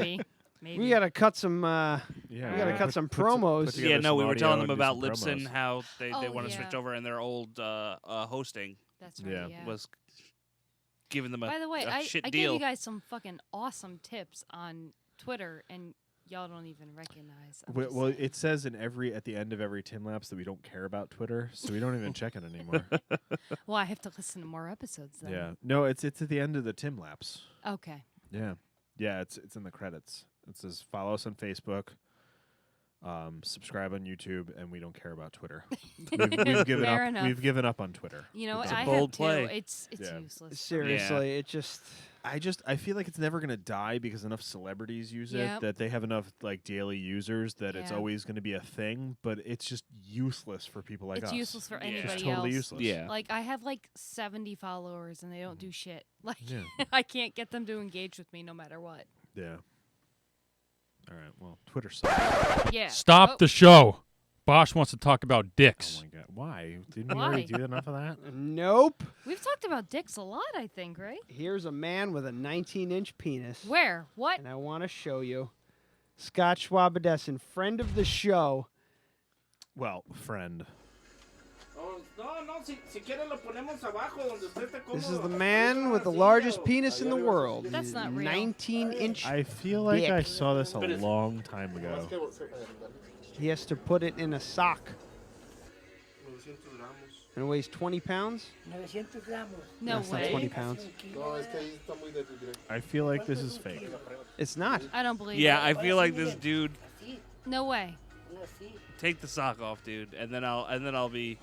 Maybe. We gotta cut some. Yeah, We gotta cut some promos. together Yeah, no, some we were audio telling and them do about some Libsyn, promos. how they Oh, want to yeah. switch over, and their old hosting That's right. Yeah. Yeah. was giving them a, By the way, a I shit gave deal. you guys some fucking awesome tips on Twitter, and y'all don't even recognize. I'm just Well, saying. it says at the end of every Tin Lapse that we don't care about Twitter, so we don't even check it anymore. Well, I have to listen to more episodes then. Yeah, no, it's at the end of the Tin Lapse. Okay. Yeah, it's in the credits. It says follow us on Facebook. Subscribe on YouTube, and we don't care about Twitter. We've given Fair up. enough. We've given up on Twitter. You know what? It's a I bold have too. play. It's useless. Seriously, it just. I feel like it's never gonna die because enough celebrities use Yep. it that they have enough like daily users that it's Yeah. always gonna be a thing. But it's just useless for people like us. It's useless for anybody It's else. totally useless. Yeah. Like I have like 70 followers and they don't do shit. Like Yeah. I can't get them to engage with me no matter what. Yeah. All right. Well, Twitter sucks. Yeah. Stop Oh. the show. Bosch wants to talk about Oh dicks. my god. Why? Didn't we already do enough of that? Nope. We've talked about dicks a lot, I think, right? Here's a man with a 19-inch penis. Where? What? And I want to show you. Scott Schwabedesen, friend of the show. Well, friend. This is the man with the largest penis in the world. That's not real. 19-inch. I feel like I dick. saw this a long time ago. He has to put it in a sock. And it weighs 20 pounds? No That's way. not 20 pounds. I feel like this is fake. It's not. I don't believe Yeah, it. I feel like this dude. No way. Take the sock off, dude, and then I'll be.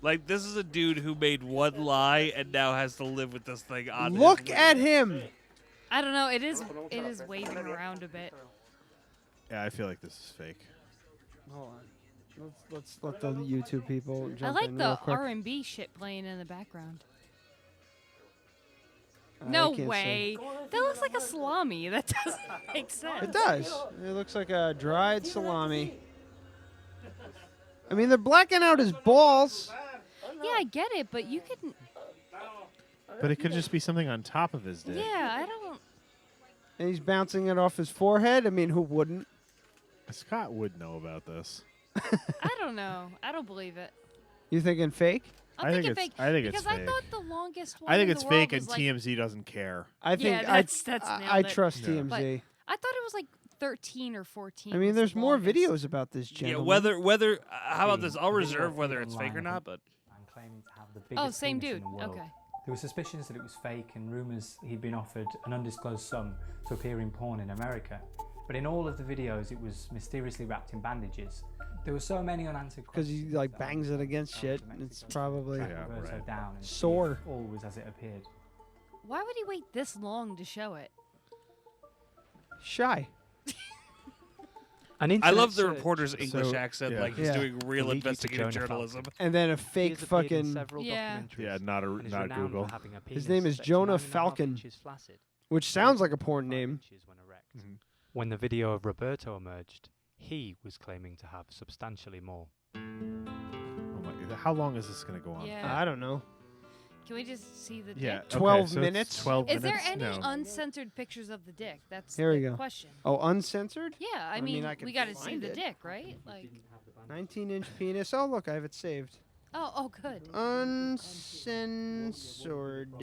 Like, this is a dude who made one lie and now has to live with this thing on his Look lip. at him. I don't know. It is waving around a bit. Yeah, I feel like this is fake. Hold on. Let's let the YouTube people jump I like in the real quick. R&B shit playing in the background. I No can't way. That looks like a salami. That doesn't make sense. It does. It looks like a dried salami. I mean, they're blacking out his balls. Yeah, I get it, but you could. But it could just be something on top of his dick. Yeah, I don't. And he's bouncing it off his forehead. I mean, who wouldn't? Scott would know about this. I don't know. I don't believe it. You thinking fake? I'm thinking fake. I think it's because fake. I thought the longest one. I think in it's the world fake, and was like, TMZ doesn't care. I think Yeah, that's nailed I it. trust Yeah. TMZ. But I thought it was like 13 or 14. I mean, was there's the more longest. videos about this Yeah, gentleman. whether how about this? I'll reserve whether it's fake or not, but claiming to have the Oh, biggest same penis in dude. the world. Okay. There were suspicions that it was fake and rumours he'd been offered an undisclosed sum to appear in porn in America. But in all of the videos, it was mysteriously wrapped in bandages. There were so many unanswered Because questions. he like bangs it against shit. It's probably Roberto down and see sore. if all was as it appeared. Why would he wait this long to show it? Shy. I love the reporter's English accent, yeah. like he's Yeah. doing real Lead you to investigative Jonah journalism. And then a He fake has appeared in fucking. several Yeah. documentaries Yeah, not and is not renowned Google. for having a His penis name is that's Jonah 9.5 Falcon, inches flaccid. which sounds like a porn name. When erect. When the video of Roberto emerged, he was claiming to have substantially more. Oh my, how long is this going to go on? Yeah. I don't know. Can we just see the Yeah, dick? okay, 12 so it's minutes? 12 Is there minutes? any No. uncensored pictures of the dick? That's Here we the go. question. Oh, uncensored? Yeah, I mean, mean, I can we got to see find the it. dick, right? Like, 19-inch penis. Oh, look, I have it saved. oh, good. Uncensored.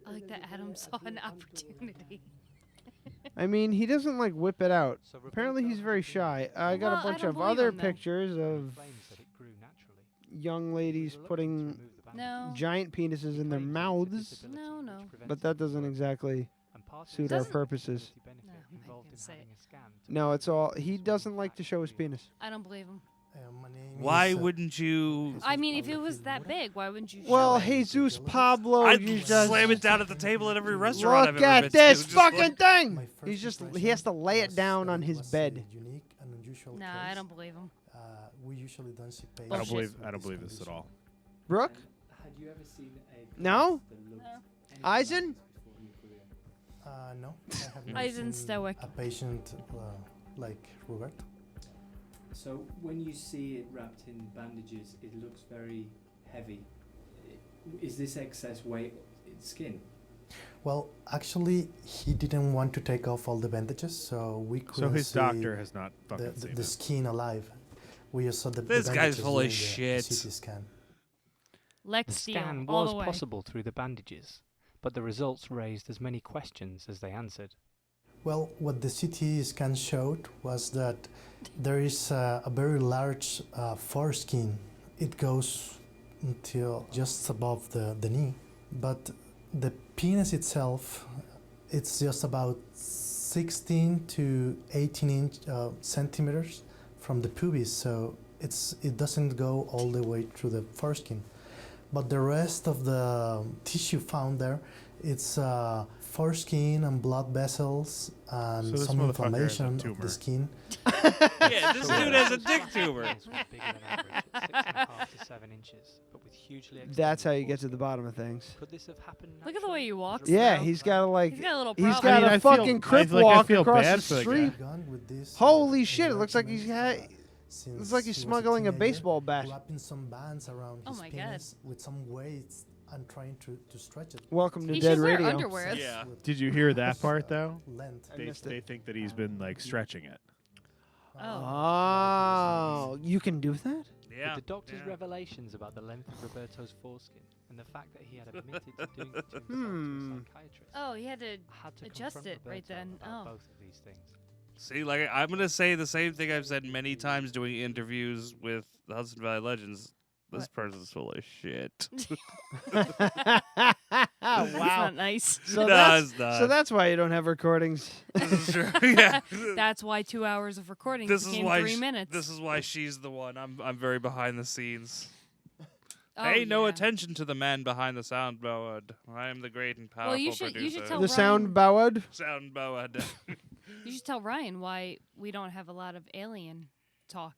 I like that Adam saw an opportunity. I mean, he doesn't like whip it out. Apparently, he's very shy. I got Well, a I bunch don't of believe other him, though. pictures of Claims that it grew naturally. young ladies putting No. giant penises in their mouths, No, no. but that doesn't exactly suit our Doesn't- purposes. No, I'm not gonna say it. No, it's all. He doesn't like to show his penis. I don't believe him. Why wouldn't you? I mean, if it was that big, why wouldn't you? Well, show it? Jesus Pablo, I'd you just slam it down at the table at every restaurant I've look ever at been this to. Just fucking like- thing. He's just. He has to lay it down on his bed. Nah, I don't believe him. We usually don't see I don't believe. I don't believe this at all. Brooke? Had you ever seen a No? Eisen? No. I have never Eisen's seen stoic. A patient like Robert. So when you see it wrapped in bandages, it looks very heavy. Is this excess weight in skin? Well, actually, he didn't want to take off all the bandages, so we couldn't So his see doctor has not fucking seen the it. skin alive. We just saw the This the guy's bandages full of during the shit. CT scan. Lex The Steele, scan all was the way. possible through the bandages, but the results raised as many questions as they answered. Well, what the CT scan showed was that there is a very large foreskin. It goes until just above the knee, but the penis itself, it's just about 16 to 18 centimeters from the pubis, so it doesn't go all the way through the foreskin. But the rest of the tissue found there, it's foreskin and blood vessels and So some this motherfucker has a inflammation of tumor. the skin. Yeah, this dude has a dick tumor. Bigger than average, at 6.5 to 7 inches, but with hugely That's how you get to the bottom of things. Could this have happened? Look at the way he walks. Yeah, though. he's got a like. He's got a little He's problem. got I a mean, I feel- fucking I crip feel like I walk feel across bad the for the street. Gone with this, Holy shit! It looks like enlargement, he's got. since It's like he's he was smuggling a teenager, baseball bat. wrapping some bands around Oh his my God. penis with some weights and trying to stretch it. Welcome to He Dead should wear Radio. underwear. Yeah. Did you hear that part though? Length. They think that he's been like stretching it. Oh, you can do that? Yeah. With the doctor's yeah. revelations about the length of Roberto's foreskin and the fact that he had admitted to doing it to himself to a psychiatrist, Oh, he had to I had to adjust confront it right Roberto then. about Oh. both of these things. See, like I'm gonna say the same thing I've said many times doing interviews with the Hudson Valley Legends. This person's full of shit. That's not nice. So No, that's it's not. so that's why you don't have recordings. This is true. Yeah. That's why 2 hours of recording This is became why 3 minutes. This is why she's the one. I'm very behind the scenes. Oh, Pay no yeah. attention to the man behind the soundboard. I am the great and powerful Well, you should producer. tell The sound bowed. Soundboard. You should tell Ryan why we don't have a lot of alien talk.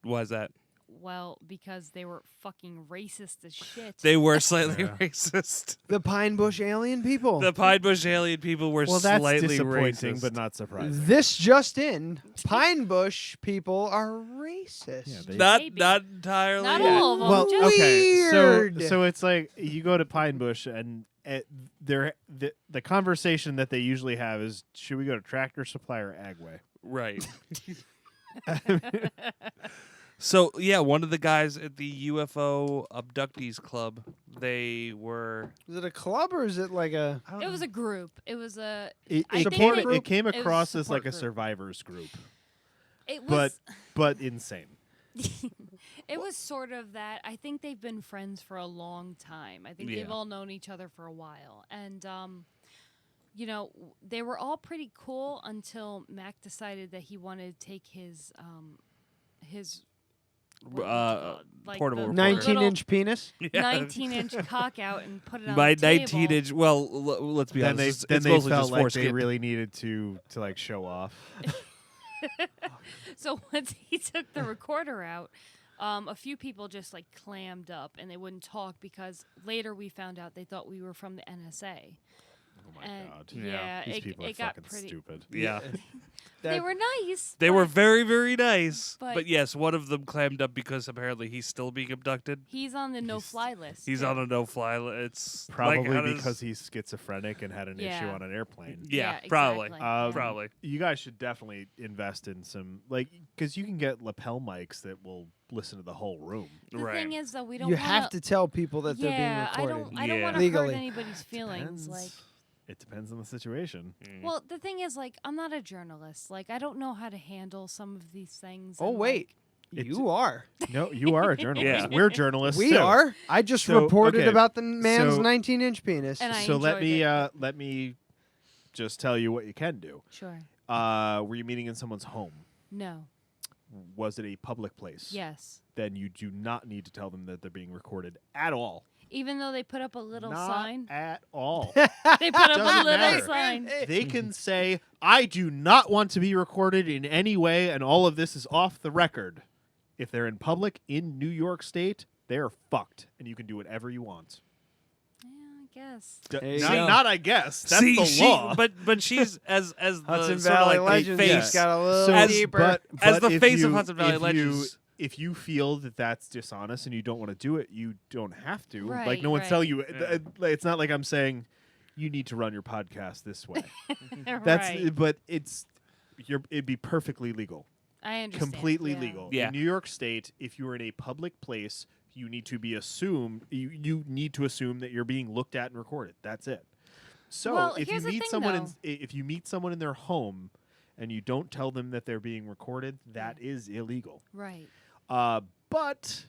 Why is that? Well, because they were fucking racist as shit. They were slightly Yeah. racist. The Pine Bush alien people. The Pine Bush alien people were Well, that's slightly disappointing, racist. but not surprising. This just in: Pine Bush people are racist. Yeah, they- not Maybe. not entirely. Not Yeah. all of them. Well, just okay, Weird. so it's like you go to Pine Bush and the conversation that they usually have is, should we go to Tractor Supply or Agway? Right. So yeah, one of the guys at the UFO abductees club, they were. Is it a club or is it like a? It was a group. It was a. It, I think came, they- it came it was across as support like a group. survivors group, It was. but insane. It was sort of that. I think they've been friends for a long time. I think they've Yeah. all known each other for a while, and you know, they were all pretty cool until Mac decided that he wanted to take his like Portable the recorder. 19-inch penis. Yeah. 19-inch cock out and put it on My the table. 19-inch. Well, let's be Then honest. they it's then they mostly felt just like foreskin. they really needed to like show off. So once he took the recorder out, a few people just like clammed up and they wouldn't talk because later we found out they thought we were from the NSA. Oh my And god! yeah, These it- people it are got fucking pretty- stupid. Yeah. They were nice. They but were very, very nice. but- But yes, one of them clammed up because apparently he's still being abducted. He's on the no-fly list. He's too. on a no-fly list. It's Probably like, how does- because he's schizophrenic and had an issue Yeah. on an airplane. Yeah, Yeah, probably. exactly. Yeah. Probably. You guys should definitely invest in some because you can get lapel mics that will listen to the whole room. The thing is, though, we don't. You wanna, have to tell people that they're Yeah, being recorded. I don't want to hurt legally. anybody's feelings. Like, It depends on the situation. well, the thing is, like, I'm not a journalist. Like, I don't know how to handle some of these things. Oh and, wait, like, you are. No, you are a journalist. Yeah. We're journalists. We too. are. I just So, reported okay, about the man's so- 19-inch penis. And I So let enjoyed me let me just tell you what you can do. Sure. Were you meeting in someone's home? No. Was it a public place? Yes. Then you do not need to tell them that they're being recorded at all. Even though they put up a little Not sign. at all. They put up a Doesn't little matter. sign. They can say, I do not want to be recorded in any way, and all of this is off the record. If they're in public in New York State, they're fucked, and you can do whatever you want. Yeah, I guess. Not I guess. That's See, the law. but she's as the Hudson sort of Valley like the Legends face. got a little as, deeper. as the if face of you- Hudson Valley if Legends. if you feel that that's dishonest and you don't want to do it, you don't have to. like Right, no one's right. telling you. Yeah. It's not like I'm saying you need to run your podcast this way. That's Right. but it'd be perfectly legal. I understand. Completely yeah. legal. Yeah. In New York State, if you are in a public place, you need to be assumed. You need to assume that you're being looked at and recorded. That's it. So Well, if you here's the meet thing, someone though. if you meet someone in their home and you don't tell them that they're being recorded, that is illegal. Right. But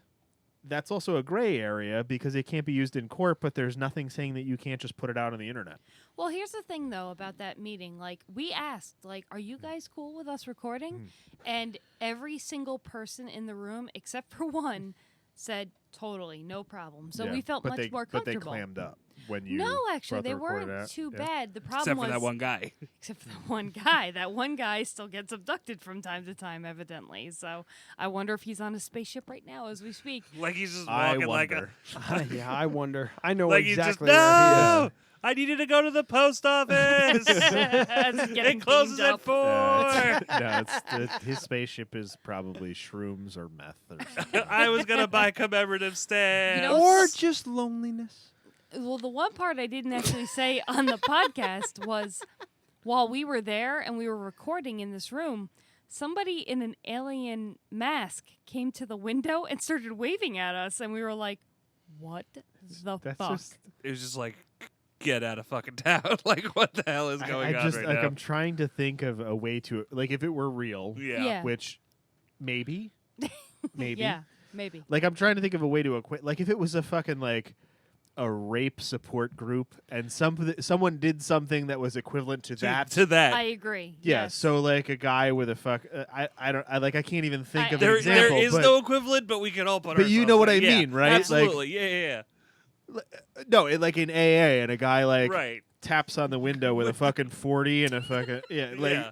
that's also a gray area because it can't be used in court, but there's nothing saying that you can't just put it out on the internet. Well, here's the thing, though, about that meeting. Like, we asked, like, are you guys cool with us recording? And every single person in the room, except for one, said, totally, no problem. So we felt much more comfortable. But they clammed up when you No, actually, brought the they recorder weren't out. too Yeah. bad. The problem Except was... for that one guy. Except for that one guy. That one guy still gets abducted from time to time, evidently. So I wonder if he's on a spaceship right now as we speak. Like he's just walking like a... Yeah, I wonder. I know like exactly he's just, where he is. I needed to go to the post office. It closes at 4. No, his spaceship is probably shrooms or meth or something. I was going to buy commemorative stamps. Or just loneliness. Well, the one part I didn't actually say on the podcast was while we were there and we were recording in this room, somebody in an alien mask came to the window and started waving at us. And we were like, what the fuck? It was just like, get out of fucking town. Like, what the hell is going on right now? I'm trying to think of a way to, like, if it were real, Yeah. which maybe. Yeah, maybe. Like, I'm trying to think of a way to equate, like, if it was a fucking, like, a rape support group and someone did something that was equivalent to that. I agree. Yeah, Yes. so like a guy with a I can't even think of an There example. is but, no equivalent, but we can all put But you ourselves know what in. I mean, right? Absolutely. Yeah. No, like in AA, and a guy like Right. taps on the window with a fucking 40 and a fucking Yeah.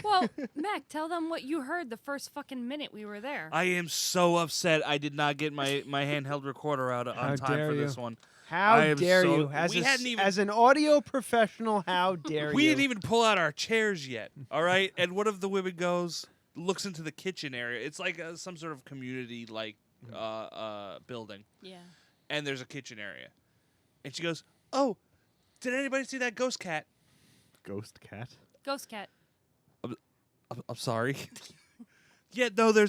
Well, Mac, tell them what you heard the first fucking minute we were there. I am so upset I did not get my handheld recorder out on time dare for you. this one. How I am dare so- you? we hadn't even As an audio professional, how dare We you? didn't even pull out our chairs yet. All right, and one of the women goes, looks into the kitchen area. It's like some sort of community like building. Yeah. And there's a kitchen area, and she goes, "Oh, did anybody see that ghost cat?" Ghost cat. Ghost cat. I'm sorry. Yeah, no, there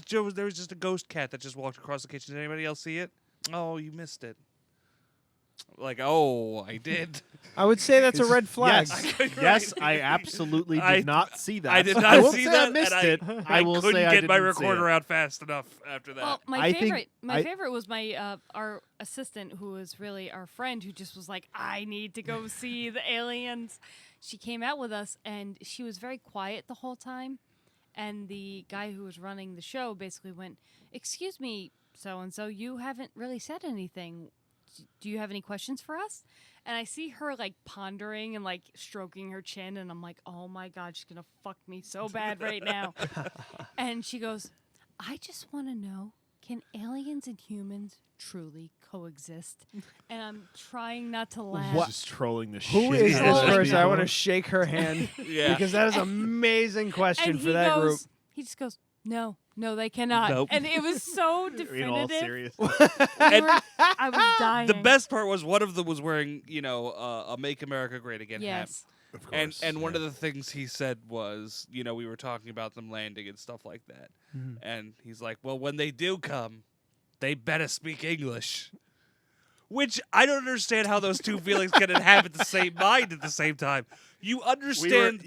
was just a ghost cat that just walked across the kitchen. Did anybody else see it? Oh, you missed it. Like, oh, I did. I would say that's a red flag. Yes, I absolutely did not see that. I did I not won't see say that. I missed and it. I will couldn't say I get my didn't see recorder it. out fast enough after that. Well, my I think favorite was my our assistant, who was really our friend, who just was like, I need to go see the aliens. She came out with us, and she was very quiet the whole time. And the guy who was running the show basically went, "Excuse me, so-and-so, you haven't really said anything. Do you have any questions for us?" And I see her like pondering and like stroking her chin, and I'm like, oh my God, she's gonna fuck me so bad right now. And she goes, "I just want to know, can aliens and humans truly coexist?" And I'm trying not to laugh. Just trolling the shit. Who is out of this these person? I people. want to shake her hand. Yeah. Because that is an amazing question And for he that goes, group. He just goes, no, they cannot. Nope. And it was so In all definitive. seriousness. I was dying. The best part was one of them was wearing, a "Make America Great Again" Yes. hat. Of course, And one of the things he said was, we were talking about them landing and stuff like that. Mhm. And he's like, well, when they do come, they better speak English. Which I don't understand how those two feelings can inhabit the same mind at the same time. You understand.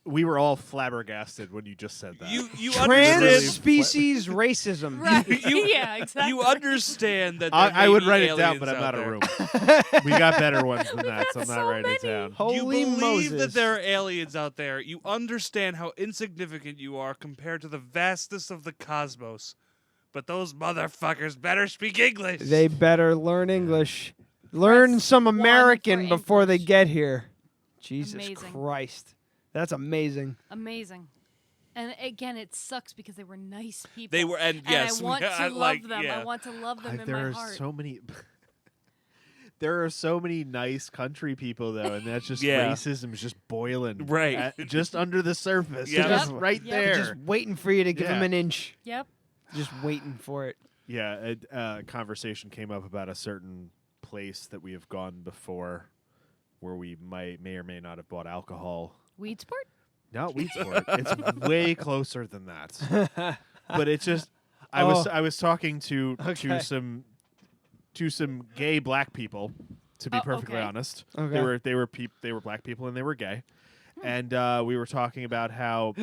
We were all flabbergasted when you just said that. You understand. Trans-species racism. Right. Yeah, exactly. You understand that I there would may write be it down, but aliens I'm not out a there. room. We got better ones than that, so I'm not so writing it down. Holy You believe Moses. that there are aliens out there. You understand how insignificant you are compared to the vastness of the cosmos. But those motherfuckers better speak English. They better learn English. Learn some one American for before they English. get here. Jesus Amazing. Christ. That's amazing. Amazing. And again, it sucks because they were nice people. They were, and yes, I want to I love like- them. yeah. I want to love them in There my are heart. so many. There are so many nice country people though, and that's just Yeah. racism is just boiling Right. just under the surface, Yep. just Yep. right Yep. there. Just waiting for you to give Yeah. them an inch. Yep. Just waiting for it. Yeah, a conversation came up about a certain place that we have gone before, where we may or may not have bought alcohol. Weed sport? Not Weedsport. It's way closer than that. But it's just I was talking to Okay. some gay black people, to be Oh, perfectly okay. honest. Okay. They were black people and they were gay. And we were talking about how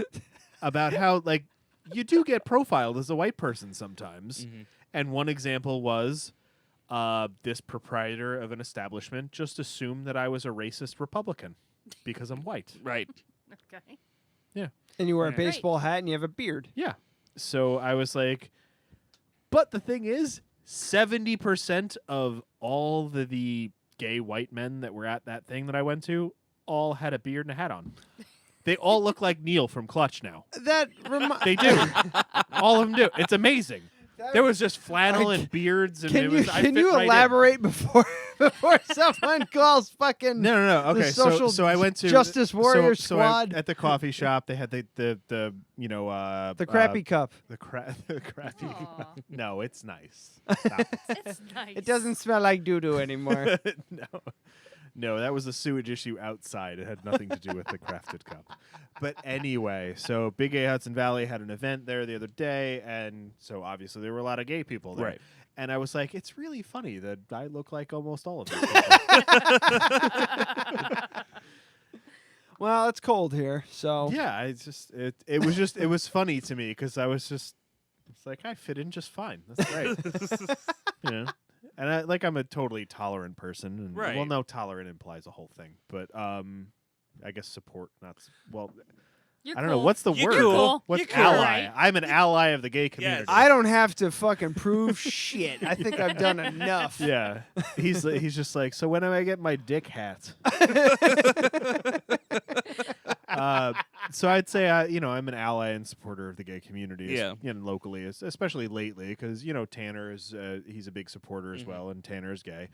like you do get profiled as a white person sometimes. Mhm. And one example was this proprietor of an establishment just assumed that I was a racist Republican because I'm white. Right. Okay. Yeah. And you wear a Great. baseball hat and you have a beard. Yeah. So I was like, but the thing is, 70% of all the gay white men that were at that thing that I went to all had a beard and a hat on. They all look like Neil from Clutch now. They do. All of them do. It's amazing. There was just flannel and beards, and Can it you was. I can fit you right in. elaborate before someone calls fucking No. the Okay, social so I went to Justice Warrior so Squad? at the coffee shop, they had the the crappy cup. the crappy. Aw. No, it's nice. Stop it. It's nice. It doesn't smell like doo doo anymore. No, that was a sewage issue outside. It had nothing to do with the crafted cup. But anyway, so Big A Hudson Valley had an event there the other day, and so obviously there were a lot of gay people there. Right. And I was like, it's really funny that I look like almost all of them. Well, it's cold here, so Yeah, it was funny to me because I was just, it's like I fit in just fine. That's great. You know, and I'm a totally tolerant person. And, Right. Well, no, tolerant implies a whole thing, but I guess support, not well. You're I don't know cool. what's the You're word. cool. What's You're cool, ally? right? I'm an ally of the gay community. I don't have to fucking prove shit. I think I've done enough. Yeah, he's just like, so when am I get my dick hat? So I'd say I'm an ally and supporter of the gay community. Yeah. Locally, especially lately, because Tanner is he's a big supporter as well, and Tanner is gay.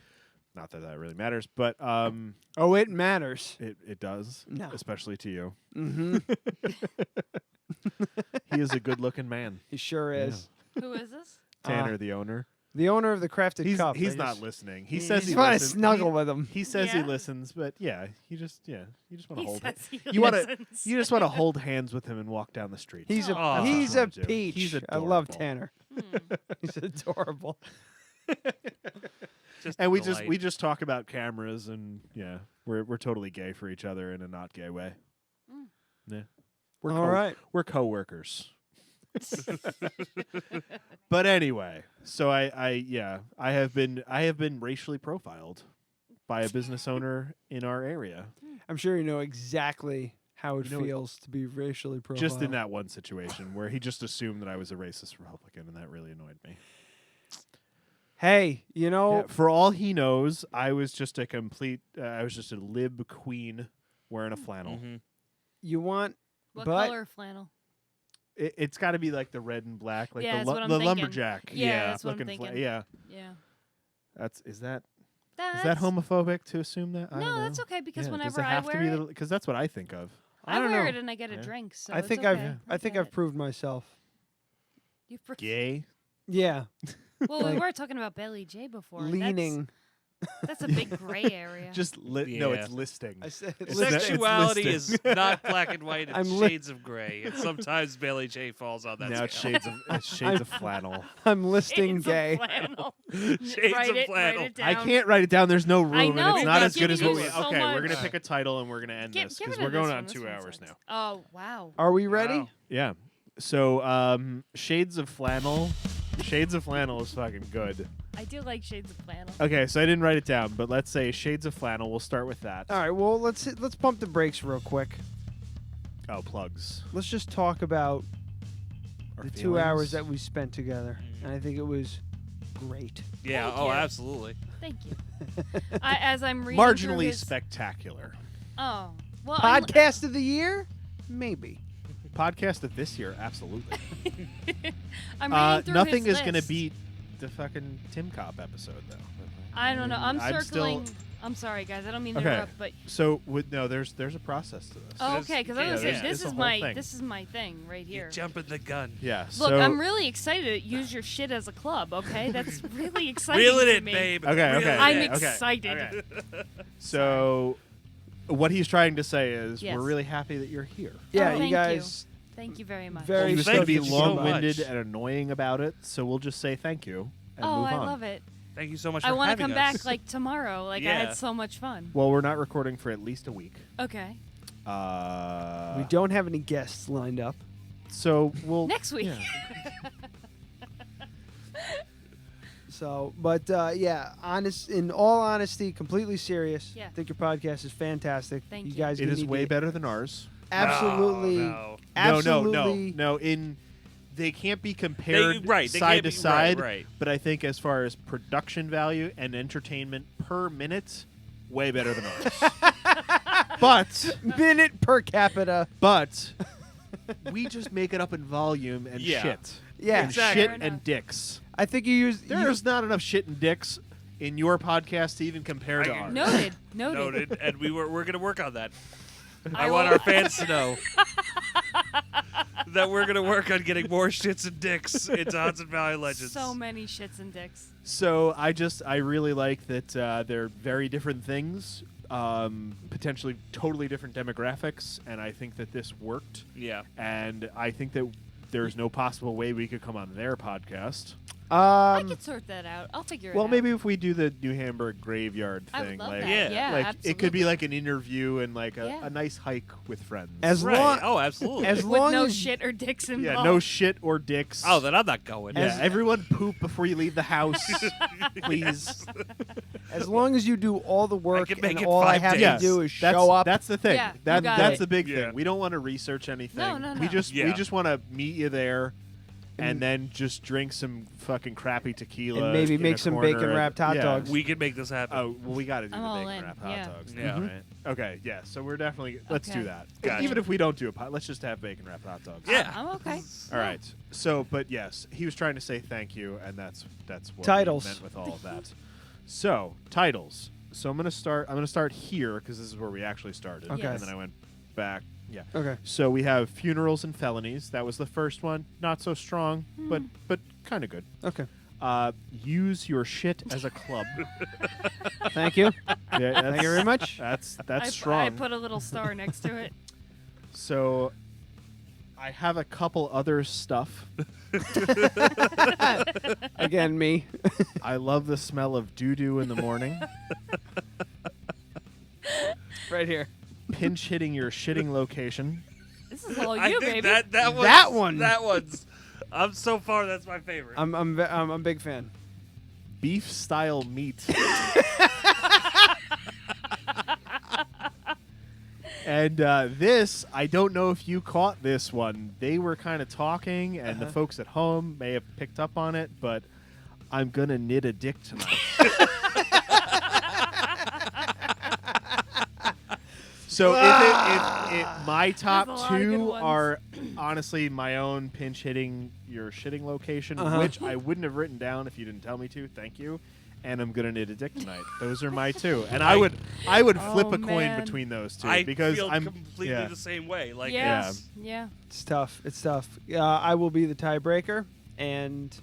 Not that really matters, but oh, it matters. It does, No. especially to you. Mm-hmm. He is a good-looking man. He sure is. Who is this? Tanner, the owner. The owner of the crafted cup. He's I not just- listening. He says he want to listens. snuggle with him. He says he Yeah. listens, but you just want to He hold. says he You want to. listens. You just want to hold hands with him and walk down the street. He's a That's what he's you a wanna do. peach. He's I love adorable. Tanner. He's adorable. And we delight. just talk about cameras, and we're totally gay for each other in a not gay way. Yeah, we're All right. We're coworkers. But anyway, so I have been racially profiled by a business owner in our area. I'm sure you know exactly how it You know, feels to be racially profiled. Just in that one situation where he just assumed that I was a racist Republican, and that really annoyed me. Hey, For all he knows, I was just a lib queen wearing a flannel. Mm-hmm. you want, What but color flannel? It's got to be like the red and black, like Yeah, that's the what I'm the thinking. lumberjack. Yeah, that's what I'm looking thinking. yeah. Yeah. Is that That's, homophobic to assume that? I don't No, know. that's okay because Yeah, whenever does it have I to wear be it, because that's what I think of. I don't wear know. it and I get a drink. So I it's think okay. I think I've proved myself. You've pr- Gay. Yeah, well, we like, were talking about Bailey J before. leaning. That's a big gray area. Just no, Yeah. it's listing. I said It's Sexuality listing. is not black and white. It's I'm shades of gray. And sometimes Bailey J falls on that Now it's scale. shades of flannel. I'm listing Shades of gay. flannel. Shades write of it, flannel. Write it I down. can't write it down. There's no room, I and know, it's not we've as good as given what we. you so Okay, we're gonna much. pick a title and we're gonna end Get this rid because of we're this going one. on This 2 one hours sucks. now. Oh wow. Are we ready? Wow. Yeah. So shades of flannel. Shades of flannel is fucking good. I do like shades of flannel. Okay, so I didn't write it down, but let's say shades of flannel. We'll start with that. All right. Well, let's pump the brakes real quick. Oh, plugs. Let's just talk about Our the 2 feelings? hours that we spent together, and I think it was great. Yeah. Thank Oh, you. absolutely. Thank you. As I'm reading through Marginally his, spectacular. Oh well. I'm- Podcast of the year, maybe. Podcast of this year, absolutely. I'm reading through nothing his is gonna list. beat the fucking Tim Cop episode, though. I don't know. I'm I'm circling. still- I'm sorry, guys. I don't mean to Okay. interrupt, but So there's a process to this. oh, okay. Because I was yeah, gonna say there's this a is whole my thing. this is my thing right here. Jumping the gun. Yeah. Look, so, I'm really excited to use your shit as a club. Okay, that's really exciting. Reel it for in, me. babe. Okay, Reel okay. it I'm in. okay, excited. okay. So what he's trying to say is Yes. we're really happy that you're here. Yeah, Oh, you thank guys. Thank you very much. Very He was Thank going to be you so long-winded much. and annoying about it, so we'll just say thank you and Oh, move I on. love it. Thank you so much I for want to having come us. back like tomorrow. Like I Yeah. had so much fun. Well, we're not recording for at least a week. Okay. We don't have any guests lined up. So we'll Next week. yeah. So, but yeah, in all honesty, completely serious. Yeah. I think your podcast is fantastic. Thank you you. guys It is need way to- better than ours. Absolutely. No. Absolutely. No. They can't be compared They side can't to be- side. right. But I think as far as production value and entertainment per minute, way better than ours. But minute per capita. But we just make it up in volume and Yeah. shit. Yeah. and Exactly. shit Fair and enough. dicks. I think you use. There's not enough shit and dicks in your podcast to even compare to ours. Noted. Noted. And we're gonna work on that. I I want will- our fans to know that we're gonna work on getting more shits and dicks into Hudson Valley Legends. So many shits and dicks. So I really like that they're very different things, potentially totally different demographics, and I think that this worked. Yeah. And I think that there's no possible way we could come on their podcast. I could sort that out. I'll figure it Well, out. maybe if we do the New Hamburg graveyard I would thing, love like, that. Yeah, like it could be absolutely. like an interview and like Yeah. a nice hike with friends. As Right. long. Oh, absolutely. As with long no as shit or dicks involved. Yeah, no shit or dicks. Oh, then I'm not going. Yeah, everyone poop before you leave the house, please. As long as you do all the work can make and it all I 5 have Yes, to do is that's, show up. That's the thing. Yeah, you that's got it. the big Yeah. thing. We don't want to research anything. No. We just Yeah. want to meet you there, and then just drink some fucking crappy tequila And maybe in make a some corner bacon-wrapped hot yeah. dogs. We can make this happen. Oh well, we got to do I'm the all bacon in, wrapped hot yeah. dogs. Yeah. Right? Okay. Yeah. So we're definitely let's Okay. do that. Gotcha. Even if we don't do a pot, let's just have bacon wrapped hot dogs. Yeah. I'm okay. All right. So, but yes, he was trying to say thank you, and that's what Titles. he meant with all of that. So titles. So I'm gonna start here because this is where we actually started. Okay. And then I went back. Yeah. Okay. So we have funerals and felonies. That was the first one. Not so strong, but kind of good. Okay. Use your shit as a club. Thank you. Yeah, Thank you very much. That's I strong. put a little star next to it. So I have a couple other stuff. Again, me. I love the smell of doo-doo in the morning. Right here. Pinch hitting your shitting location. This is all I you, think baby. that one's. I'm so far. That's my favorite. I'm a big fan. Beef style meat. And this, I don't know if you caught this one. They were kind of talking, and the folks at home may have picked up on it, but I'm going to knit a dick tonight. So if my top There's a lot of good two ones. are honestly my own pinch hitting your shitting location, which I wouldn't have written down if you didn't tell me to. Thank you. And I'm gonna knit a dick tonight. Those are my two, and I would flip a coin man. between those two I because feel I'm completely yeah. the same way. Like, yeah. it's- Yeah. It's tough. It's tough. I will be the tiebreaker, and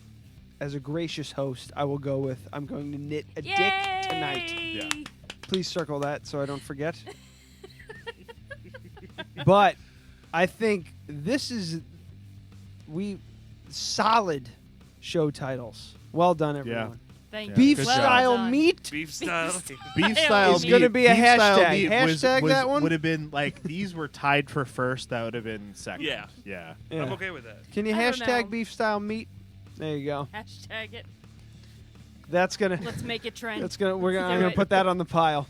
as a gracious host, I will go with I'm going to knit a dick tonight. Yeah. Please circle that so I don't forget. But I think this is solid show titles. Well done, everyone. Thank you. Beef Good Well job. style done. meat. beef style. Beef style It's meat. gonna be a beef style hashtag. meat Hashtag that one? would have been like these were tied for first. That would have been second. Yeah. Yeah. Yeah. I'm okay with that. Can you I don't hashtag know. beef style meat? There you go. Hashtag it. That's gonna. Let's make it trend. That's gonna. We're gonna. Do I'm gonna it. put that on the pile.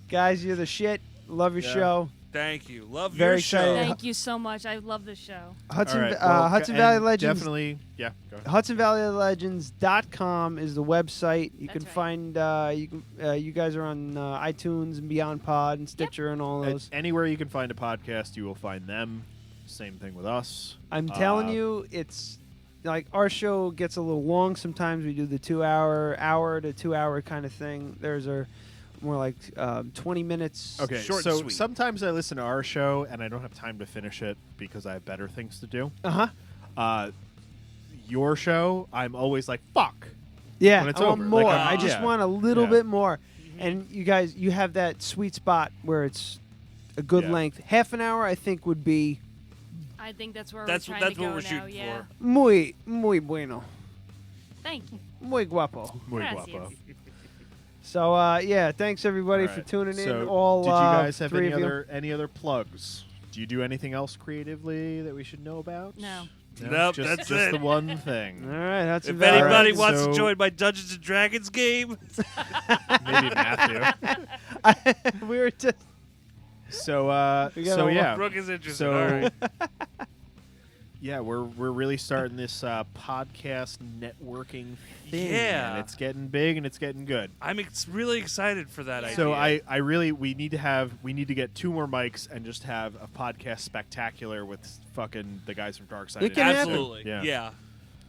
Guys, you're the shit. Love your Yeah. show. Thank you. Love Very your show. excited. Thank you so much. I love this show. Hudson, All right, well, Hudson and Valley Legends. Definitely. Yeah. Go ahead. HudsonValleyLegends.com is the website. You That's can right. find. You guys are on iTunes and Beyond Pod and Stitcher and all those. Anywhere you can find a podcast, you will find them. Same thing with us. I'm telling you, it's like our show gets a little long sometimes. We do the 2 hour to 2 hour kind of thing. There's our more like 20 minutes. Okay, Short so and sweet. sometimes I listen to our show and I don't have time to finish it because I have better things to do. Your show, I'm always like, fuck. Yeah, when it's I want over. more. Like, I just yeah. want a little Yeah. bit more. And you guys, you have that sweet spot where it's a good Yeah. length. Half an hour, I think, would be I think that's where That's we're what trying to go we're now. shooting Yeah. for. muy bueno, Thank you. muy guapo. Muy Gracias. guapo. So yeah, thanks everybody All for right. tuning in. So All did you guys have three any of you. other plugs? Do you do anything else creatively that we should know about? No. Nope, just, that's just it. the one thing. All right, that's If valid. anybody Alright, wants so- to join my Dungeons and Dragons game, Maybe Matthew. We were just. So We gotta yeah. Brooke is interested. So All right. yeah, we're really starting this podcast networking thing. Yeah. And it's getting big and it's getting good. I'm really excited for that idea. So I really we need to get 2 more mics and just have a podcast spectacular with fucking the guys from Dark Side. It can happen. Absolutely. Yeah.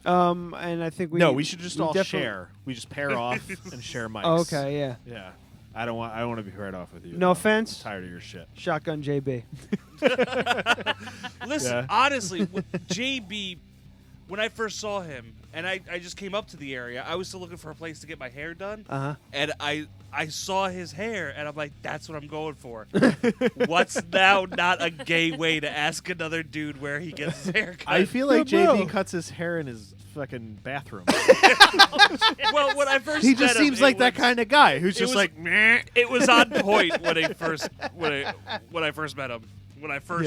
And I think we should just all definitely- share. We just pair off and share mics. Oh, okay, yeah. Yeah. I don't want to be paired off with you. No offense. I'm tired of your shit. Shotgun JB. Listen, Yeah. honestly, JB, when I first saw him, and I just came up to the area, I was still looking for a place to get my hair done. Uh-huh. And I saw his hair, and I'm like, that's what I'm going for. What's now not a gay way to ask another dude where he gets his hair cut? I feel like Yeah, bro. JB cuts his hair in his fucking bathroom. Well, when I first He met just him, seems it like that was- kind of guy who's it just was- like, meh. It was on point when I first met him. When I first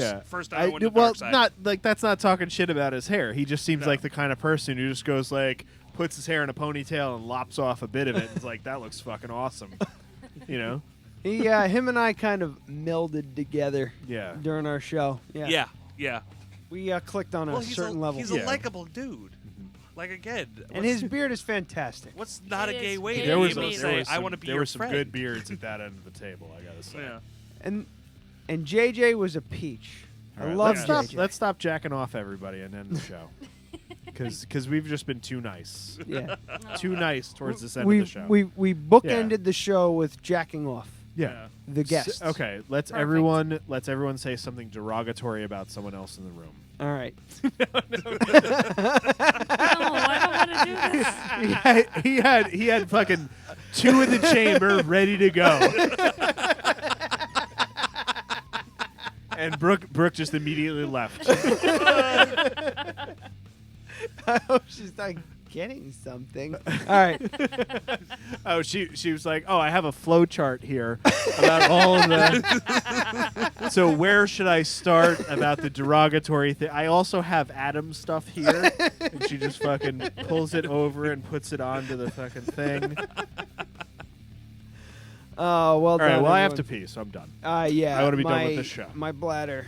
time I went to well, Dark Side. not like that's not talking shit about his hair. He just seems like the kind of person who just goes like, puts his hair in a ponytail and lops off a bit of it. And is like, that looks fucking awesome. You know? Him and I kind of melded together. Yeah. During our show. Yeah. Yeah. We clicked on Well, a he's certain level. He's a likable dude. Like again, And his beard is fantastic. What's not It a gay is way to There be was able to there say, was I some- want to be there your were some friend. good beards at that end of the table. I gotta say. Yeah. And JJ was a peach. All I right, love let's JJ. let's stop jacking off everybody and end the show. Because we've just been too nice. Yeah. Too nice towards this end we, of the show. We bookended the show with jacking off. Yeah. The guests. Okay, let's Perfect. everyone say something derogatory about someone else in the room. All right. No, I don't want to do this. He had fucking 2 in the chamber ready to go. And Brooke just immediately left. I hope she's not getting something. All right. Oh, she was like, "Oh, I have a flow chart here about all of the." So where should I start about the derogatory thing? I also have Adam's stuff here, and she just fucking pulls it over and puts it onto the fucking thing. Oh, well All done. right, well I have everyone. to pee, so I'm done. Yeah. I want to be done with my- this show. My bladder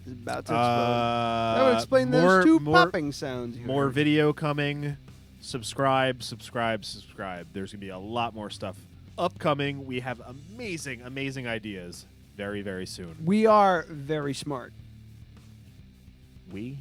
is about to explode. That would explain more- those 2 more- popping sounds. you More heard. video coming. Subscribe. There's gonna be a lot more stuff upcoming. We have amazing ideas very, very soon. We are very smart. We